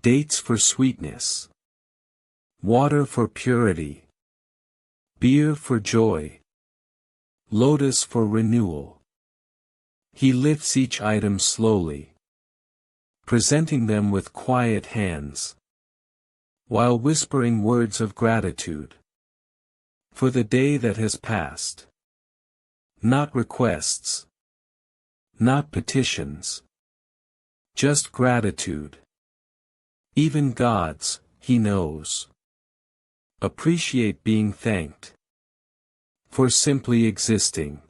A: Dates for sweetness. Water for purity. Beer for joy. Lotus for renewal. He lifts each item slowly, presenting them with quiet hands, while whispering words of gratitude for the day that has passed. Not requests. Not petitions. Just gratitude. Even gods, he knows, appreciate being thanked for simply existing.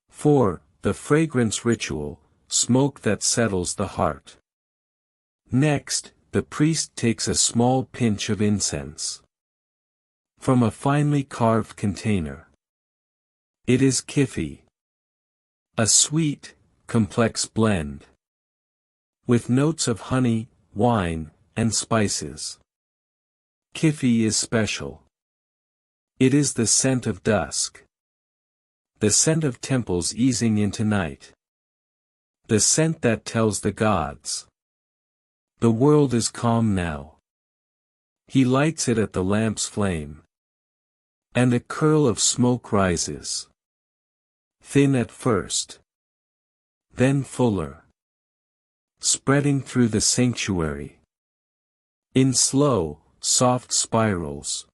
A: 4. The fragrance ritual, smoke that settles the heart. Next, the priest takes a small pinch of incense from a finely carved container. It is kifi, a sweet, complex blend with notes of honey, wine, and spices. Kifi is special. It is the scent of dusk, the scent of temples easing into night, the scent that tells the gods, the world is calm now. He lights it at the lamp's flame, and a curl of smoke rises, thin at first, then fuller, spreading through the sanctuary in slow, soft spirals.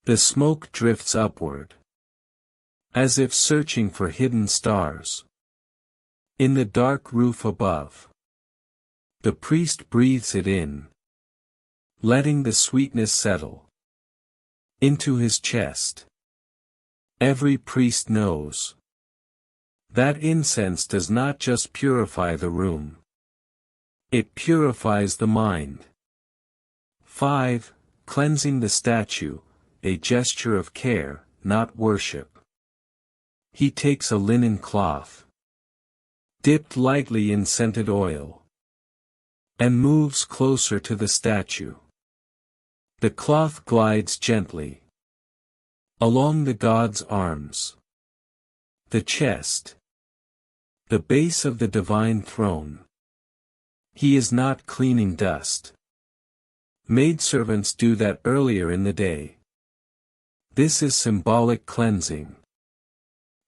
A: The smoke drifts upward, as if searching for hidden stars. In the dark roof above, the priest breathes it in, letting the sweetness settle into his chest. Every priest knows that incense does not just purify the room. It purifies the mind. 5. Cleansing the statue, a gesture of care, not worship. He takes a linen cloth, dipped lightly in scented oil, and moves closer to the statue. The cloth glides gently along the god's arms, the chest, the base of the divine throne. He is not cleaning dust. Maidservants do that earlier in the day. This is symbolic cleansing,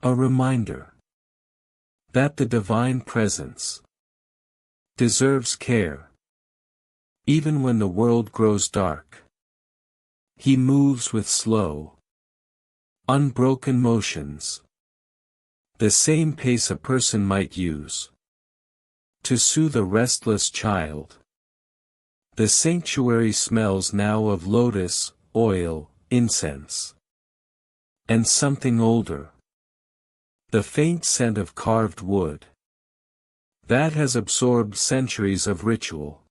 A: a reminder that the divine presence deserves care. Even when the world grows dark, he moves with slow, unbroken motions, the same pace a person might use to soothe a restless child. The sanctuary smells now of lotus, oil, incense, and something older. The faint scent of carved wood that has absorbed centuries of ritual.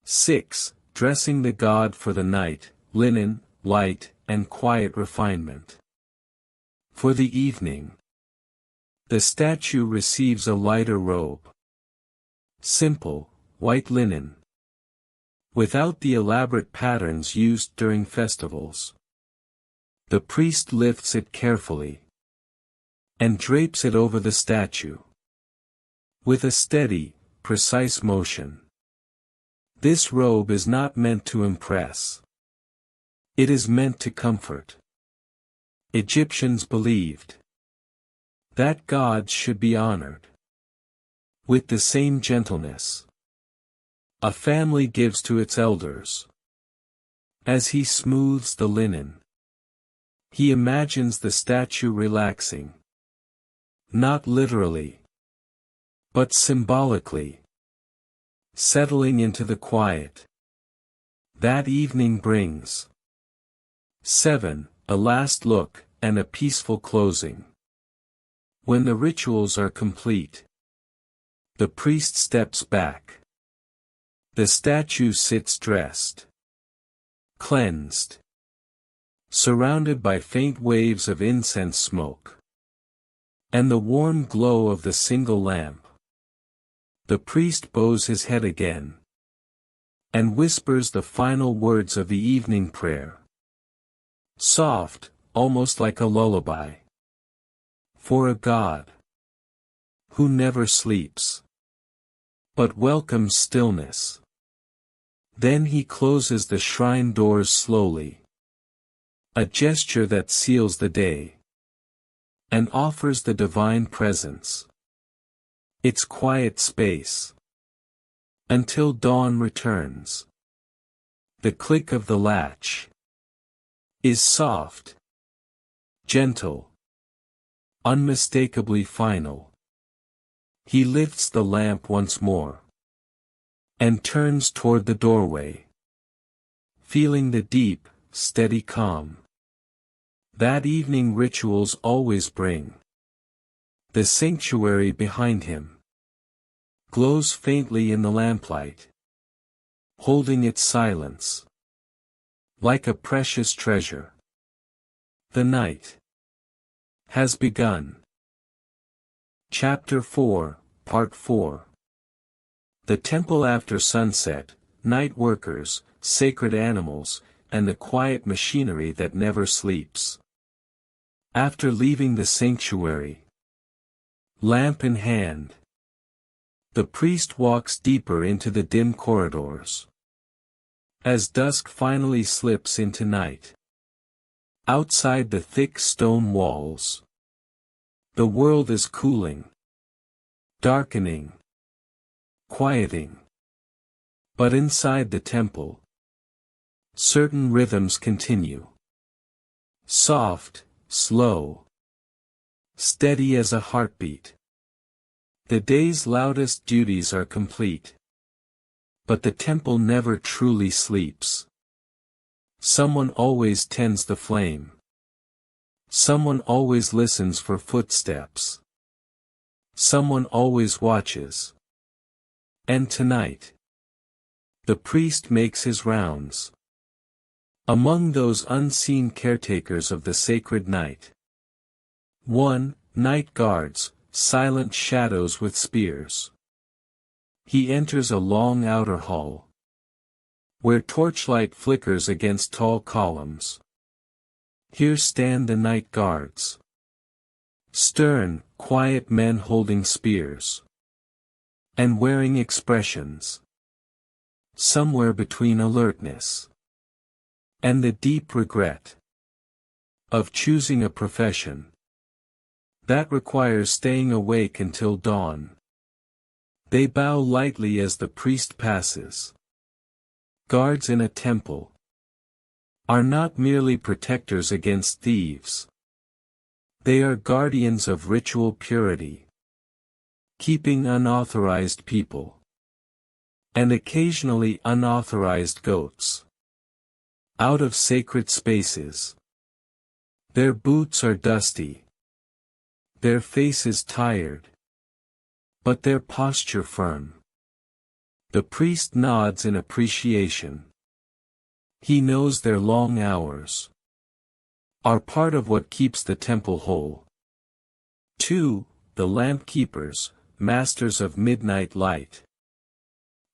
A: 6. Dressing the god for the night, linen, light, and quiet refinement. For the evening, the statue receives a lighter robe. Simple, white linen, without the elaborate patterns used during festivals. The priest lifts it carefully and drapes it over the statue with a steady, precise motion. This robe is not meant to impress. It is meant to comfort. Egyptians believed that gods should be honored with the same gentleness a family gives to its elders. As he smooths the linen, he imagines the statue relaxing, not literally, but symbolically, settling into the quiet that evening brings. 7. A last look, and a peaceful closing. When the rituals are complete, the priest steps back. The statue sits dressed, cleansed, surrounded by faint waves of incense smoke, and the warm glow of the single lamp. The priest bows his head again, and whispers the final words of the evening prayer. Soft, almost like a lullaby, for a god who never sleeps, but welcomes stillness. Then he closes the shrine doors slowly, a gesture that seals the day, and offers the divine presence its quiet space until dawn returns. The click of the latch is soft, gentle, unmistakably final. He lifts the lamp once more and turns toward the doorway, feeling the deep, steady calm that evening rituals always bring. The sanctuary behind him glows faintly in the lamplight, holding its silence like a precious treasure. The night has begun. Chapter 4, Part 4. The temple after sunset, night workers, sacred animals, and the quiet machinery that never sleeps. After leaving the sanctuary, lamp in hand, the priest walks deeper into the dim corridors. As dusk finally slips into night, outside the thick stone walls, the world is cooling, darkening, quieting. But inside the temple, certain rhythms continue. Soft, slow, steady as a heartbeat. The day's loudest duties are complete. But the temple never truly sleeps. Someone always tends the flame. Someone always listens for footsteps. Someone always watches. And tonight, the priest makes his rounds among those unseen caretakers of the sacred night. 1. Night guards, silent shadows with spears. He enters a long outer hall, where torchlight flickers against tall columns. Here stand the night guards. Stern, quiet men holding spears, and wearing expressions somewhere between alertness and the deep regret of choosing a profession that requires staying awake until dawn. They bow lightly as the priest passes. Guards in a temple are not merely protectors against thieves. They are guardians of ritual purity, keeping unauthorized people, and occasionally unauthorized goats, out of sacred spaces. Their boots are dusty, their faces tired, but their posture firm. The priest nods in appreciation. He knows their long hours are part of what keeps the temple whole. 2. The lamp keepers, masters of midnight light.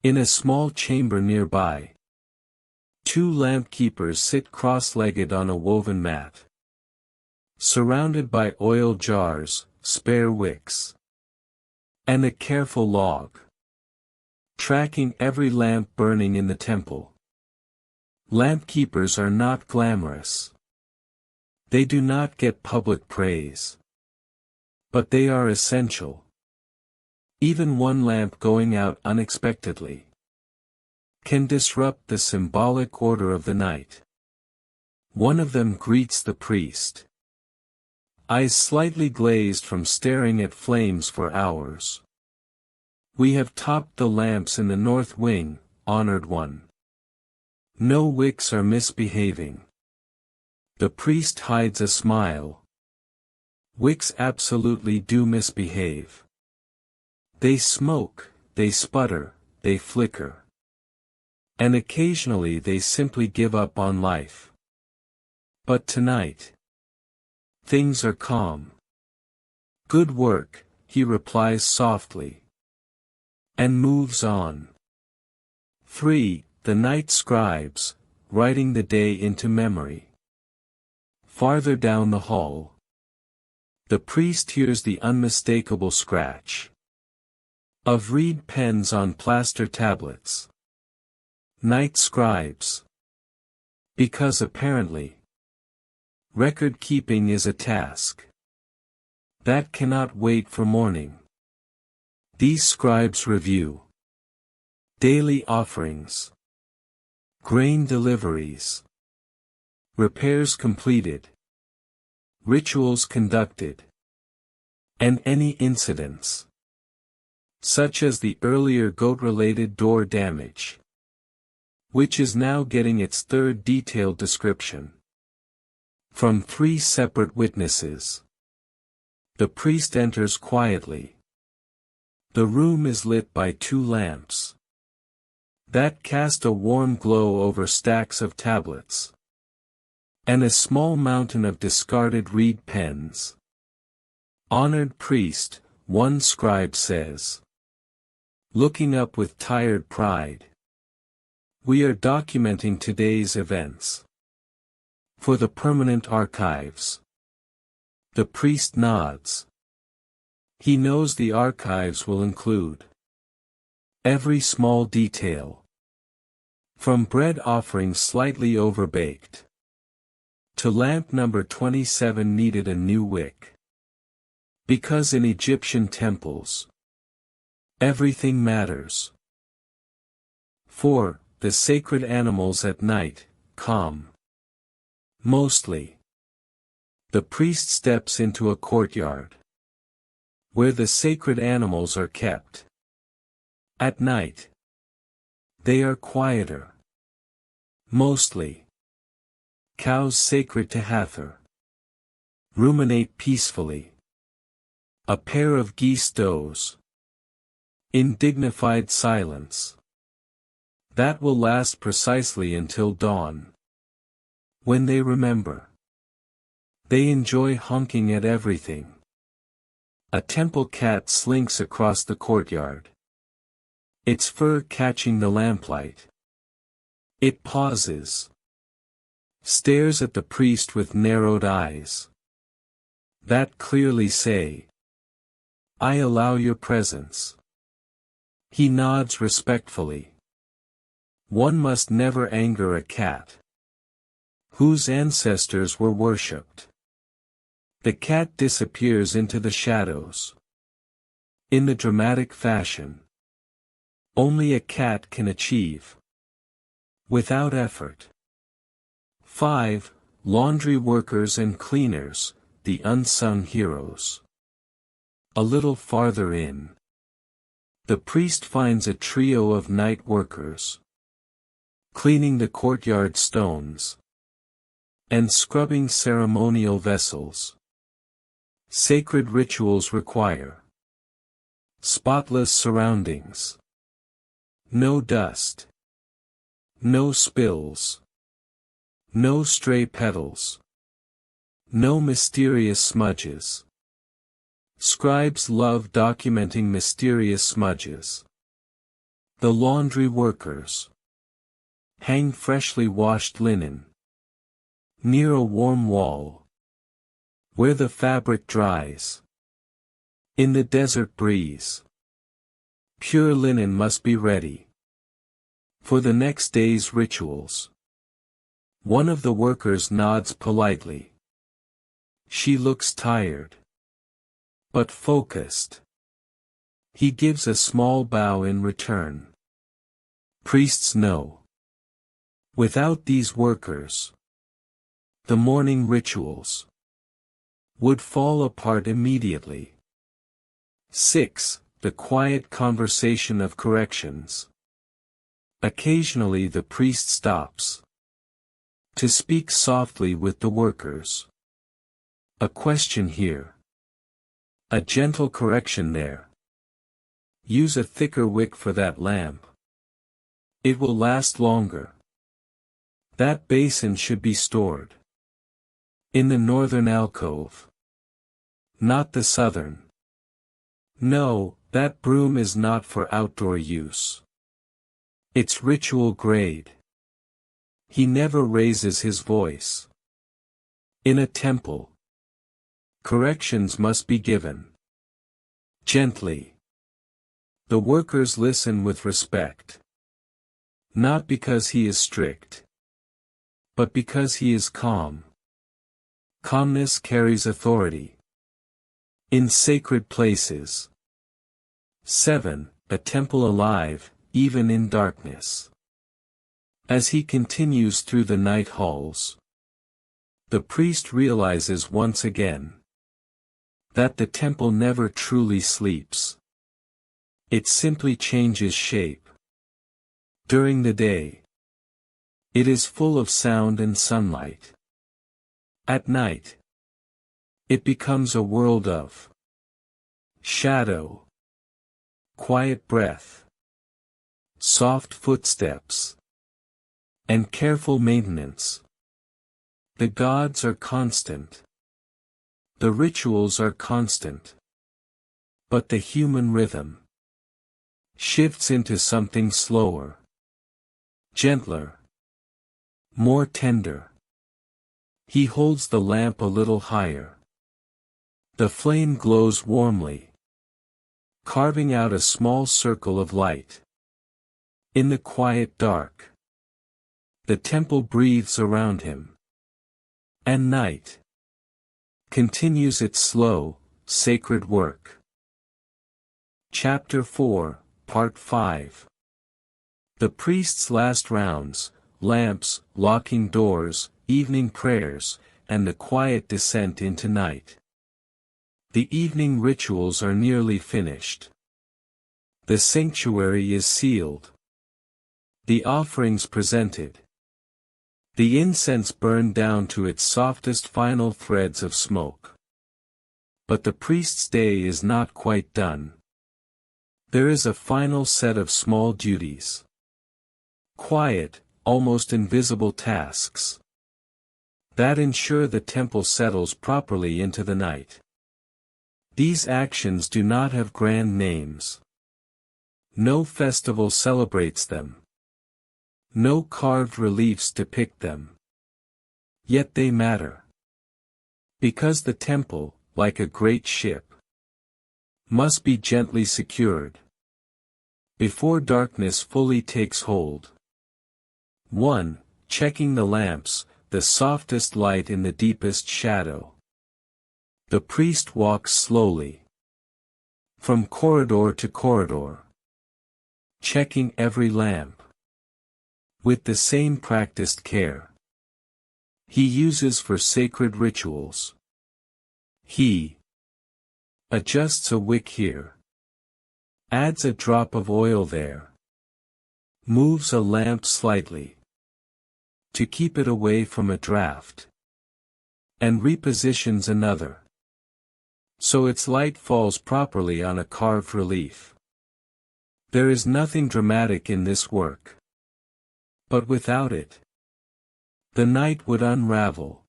A: In a small chamber nearby, 2 lamp keepers sit cross-legged on a woven mat, surrounded by oil jars, spare wicks, and a careful log, tracking every lamp burning in the temple. Lamp keepers are not glamorous. They do not get public praise. But they are essential. Even one lamp going out unexpectedly can disrupt the symbolic order of the night. One of them greets the priest, eyes slightly glazed from staring at flames for hours. We have topped the lamps in the north wing, honored one. No wicks are misbehaving. The priest hides a smile. Wicks absolutely do misbehave. They smoke, they sputter, they flicker. And occasionally they simply give up on life. But tonight, things are calm. Good work, he replies softly, and moves on. 3. The night scribes, writing the day into memory. Farther down the hall, the priest hears the unmistakable scratch of reed pens on plaster tablets. Night scribes. Because apparently, record keeping is a task that cannot wait for morning. These scribes review daily offerings, grain deliveries, repairs completed, rituals conducted, And any incidents, such as the earlier goat-related door damage, which is now getting its third detailed description. From 3 separate witnesses. The priest enters quietly. The room is lit by 2 lamps that cast a warm glow over stacks of tablets, and a small mountain of discarded reed pens. "Honored priest," one scribe says, looking up with tired pride, "we are documenting today's events for the permanent archives." The priest nods. He knows the archives will include every small detail, from bread offerings slightly overbaked to lamp number 27 needed a new wick. Because in Egyptian temples, everything matters. 4. The sacred animals at night, calm. Mostly. The priest steps into a courtyard, where the sacred animals are kept. At night, they are quieter. Mostly. Cows sacred to Hathor ruminate peacefully. A pair of geese doze in dignified silence. That will last precisely until dawn, when they remember. They enjoy honking at everything. A temple cat slinks across the courtyard, its fur catching the lamplight. It pauses, stares at the priest with narrowed eyes that clearly say, "I allow your presence." He nods respectfully. One must never anger a cat whose ancestors were worshipped. The cat disappears into the shadows in the dramatic fashion only a cat can achieve without effort. 5. Laundry workers and cleaners, the unsung heroes. A little farther in, the priest finds a trio of night workers cleaning the courtyard stones and scrubbing ceremonial vessels. Sacred rituals require spotless surroundings. No dust. No spills. No stray petals. No mysterious smudges. Scribes love documenting mysterious smudges. The laundry workers hang freshly washed linen near a warm wall, where the fabric dries. In the desert breeze, pure linen must be ready for the next day's rituals. One of the workers nods politely. She looks tired, but focused. He gives a small bow in return. Priests know, without these workers, the morning rituals would fall apart immediately. 6. The quiet conversation of corrections. Occasionally the priest stops to speak softly with the workers. A question here. A gentle correction there. Use a thicker wick for that lamp. It will last longer. That basin should be stored in the northern alcove, not the southern. No, that broom is not for outdoor use. It's ritual grade. He never raises his voice. In a temple, corrections must be given gently. The workers listen with respect. Not because he is strict, but because he is calm. Calmness carries authority in sacred places. 7. A temple alive, even in darkness. As he continues through the night halls, the priest realizes once again, that the temple never truly sleeps. It simply changes shape. During the day, it is full of sound and sunlight. At night, it becomes a world of shadow, quiet breath, soft footsteps, and careful maintenance. The gods are constant. The rituals are constant. But the human rhythm shifts into something slower, gentler, more tender. He holds the lamp a little higher. The flame glows warmly, carving out a small circle of light. In the quiet dark, the temple breathes around him. And night continues its slow, sacred work. Chapter 4, Part 5. The priest's last rounds, lamps, locking doors, evening prayers, and the quiet descent into night. The evening rituals are nearly finished. The sanctuary is sealed. The offerings presented. The incense burned down to its softest final threads of smoke. But the priest's day is not quite done. There is a final set of small duties. Quiet, almost invisible tasks that ensure the temple settles properly into the night. These actions do not have grand names. No festival celebrates them. No carved reliefs depict them. Yet they matter. Because the temple, like a great ship, must be gently secured before darkness fully takes hold. 1. Checking the lamps, the softest light in the deepest shadow. The priest walks slowly from corridor to corridor, checking every lamp with the same practiced care he uses for sacred rituals. He adjusts a wick here, adds a drop of oil there, moves a lamp slightly to keep it away from a draft, and repositions another so its light falls properly on a carved relief. There is nothing dramatic in this work. But without it, the night would unravel.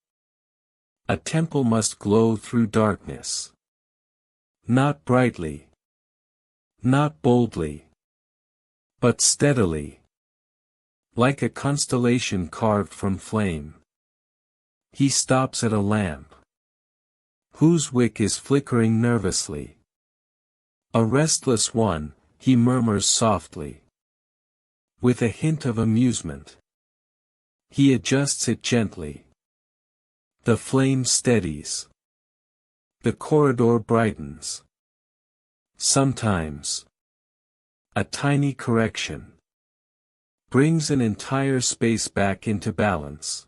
A: A temple must glow through darkness. Not brightly, not boldly, but steadily, like a constellation carved from flame. He stops at a lamp whose wick is flickering nervously. A restless one, he murmurs softly. With a hint of amusement, he adjusts it gently. The flame steadies. The corridor brightens. Sometimes a tiny correction brings an entire space back into balance.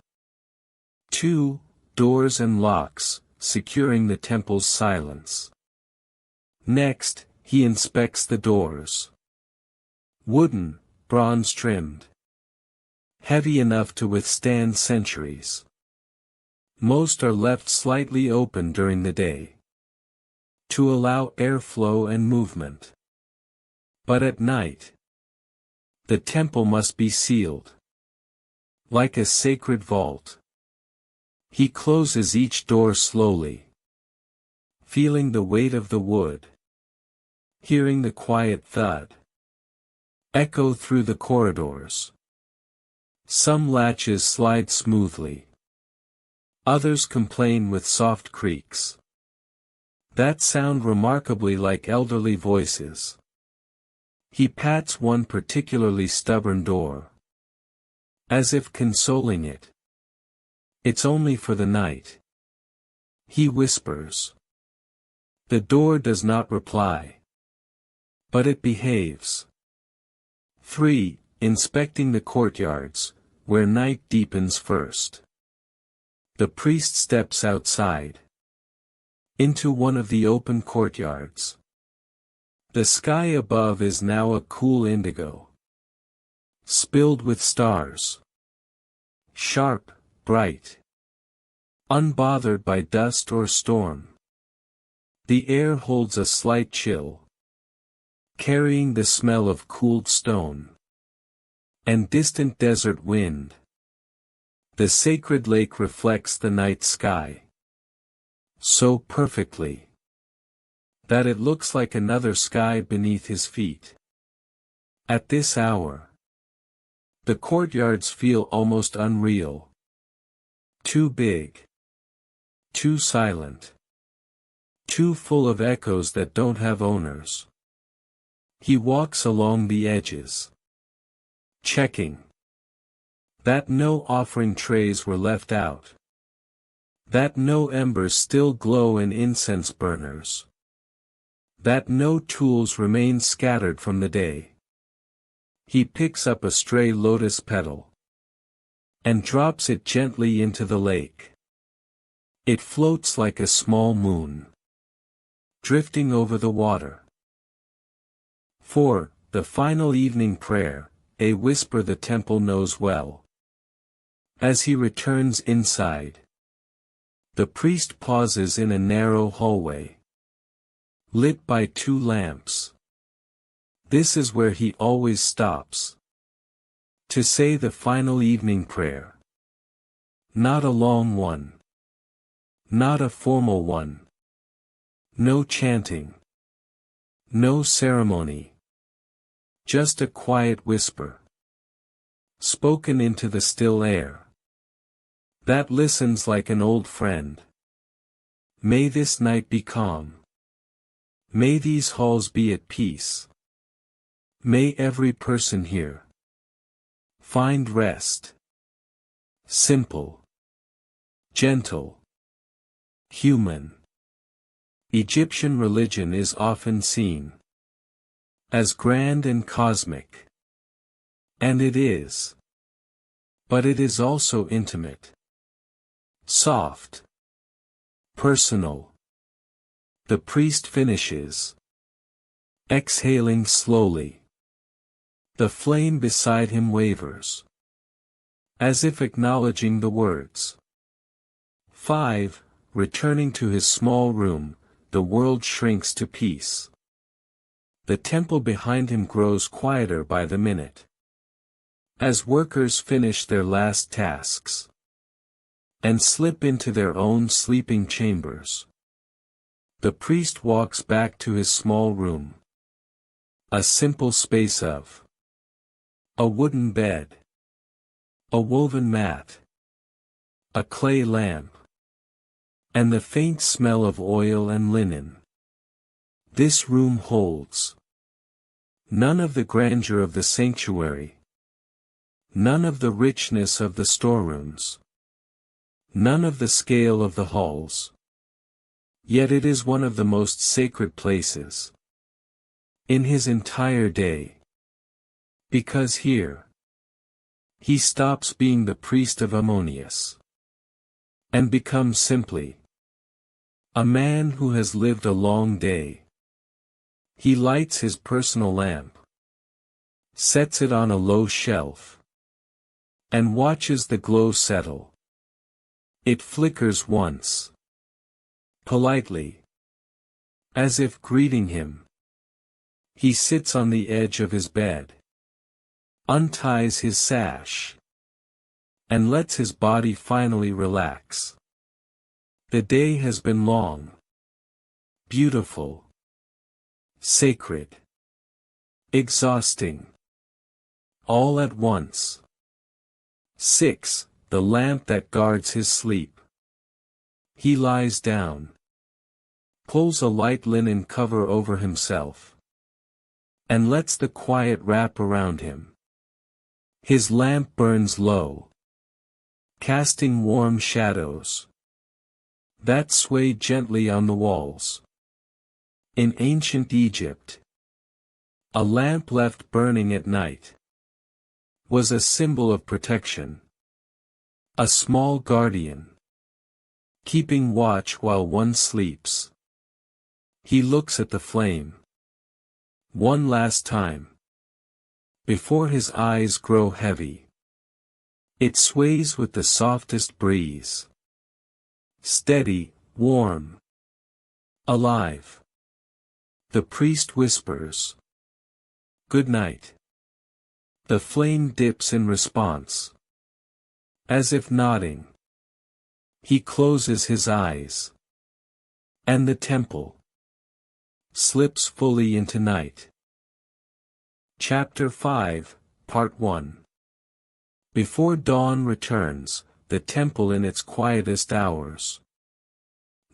A: 2. Doors and locks, securing the temple's silence. Next, he inspects the doors. Wooden, bronze-trimmed. Heavy enough to withstand centuries. Most are left slightly open during the day, to allow airflow and movement. But at night, the temple must be sealed. Like a sacred vault. He closes each door slowly, feeling the weight of the wood, hearing the quiet thud echo through the corridors. Some latches slide smoothly. Others complain with soft creaks that sound remarkably like elderly voices. He pats one particularly stubborn door, as if consoling it. It's only for the night. He whispers. The door does not reply, but it behaves. 3. Inspecting the courtyards, where night deepens first. The priest steps outside. into one of the open courtyards. The sky above is now a cool indigo, spilled with stars. Sharp, bright, unbothered by dust or storm. The air holds a slight chill, carrying the smell of cooled stone and distant desert wind. The sacred lake reflects the night sky so perfectly that it looks like another sky beneath his feet. At this hour, the courtyards feel almost unreal. Too big. Too silent. Too full of echoes that don't have owners. He walks along the edges, checking that no offering trays were left out, that no embers still glow in incense burners, that no tools remain scattered from the day. He picks up a stray lotus petal and drops it gently into the lake. It floats like a small moon, drifting over the water. For the final evening prayer, a whisper the temple knows well. As he returns inside, the priest pauses in a narrow hallway, lit by 2 lamps. This is where he always stops to say the final evening prayer. Not a long one. Not a formal one. No chanting. No ceremony. Just a quiet whisper, spoken into the still air, that listens like an old friend. May this night be calm. May these halls be at peace. May every person here find rest. Simple, gentle, human. Egyptian religion is often seen as grand and cosmic. And it is. But it is also intimate, soft, personal. The priest finishes, exhaling slowly. The flame beside him wavers, as if acknowledging the words. 5. Returning to his small room, the world shrinks to peace. The temple behind him grows quieter by the minute, as workers finish their last tasks and slip into their own sleeping chambers. The priest walks back to his small room. A simple space of a wooden bed, a woven mat, a clay lamp, and the faint smell of oil and linen. This room holds none of the grandeur of the sanctuary, none of the richness of the storerooms, none of the scale of the halls. Yet it is one of the most sacred places in his entire day. Because here, he stops being the priest of Ammonius and becomes simply a man who has lived a long day. He lights his personal lamp, sets it on a low shelf, and watches the glow settle. It flickers once, politely, as if greeting him. He sits on the edge of his bed, unties his sash, and lets his body finally relax. The day has been long, beautiful, sacred, exhausting, all at once. 6. The lamp that guards his sleep. He lies down, pulls a light linen cover over himself, and lets the quiet wrap around him. His lamp burns low, casting warm shadows that sway gently on the walls. In ancient Egypt, a lamp left burning at night was a symbol of protection, a small guardian keeping watch while one sleeps. He looks at the flame. One last time. Before his eyes grow heavy. It sways with the softest breeze. Steady, warm. Alive. The priest whispers. Good night. The flame dips in response. As if nodding. He closes his eyes. And the temple slips fully into night. Chapter 5, Part 1. Before dawn returns, the temple in its quietest hours.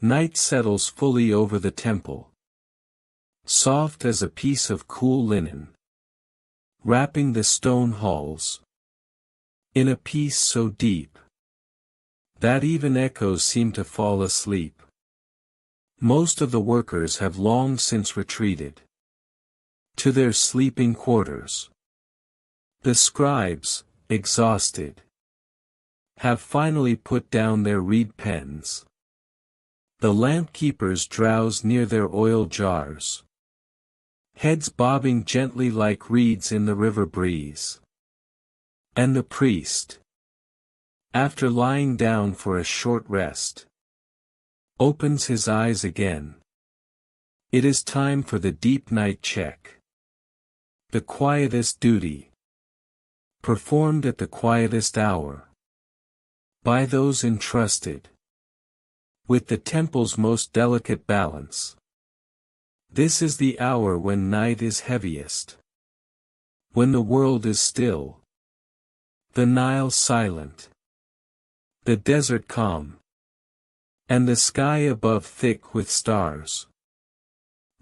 A: Night settles fully over the temple. Soft as a piece of cool linen. Wrapping the stone halls. In a peace so deep. That even echoes seem to fall asleep. Most of the workers have long since retreated. To their sleeping quarters. The scribes, exhausted. Have finally put down their reed pens. The lamp keepers drowse near their oil jars. Heads bobbing gently like reeds in the river breeze. And the priest, after lying down for a short rest, opens his eyes again. It is time for the deep night check. The quietest duty. Performed at the quietest hour. By those entrusted with the temple's most delicate balance. This is the hour when night is heaviest. When the world is still. The Nile silent. The desert calm. And the sky above thick with stars.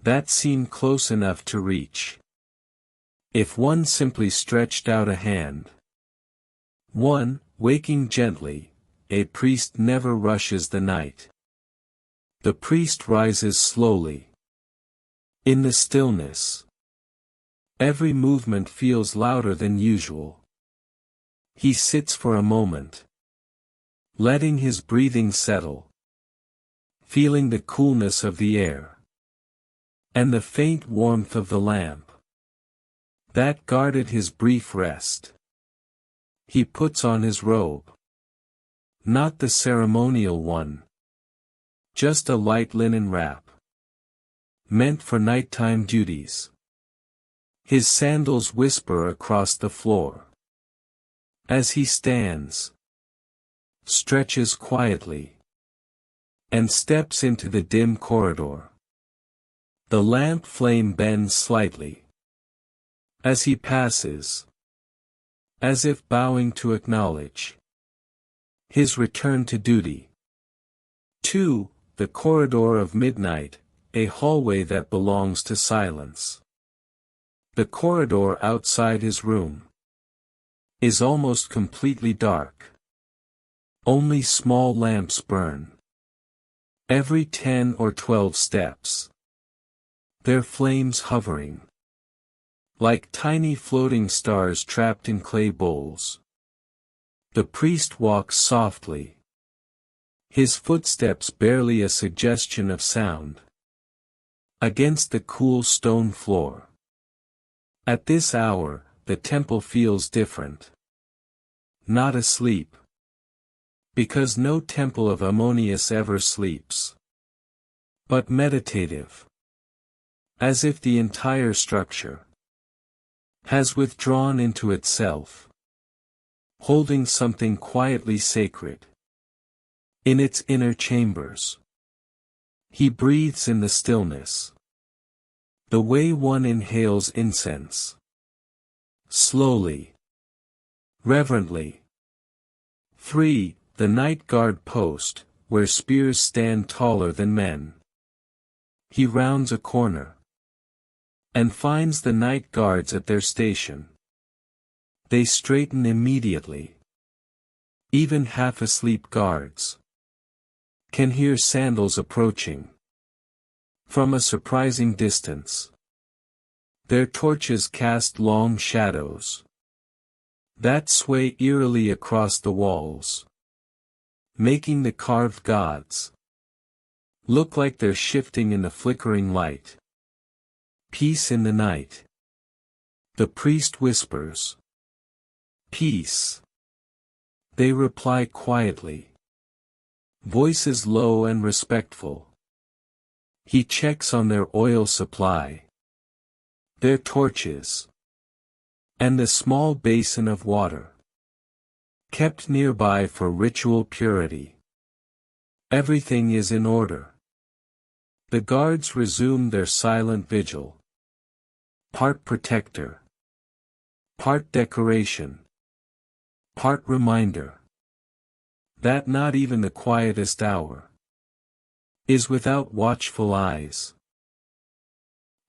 A: That seem close enough to reach. If one simply stretched out a hand. One, waking gently, a priest never rushes the night. The priest rises slowly. In the stillness. Every movement feels louder than usual. He sits for a moment. Letting his breathing settle. Feeling the coolness of the air. And the faint warmth of the lamp. That guarded his brief rest. He puts on his robe. Not the ceremonial one. Just a light linen wrap. Meant for nighttime duties. His sandals whisper across the floor. As he stands. Stretches quietly. And steps into the dim corridor. The lamp flame bends slightly. As he passes. As if bowing to acknowledge. His return to duty. 2. The corridor of midnight, a hallway that belongs to silence. The corridor outside his room. Is almost completely dark. Only small lamps burn. Every 10 or 12 steps. Their flames hovering. Like tiny floating stars trapped in clay bowls. The priest walks softly. His footsteps barely a suggestion of sound. Against the cool stone floor. At this hour, the temple feels different. Not asleep. Because no temple of Ammonius ever sleeps. But meditative. As if the entire structure has withdrawn into itself. Holding something quietly sacred. In its inner chambers. He breathes in the stillness. The way one inhales incense. Slowly. Reverently. 3. The night guard post, where spears stand taller than men. He rounds a corner. And finds the night guards at their station. They straighten immediately. Even half-asleep guards can hear sandals approaching. From a surprising distance. Their torches cast long shadows. That sway eerily across the walls. making the carved gods look like they're shifting in the flickering light. Peace in the night. The priest whispers. Peace. They reply quietly. Voices low and respectful. He checks on their oil supply, their torches, and the small basin of water, kept nearby for ritual purity. Everything is in order. The guards resume their silent vigil. Part protector, part decoration, part reminder that not even the quietest hour is without watchful eyes.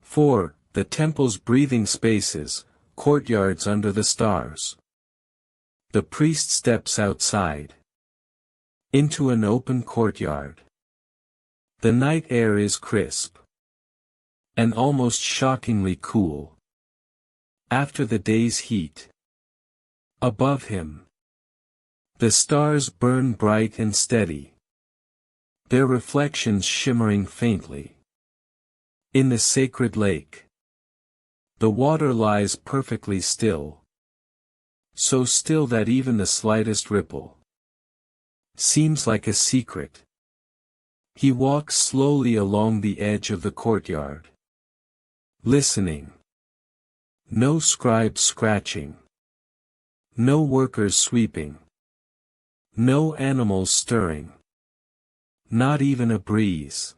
A: 4. The temple's breathing spaces, courtyards under the stars. The priest steps outside into an open courtyard. The night air is crisp and almost shockingly cool after the day's heat. Above him, the stars burn bright and steady, their reflections shimmering faintly. In the sacred lake, the water lies perfectly still, so still that even the slightest ripple seems like a secret. He walks slowly along the edge of the courtyard, listening. No scribe scratching, no workers sweeping, no animals stirring, not even a breeze.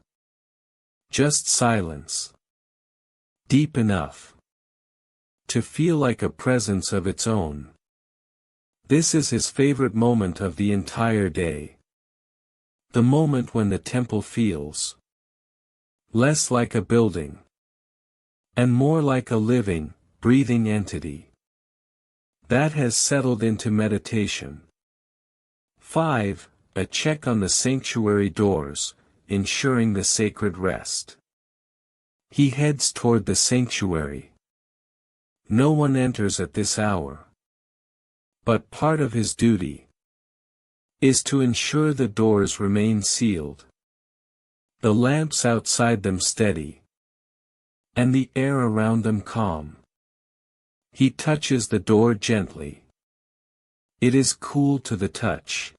A: Just silence, deep enough to feel like a presence of its own. This is his favorite moment of the entire day. The moment when the temple feels less like a building and more like a living, breathing entity that has settled into meditation. 5. A check on the sanctuary doors, ensuring the sacred rest. He heads toward the sanctuary. No one enters at this hour. But part of his duty is to ensure the doors remain sealed, the lamps outside them steady, and the air around them calm. He touches the door gently. It is cool to the touch,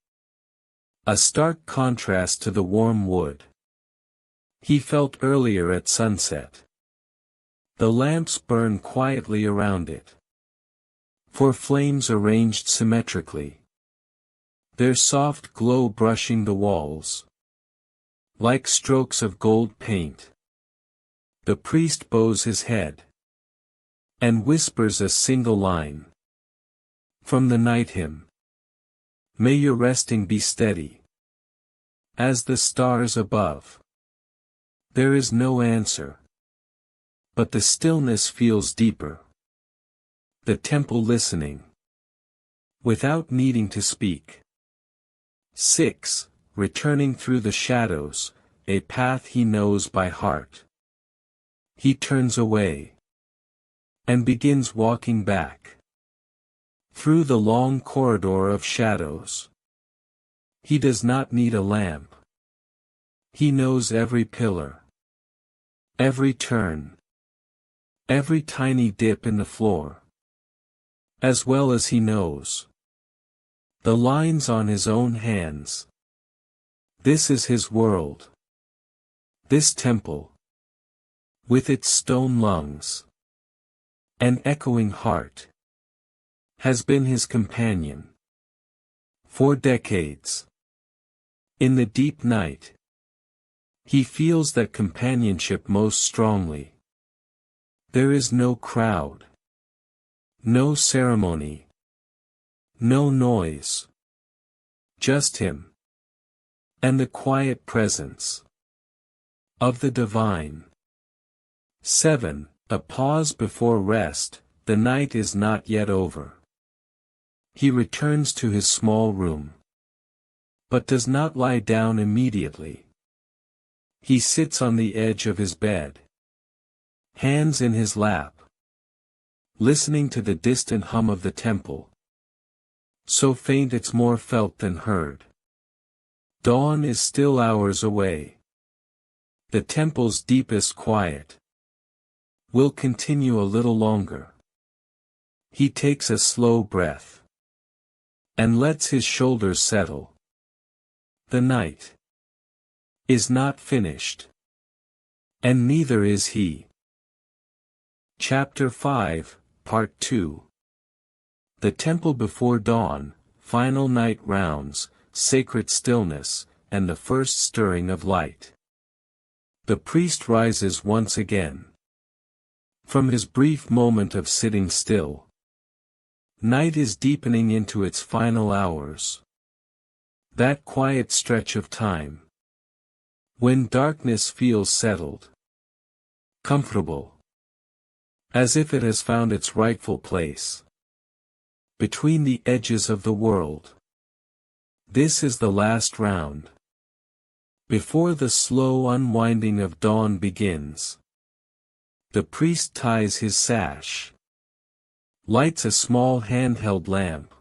A: a stark contrast to the warm wood he felt earlier at sunset. The lamps burn quietly around it, for flames arranged symmetrically, their soft glow brushing the walls like strokes of gold paint. The priest bows his head and whispers a single line from the night hymn. May your resting be steady as the stars above. There is no answer, but the stillness feels deeper. The temple listening without needing to speak. 6. Returning through the shadows, a path he knows by heart. He turns away and begins walking back through the long corridor of shadows. He does not need a lamp. He knows every pillar, every turn, every tiny dip in the floor, as well as he knows the lines on his own hands. This is his world. This temple, with its stone lungs and echoing heart, has been his companion for decades. In the deep night, he feels that companionship most strongly. There is no crowd, no ceremony, no noise. Just him and the quiet presence of the divine. 7. A pause before rest. The night is not yet over. He returns to his small room, but does not lie down immediately. He sits on the edge of his bed, hands in his lap, listening to the distant hum of the temple, so faint it's more felt than heard. Dawn is still hours away. The temple's deepest quiet will continue a little longer. He takes a slow breath and lets his shoulders settle. The night is not finished, and neither is he. Chapter 5, Part 2. The temple before dawn, final night rounds, sacred stillness, and the first stirring of light. The priest rises once again from his brief moment of sitting still. Night is deepening into its final hours. That quiet stretch of time when darkness feels settled, comfortable, as if it has found its rightful place between the edges of the world. This is the last round, before the slow unwinding of dawn begins. The priest ties his sash, lights a small handheld lamp,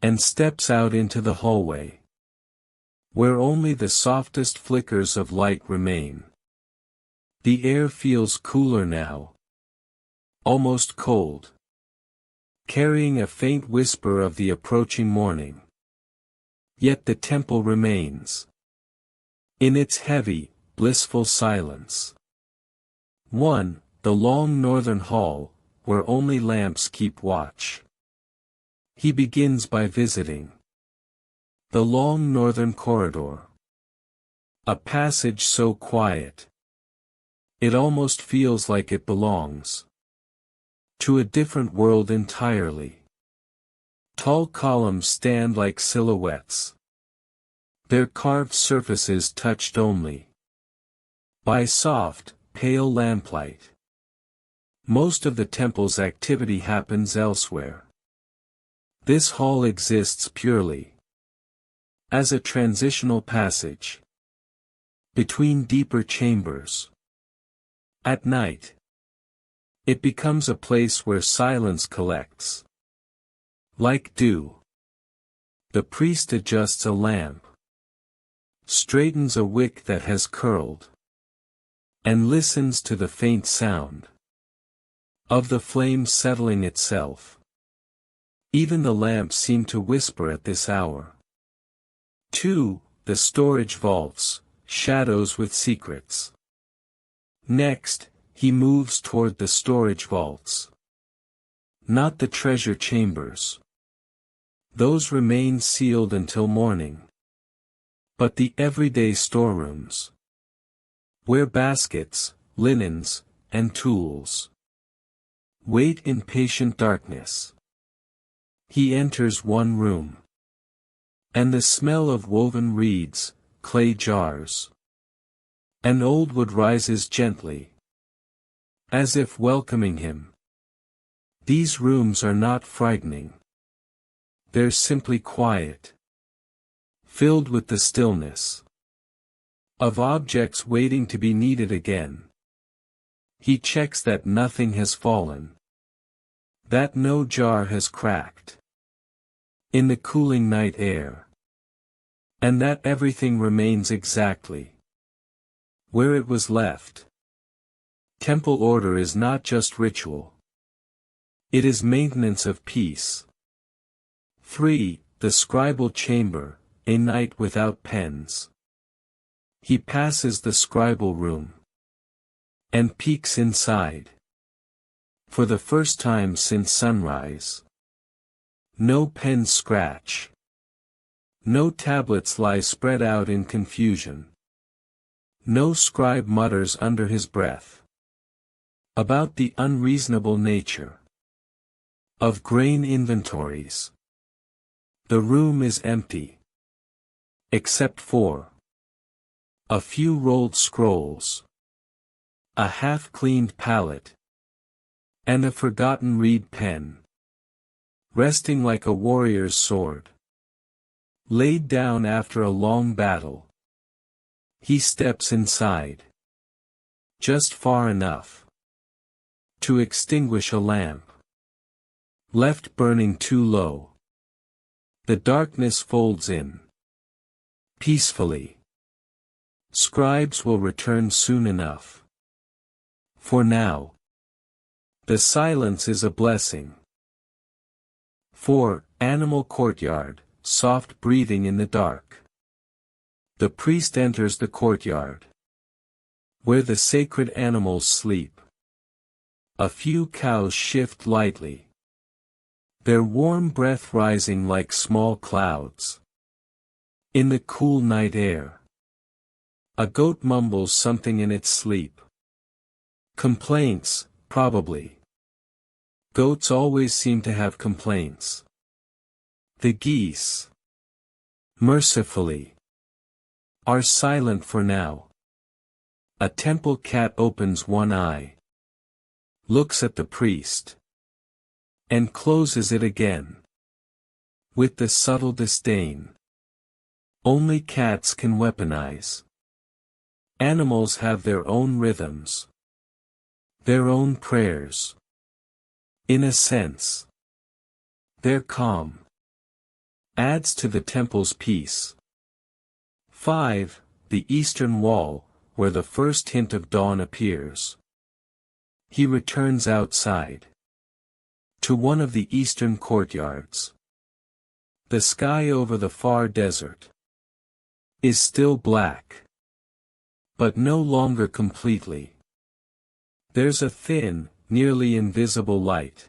A: and steps out into the hallway, where only the softest flickers of light remain. The air feels cooler now, almost cold, carrying a faint whisper of the approaching morning. Yet the temple remains in its heavy, blissful silence. 1. The long northern hall, where only lamps keep watch. He begins by visiting the long northern corridor. A passage so quiet, it almost feels like it belongs to a different world entirely. Tall columns stand like silhouettes, their carved surfaces touched only by soft, pale lamplight. Most of the temple's activity happens elsewhere. This hall exists purely as a transitional passage between deeper chambers. At night, it becomes a place where silence collects like dew. The priest adjusts a lamp, straightens a wick that has curled, and listens to the faint sound of the flame settling itself. Even the lamps seem to whisper at this hour. 2. The storage vaults, shadows with secrets. Next, he moves toward the storage vaults. Not the treasure chambers. Those remain sealed until morning. But the everyday storerooms, where baskets, linens, and tools wait in patient darkness. He enters one room, and the smell of woven reeds, clay jars, and old wood rises gently, as if welcoming him. These rooms are not frightening. They're simply quiet, filled with the stillness of objects waiting to be needed again. He checks that nothing has fallen, that no jar has cracked in the cooling night air, and that everything remains exactly where it was left. Temple order is not just ritual. It is maintenance of peace. 3. The scribal chamber, a night without pens. He passes the scribal room and peeks inside. For the first time since sunrise, no pens scratch. No tablets lie spread out in confusion. No scribe mutters under his breath about the unreasonable nature of grain inventories. The room is empty, except for a few rolled scrolls, a half-cleaned palette, and a forgotten reed pen, resting like a warrior's sword, laid down after a long battle. He steps inside, just far enough to extinguish a lamp, left burning too low. The darkness folds in, peacefully. Scribes will return soon enough. For now, the silence is a blessing. 4. Animal courtyard, soft breathing in the dark. The priest enters the courtyard, where the sacred animals sleep. A few cows shift lightly, their warm breath rising like small clouds. In the cool night air, a goat mumbles something in its sleep. Complaints, probably. Goats always seem to have complaints. The geese, mercifully, are silent for now. A temple cat opens one eye, looks at the priest, and closes it again, with the subtle disdain only cats can weaponize. Animals have their own rhythms, their own prayers. In a sense, their calm adds to the temple's peace. 5. The eastern wall, where the first hint of dawn appears. He returns outside, to one of the eastern courtyards. The sky over the far desert is still black, but no longer completely. There's a thin, nearly invisible light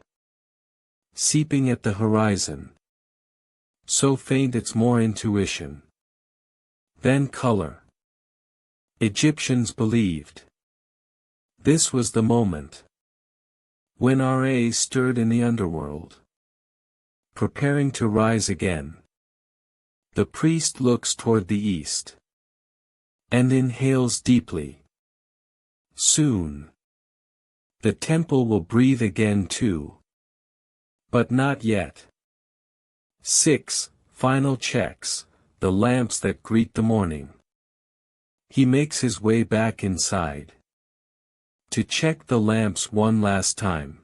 A: seeping at the horizon, so faint it's more intuition than color. Egyptians believed this was the moment when Ra stirred in the underworld, preparing to rise again. The priest looks toward the east and inhales deeply. Soon, the temple will breathe again too. But not yet. 6. Final checks, the lamps that greet the morning. He makes his way back inside, to check the lamps one last time.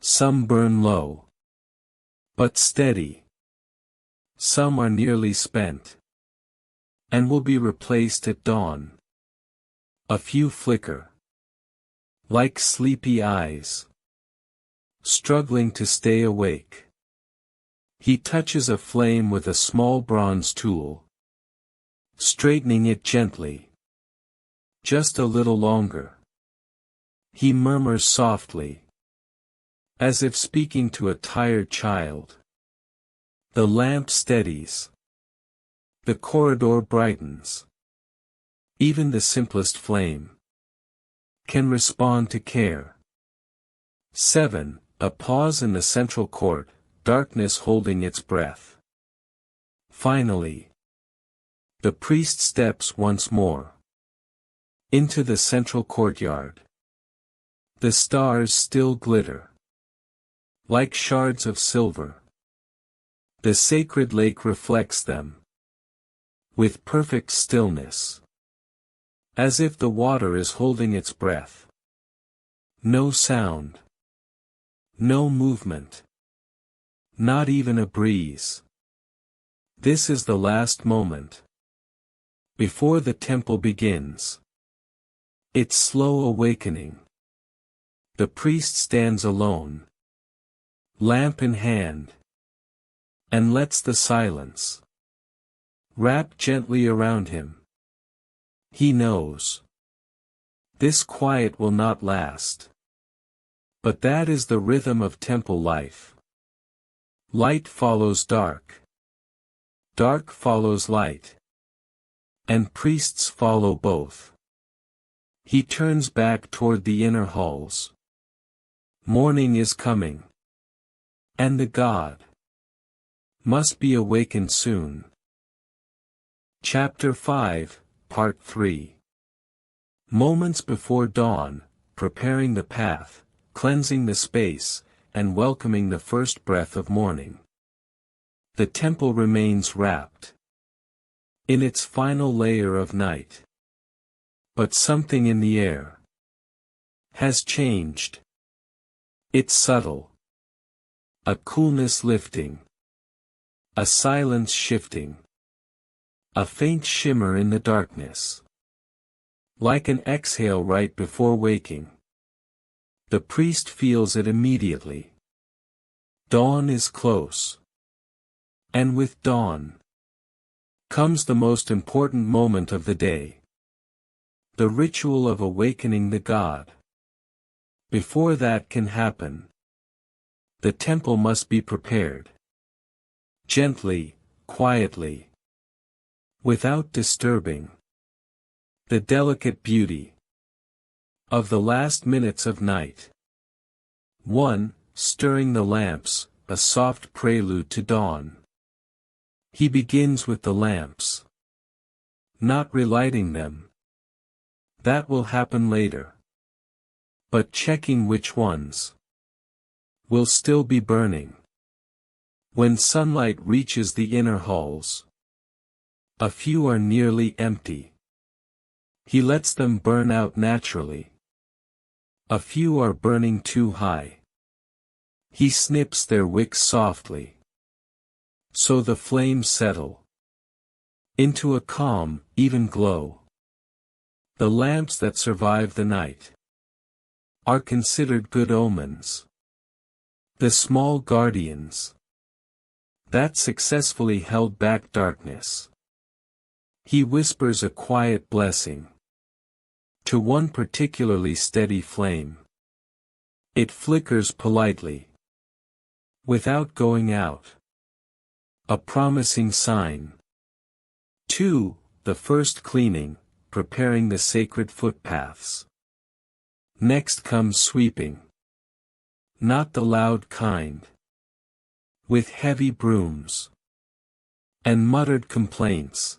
A: Some burn low, but steady. Some are nearly spent, and will be replaced at dawn. A few flicker, like sleepy eyes, struggling to stay awake. He touches a flame with a small bronze tool, straightening it gently. Just a little longer. He murmurs softly, as if speaking to a tired child. The lamp steadies. The corridor brightens. Even the simplest flame can respond to care. 7. A pause in the central court, darkness holding its breath. Finally, the priest steps once more into the central courtyard. The stars still glitter, like shards of silver. The sacred lake reflects them, with perfect stillness, as if the water is holding its breath. No sound, no movement, not even a breeze. This is the last moment before the temple begins its slow awakening. The priest stands alone, lamp in hand, and lets the silence wrap gently around him. He knows this quiet will not last. But that is the rhythm of temple life. Light follows dark. Dark follows light. And priests follow both. He turns back toward the inner halls. Morning is coming. And the god must be awakened soon. Chapter 5, Part 3. Moments before dawn, preparing the path, cleansing the space, and welcoming the first breath of morning. The temple remains wrapped in its final layer of night. But something in the air has changed. It's subtle. A coolness lifting. A silence shifting. A faint shimmer in the darkness. Like an exhale right before waking. The priest feels it immediately. Dawn is close. And with dawn comes the most important moment of the day. The ritual of awakening the god. Before that can happen, the temple must be prepared. Gently, quietly. Without disturbing the delicate beauty of the last minutes of night. 1. Stirring the lamps, a soft prelude to dawn. He begins with the lamps. Not relighting them. That will happen later. But checking which ones will still be burning. When sunlight reaches the inner halls, a few are nearly empty. He lets them burn out naturally. A few are burning too high. He snips their wicks softly. So the flames settle into a calm, even glow. The lamps that survive the night are considered good omens. The small guardians that successfully held back darkness. He whispers a quiet blessing to one particularly steady flame. It flickers politely, without going out. A promising sign. 2. The first cleaning, preparing the sacred footpaths. Next comes sweeping. Not the loud kind. With heavy brooms and muttered complaints.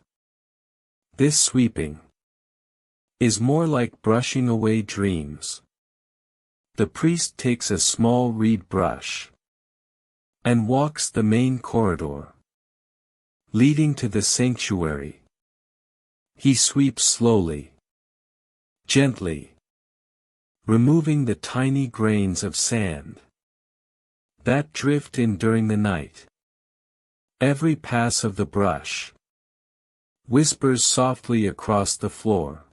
A: This sweeping is more like brushing away dreams. The priest takes a small reed brush and walks the main corridor leading to the sanctuary. He sweeps slowly, gently, removing the tiny grains of sand that drift in during the night. Every pass of the brush whispers softly across the floor.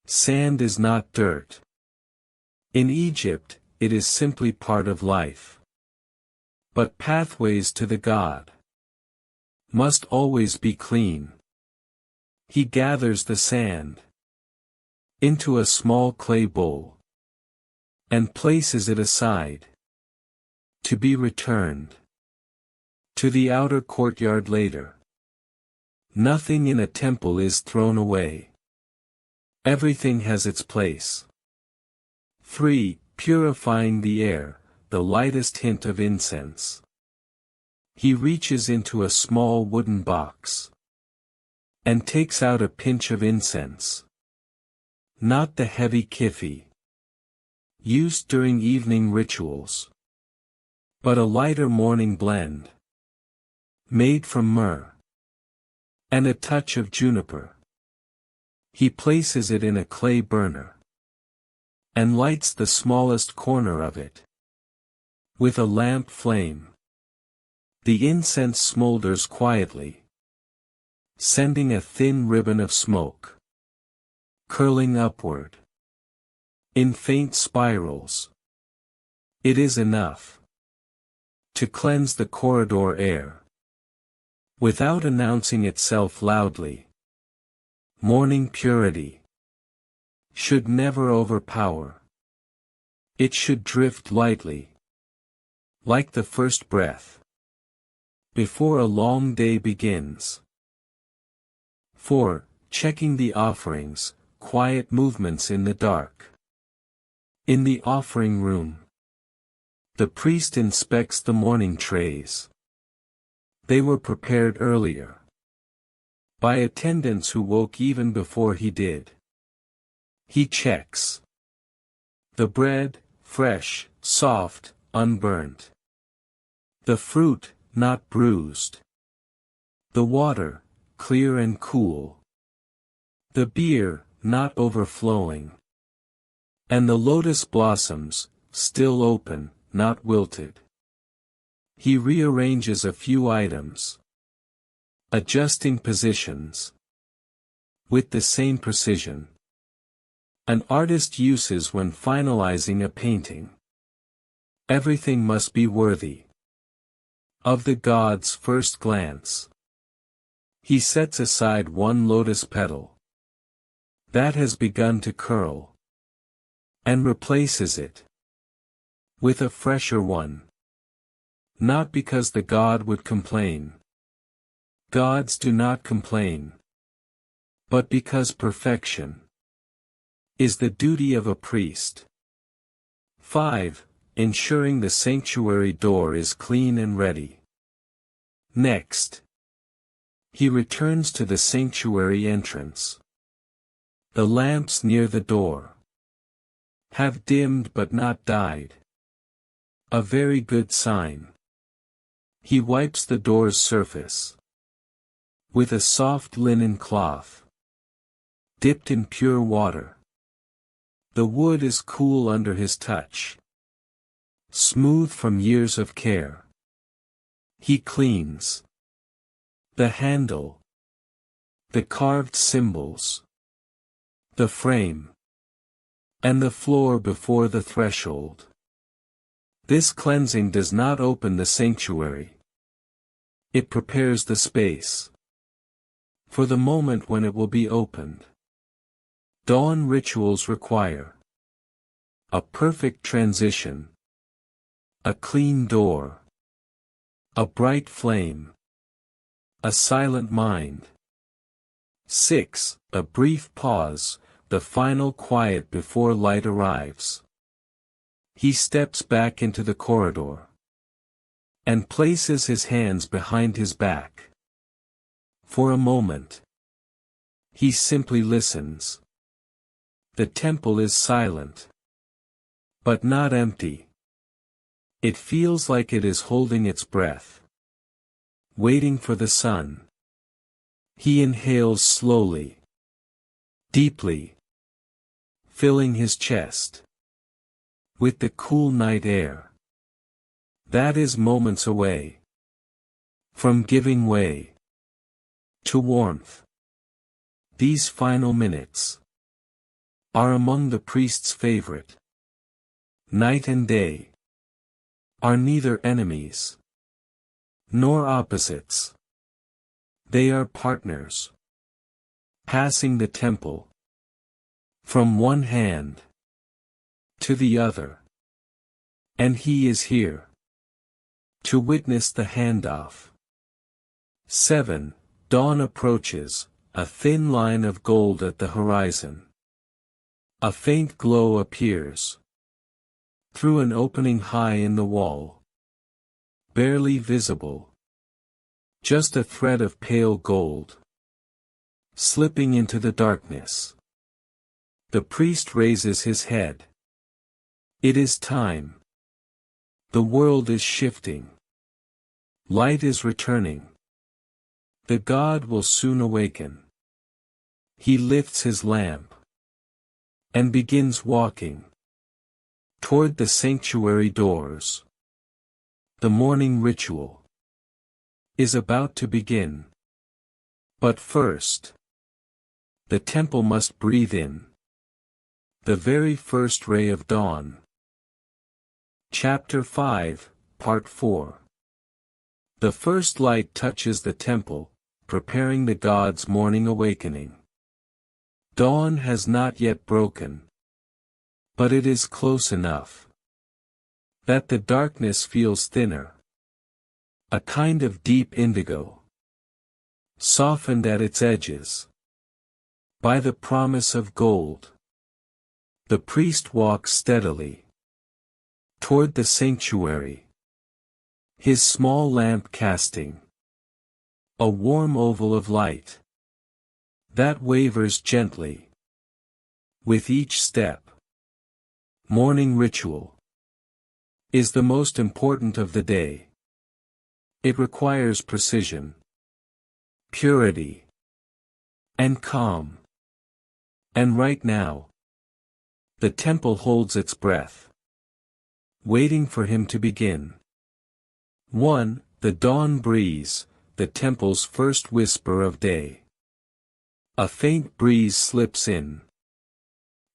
A: Sand is not dirt. In Egypt, it is simply part of life. But pathways to the god must always be clean. He gathers the sand into a small clay bowl and places it aside to be returned to the outer courtyard later. Nothing in a temple is thrown away. Everything has its place. 3. Purifying the air, the lightest hint of incense. He reaches into a small wooden box and takes out a pinch of incense. Not the heavy kifi used during evening rituals, but a lighter morning blend made from myrrh and a touch of juniper. He places it in a clay burner and lights the smallest corner of it with a lamp flame. The incense smolders quietly, sending a thin ribbon of smoke curling upward in faint spirals. It is enough to cleanse the corridor air without announcing itself loudly. Morning purity should never overpower. It should drift lightly, like the first breath before a long day begins. 4. Checking the offerings, quiet movements in the dark. In the offering room, the priest inspects the morning trays. They were prepared earlier by attendants who woke even before he did. He checks the bread, fresh, soft, unburnt. The fruit, not bruised. The water, clear and cool. The beer, not overflowing. And the lotus blossoms, still open, not wilted. He rearranges a few items Adjusting positions. With the same precision an artist uses when finalizing a painting. Everything must be worthy of the god's first glance. He sets aside one lotus petal that has begun to curl, and replaces it with a fresher one. Not because the god would complain. Gods do not complain. But because perfection is the duty of a priest. 5. Ensuring the sanctuary door is clean and ready. Next, he returns to the sanctuary entrance. The lamps near the door have dimmed but not died. A very good sign. He wipes the door's surface with a soft linen cloth, dipped in pure water. The wood is cool under his touch, smooth from years of care. He cleans the handle, the carved symbols, the frame, and the floor before the threshold. This cleansing does not open the sanctuary. It prepares the space for the moment when it will be opened. Dawn rituals require a perfect transition, a clean door, a bright flame, a silent mind. 6. A brief pause, the final quiet before light arrives. He steps back into the corridor and places his hands behind his back. For a moment, he simply listens. The temple is silent, but not empty. It feels like it is holding its breath, waiting for the sun. He inhales slowly, deeply, filling his chest with the cool night air that is moments away from giving way to warmth. These final minutes are among the priest's favorite. Night and day are neither enemies nor opposites. They are partners, passing the temple from one hand to the other. And he is here to witness the handoff. 7. Dawn approaches, a thin line of gold at the horizon. A faint glow appears through an opening high in the wall. Barely visible. Just a thread of pale gold slipping into the darkness. The priest raises his head. It is time. The world is shifting. Light is returning. The god will soon awaken. He lifts his lamp and begins walking toward the sanctuary doors. The morning ritual is about to begin. But first, the temple must breathe in the very first ray of dawn. Chapter 5, Part 4. The first light touches the temple, preparing the god's morning awakening. Dawn has not yet broken, but it is close enough that the darkness feels thinner. A kind of deep indigo, softened at its edges by the promise of gold. The priest walks steadily toward the sanctuary, his small lamp casting a warm oval of light that wavers gently with each step. Morning ritual is the most important of the day. It requires precision, purity, and calm. And right now, the temple holds its breath, waiting for him to begin. 1. The dawn breeze, the temple's first whisper of day. A faint breeze slips in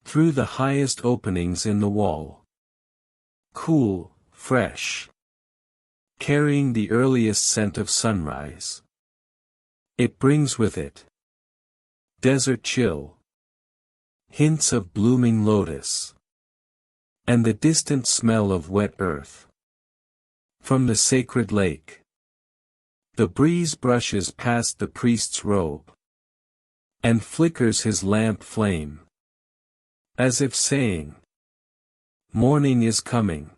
A: through the highest openings in the wall. Cool, fresh, carrying the earliest scent of sunrise. It brings with it desert chill, hints of blooming lotus, and the distant smell of wet earth. From the sacred lake, the breeze brushes past the priest's robe, and flickers his lamp flame, as if saying, "Morning is coming.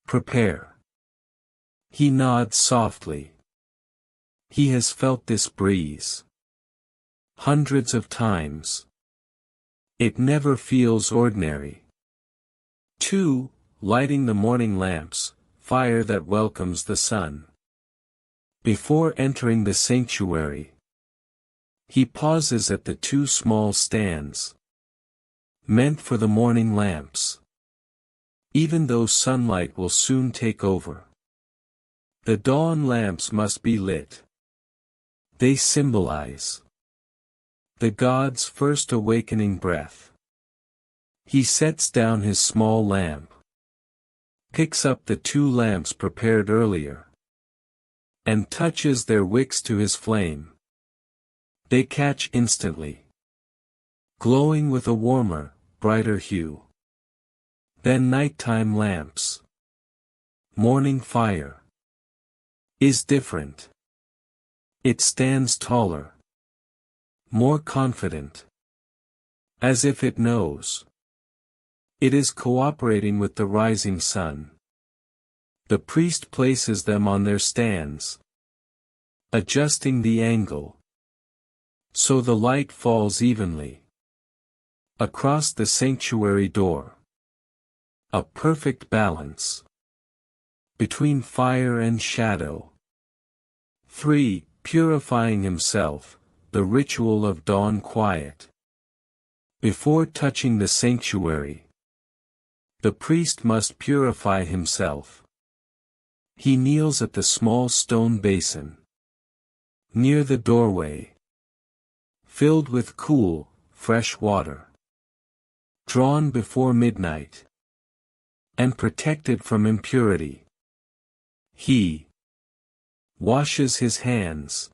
A: Prepare." He nods softly. He has felt this breeze hundreds of times. It never feels ordinary. 2. Lighting the morning lamps, fire that welcomes the sun. Before entering the sanctuary, he pauses at the two small stands, meant for the morning lamps. Even though sunlight will soon take over, the dawn lamps must be lit. They symbolize the god's first awakening breath. He sets down his small lamp, picks up the two lamps prepared earlier, and touches their wicks to his flame. They catch instantly, glowing with a warmer, brighter hue than nighttime lamps. Morning fire is different. It stands taller, more confident, as if it knows it is cooperating with the rising sun. The priest places them on their stands, adjusting the angle so the light falls evenly across the sanctuary door. A perfect balance between fire and shadow. 3. Purifying himself, the ritual of dawn quiet. Before touching the sanctuary, the priest must purify himself. He kneels at the small stone basin near the doorway, filled with cool, fresh water, drawn before midnight, and protected from impurity. He washes his hands,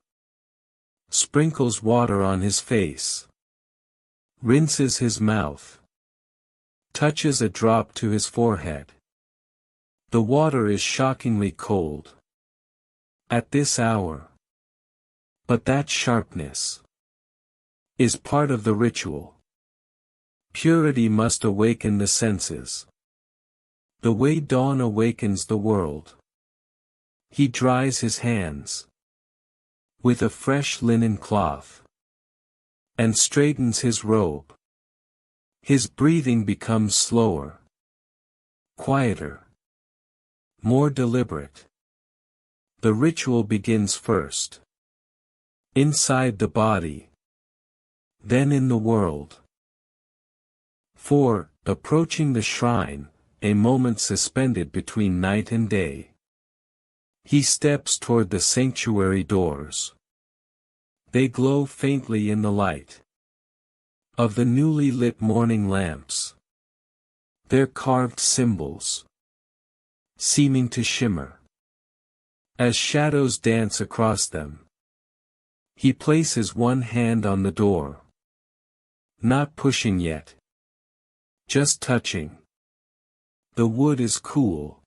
A: sprinkles water on his face, rinses his mouth, touches a drop to his forehead. The water is shockingly cold at this hour, but that sharpness is part of the ritual. Purity must awaken the senses, the way dawn awakens the world. He dries his hands with a fresh linen cloth and straightens his robe. His breathing becomes slower, quieter, more deliberate. The ritual begins first inside the body, then in the world. 4. Approaching the shrine, a moment suspended between night and day. He steps toward the sanctuary doors. They glow faintly in the light of the newly lit morning lamps. Their carved symbols seeming to shimmer as shadows dance across them. He places one hand on the door, not pushing yet, just touching. The wood is cool,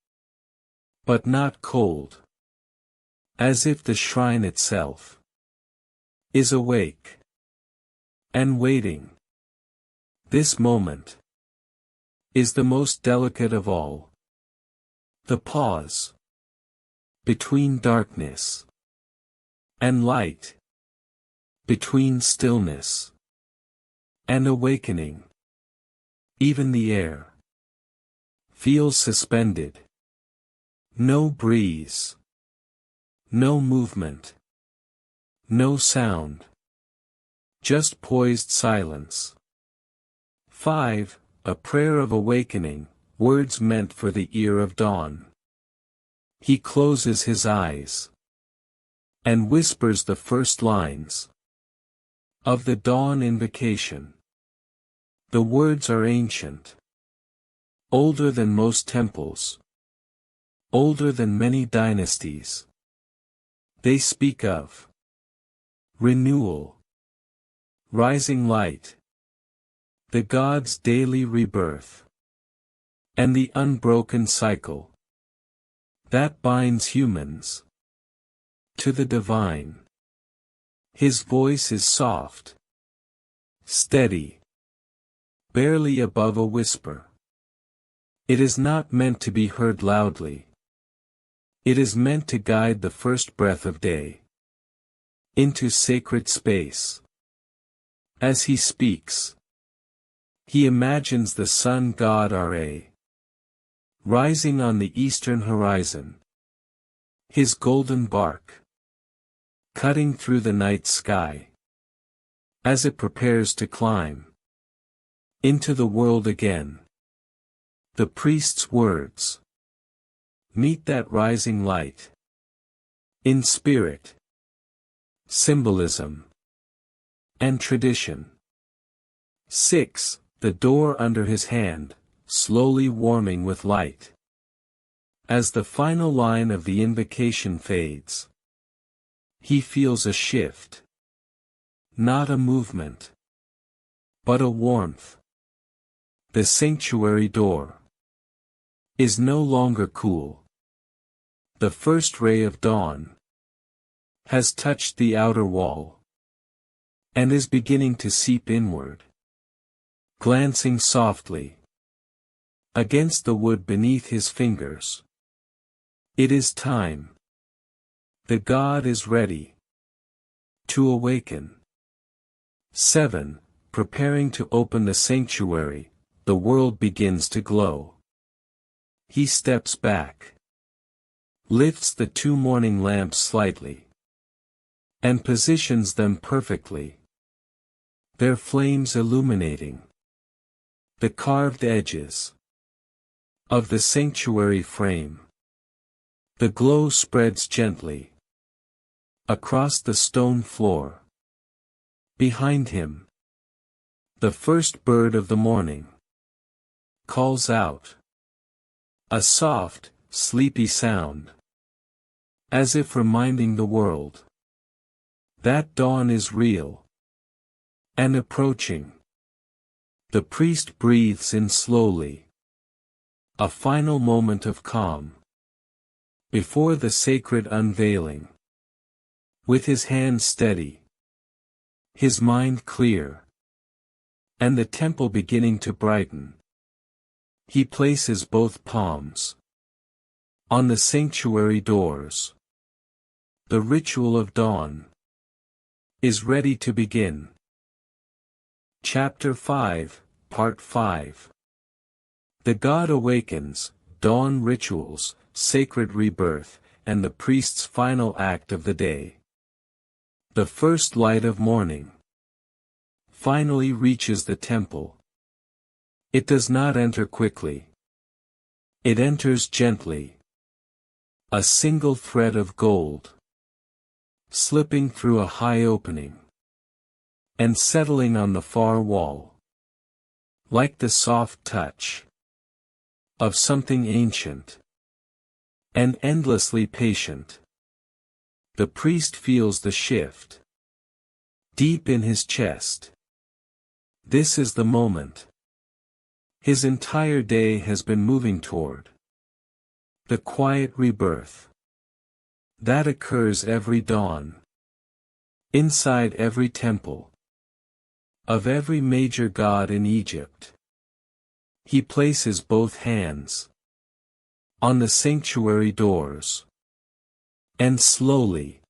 A: but not cold, as if the shrine itself is awake and waiting. This moment is the most delicate of all. The pause between darkness and light, between stillness and awakening. Even the air feels suspended. No breeze, no movement, no sound, just poised silence. 5. A prayer of awakening, words meant for the ear of dawn. He closes his eyes, and whispers the first lines of the dawn invocation. The words are ancient, older than most temples, older than many dynasties. They speak of renewal, rising light, the gods' daily rebirth, and the unbroken cycle that binds humans to the divine. His voice is soft, steady, barely above a whisper. It is not meant to be heard loudly. It is meant to guide the first breath of day into sacred space. As he speaks, he imagines the sun god Ra rising on the eastern horizon, his golden bark cutting through the night sky as it prepares to climb into the world again. The priest's words meet that rising light in spirit, symbolism, and tradition. 6. The door under his hand, slowly warming with light. As the final line of the invocation fades, he feels a shift. Not a movement, but a warmth. The sanctuary door is no longer cool. The first ray of dawn has touched the outer wall and is beginning to seep inward, glancing softly against the wood beneath his fingers. It is time. The god is ready to awaken. 7. Preparing to open the sanctuary, the world begins to glow. He steps back, lifts the 2 morning lamps slightly, and positions them perfectly, their flames illuminating the carved edges of the sanctuary frame. The glow spreads gently across the stone floor. Behind him, the first bird of the morning calls out, a soft, sleepy sound, as if reminding the world that dawn is real and approaching. The priest breathes in slowly, a final moment of calm before the sacred unveiling. With his hands steady, his mind clear, and the temple beginning to brighten, he places both palms on the sanctuary doors. The ritual of dawn is ready to begin. Chapter 5, Part 5. The god awakens, dawn rituals, sacred rebirth, and the priest's final act of the day. The first light of morning finally reaches the temple. It does not enter quickly. It enters gently. A single thread of gold, slipping through a high opening, and settling on the far wall, like the soft touch of something ancient and endlessly patient. The priest feels the shift deep in his chest. This is the moment his entire day has been moving toward. The quiet rebirth that occurs every dawn, inside every temple, of every major god in Egypt. He places both hands on the sanctuary doors, and slowly,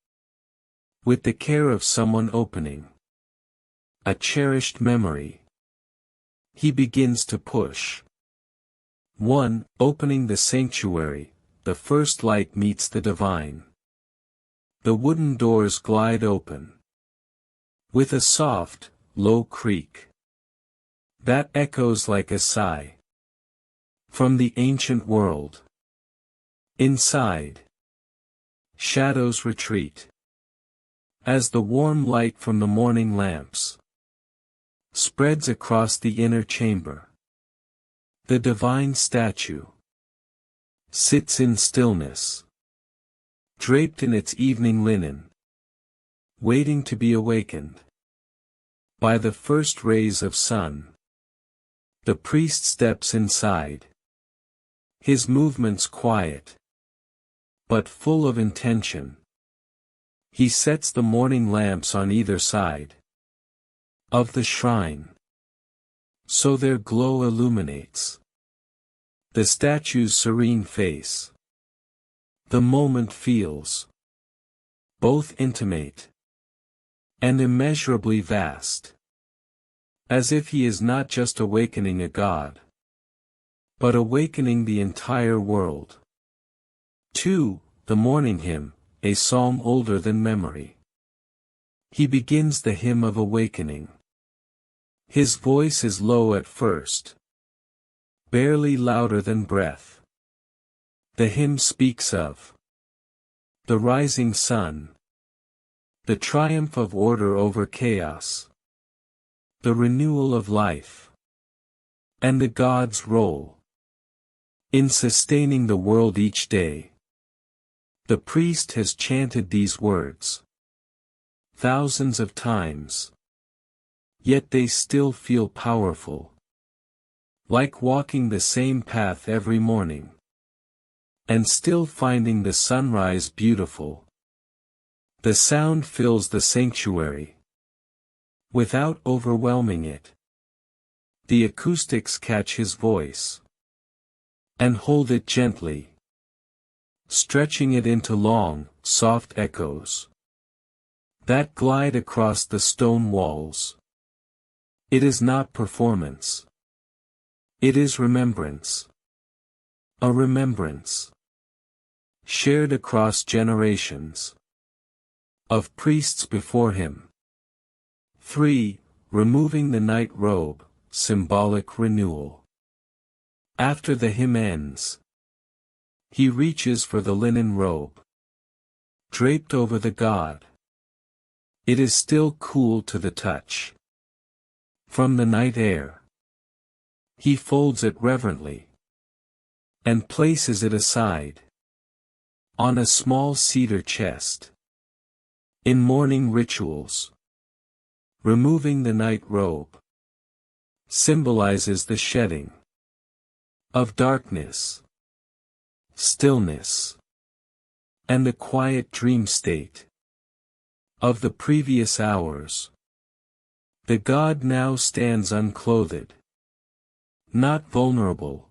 A: with the care of someone opening a cherished memory, he begins to push. 1. Opening the sanctuary, the first light meets the divine. The wooden doors glide open with a soft, low creak that echoes like a sigh from the ancient world. Inside, shadows retreat, As the warm light from the morning lamps spreads across the inner chamber, the divine statue sits in stillness, draped in its evening linen, waiting to be awakened by the first rays of sun. The priest steps inside, his movements quiet, but full of intention. He sets the morning lamps on either side of the shrine, so their glow illuminates the statue's serene face. The moment feels both intimate and immeasurably vast, as if he is not just awakening a god, but awakening the entire world. 2. The Morning Hymn, a psalm older than memory. He begins the hymn of awakening. His voice is low at first, barely louder than breath. The hymn speaks of the rising sun, the triumph of order over chaos, the renewal of life, and the God's role in sustaining the world each day. The priest has chanted these words thousands of times, yet they still feel powerful, like walking the same path every morning, and still finding the sunrise beautiful. The sound fills the sanctuary, without overwhelming it. The acoustics catch his voice, and hold it gently, stretching it into long, soft echoes that glide across the stone walls. It is not performance. It is remembrance. A remembrance shared across generations of priests before him. 3. Removing the night robe, symbolic renewal. After the hymn ends, he reaches for the linen robe draped over the god. It is still cool to the touch from the night air. He folds it reverently and places it aside on a small cedar chest. In morning rituals, removing the night robe symbolizes the shedding of darkness, stillness, and the quiet dream state of the previous hours. The god now stands unclothed, not vulnerable,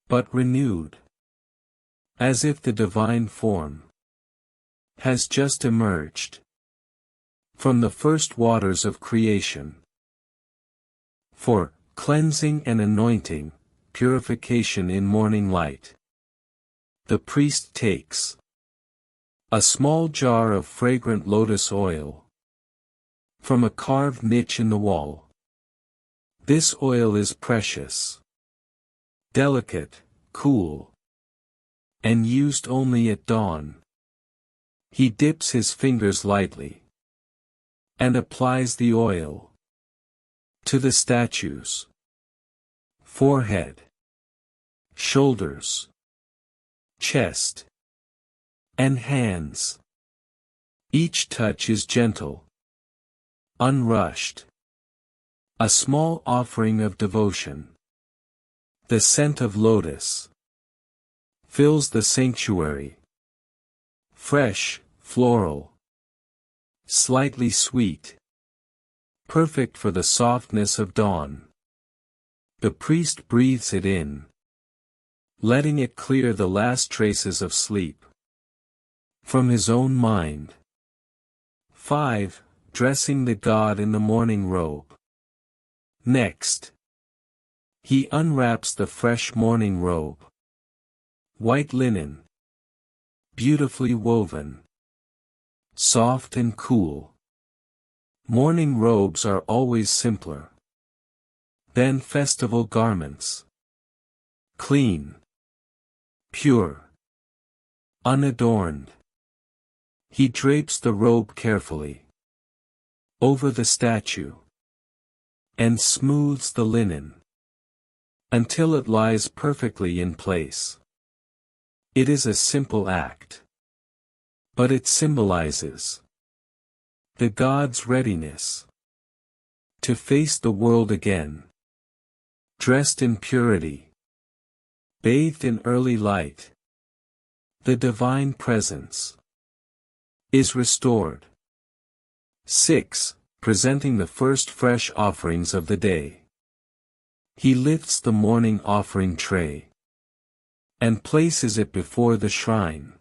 A: but renewed, as if the divine form has just emerged from the first waters of creation. 4. Cleansing and anointing, purification in morning light. The priest takes a small jar of fragrant lotus oil from a carved niche in the wall. This oil is precious, delicate, cool, and used only at dawn. He dips his fingers lightly and applies the oil to the statue's forehead, shoulders, chest, and hands. Each touch is gentle, unrushed, a small offering of devotion. The scent of lotus fills the sanctuary, fresh, floral, slightly sweet, perfect for the softness of dawn. The priest breathes it in, letting it clear the last traces of sleep from his own mind. 5. Dressing the god in the morning robe. Next, he unwraps the fresh morning robe. White linen, beautifully woven, soft and cool. Morning robes are always simpler than festival garments. Clean, pure, unadorned. He drapes the robe carefully over the statue and smooths the linen until it lies perfectly in place. It is a simple act, but it symbolizes the god's readiness to face the world again, dressed in purity, bathed in early light. The divine presence is restored. 6. Presenting the first fresh offerings of the day. He lifts the morning offering tray and places it before the shrine.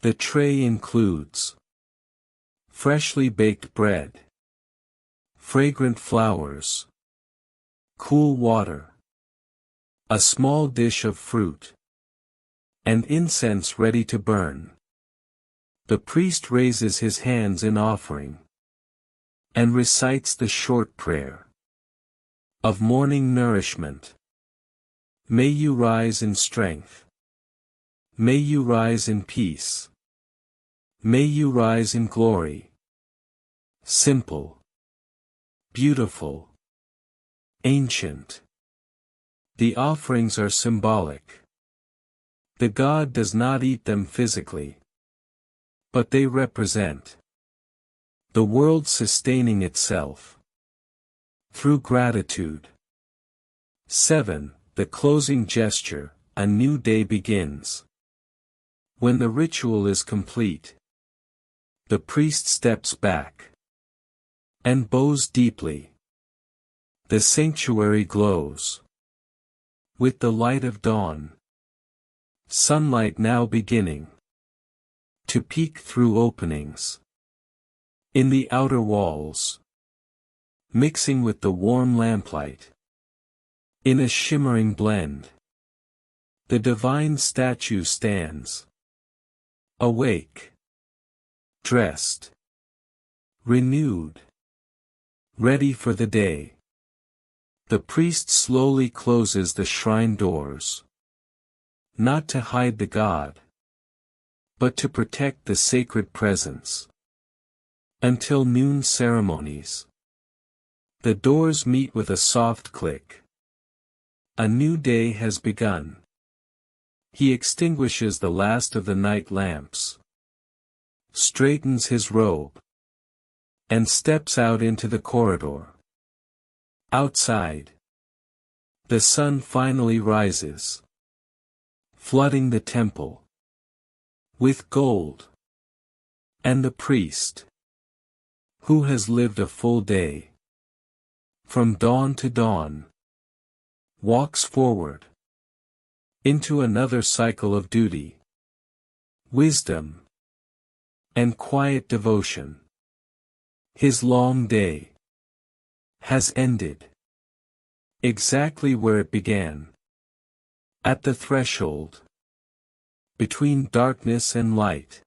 A: The tray includes freshly baked bread, fragrant flowers, cool water, a small dish of fruit, and incense ready to burn. The priest raises his hands in offering and recites the short prayer of morning nourishment. May you rise in strength. May you rise in peace. May you rise in glory. Simple, beautiful, ancient. The offerings are symbolic. The god does not eat them physically, but they represent the world sustaining itself through gratitude. 7. The closing gesture, a new day begins. When the ritual is complete, the priest steps back and bows deeply. The sanctuary glows with the light of dawn. Sunlight now beginning to peek through openings in the outer walls, mixing with the warm lamplight. In a shimmering blend, the divine statue stands, awake, dressed, renewed, ready for the day. The priest slowly closes the shrine doors, not to hide the god, but to protect the sacred presence. Until noon ceremonies, the doors meet with a soft click. A new day has begun. He extinguishes the last of the night lamps, straightens his robe, and steps out into the corridor. Outside, the sun finally rises, flooding the temple with gold. And the priest, who has lived a full day, from dawn to dawn, walks forward into another cycle of duty, wisdom, and quiet devotion. His long day has ended exactly where it began, at the threshold between darkness and light.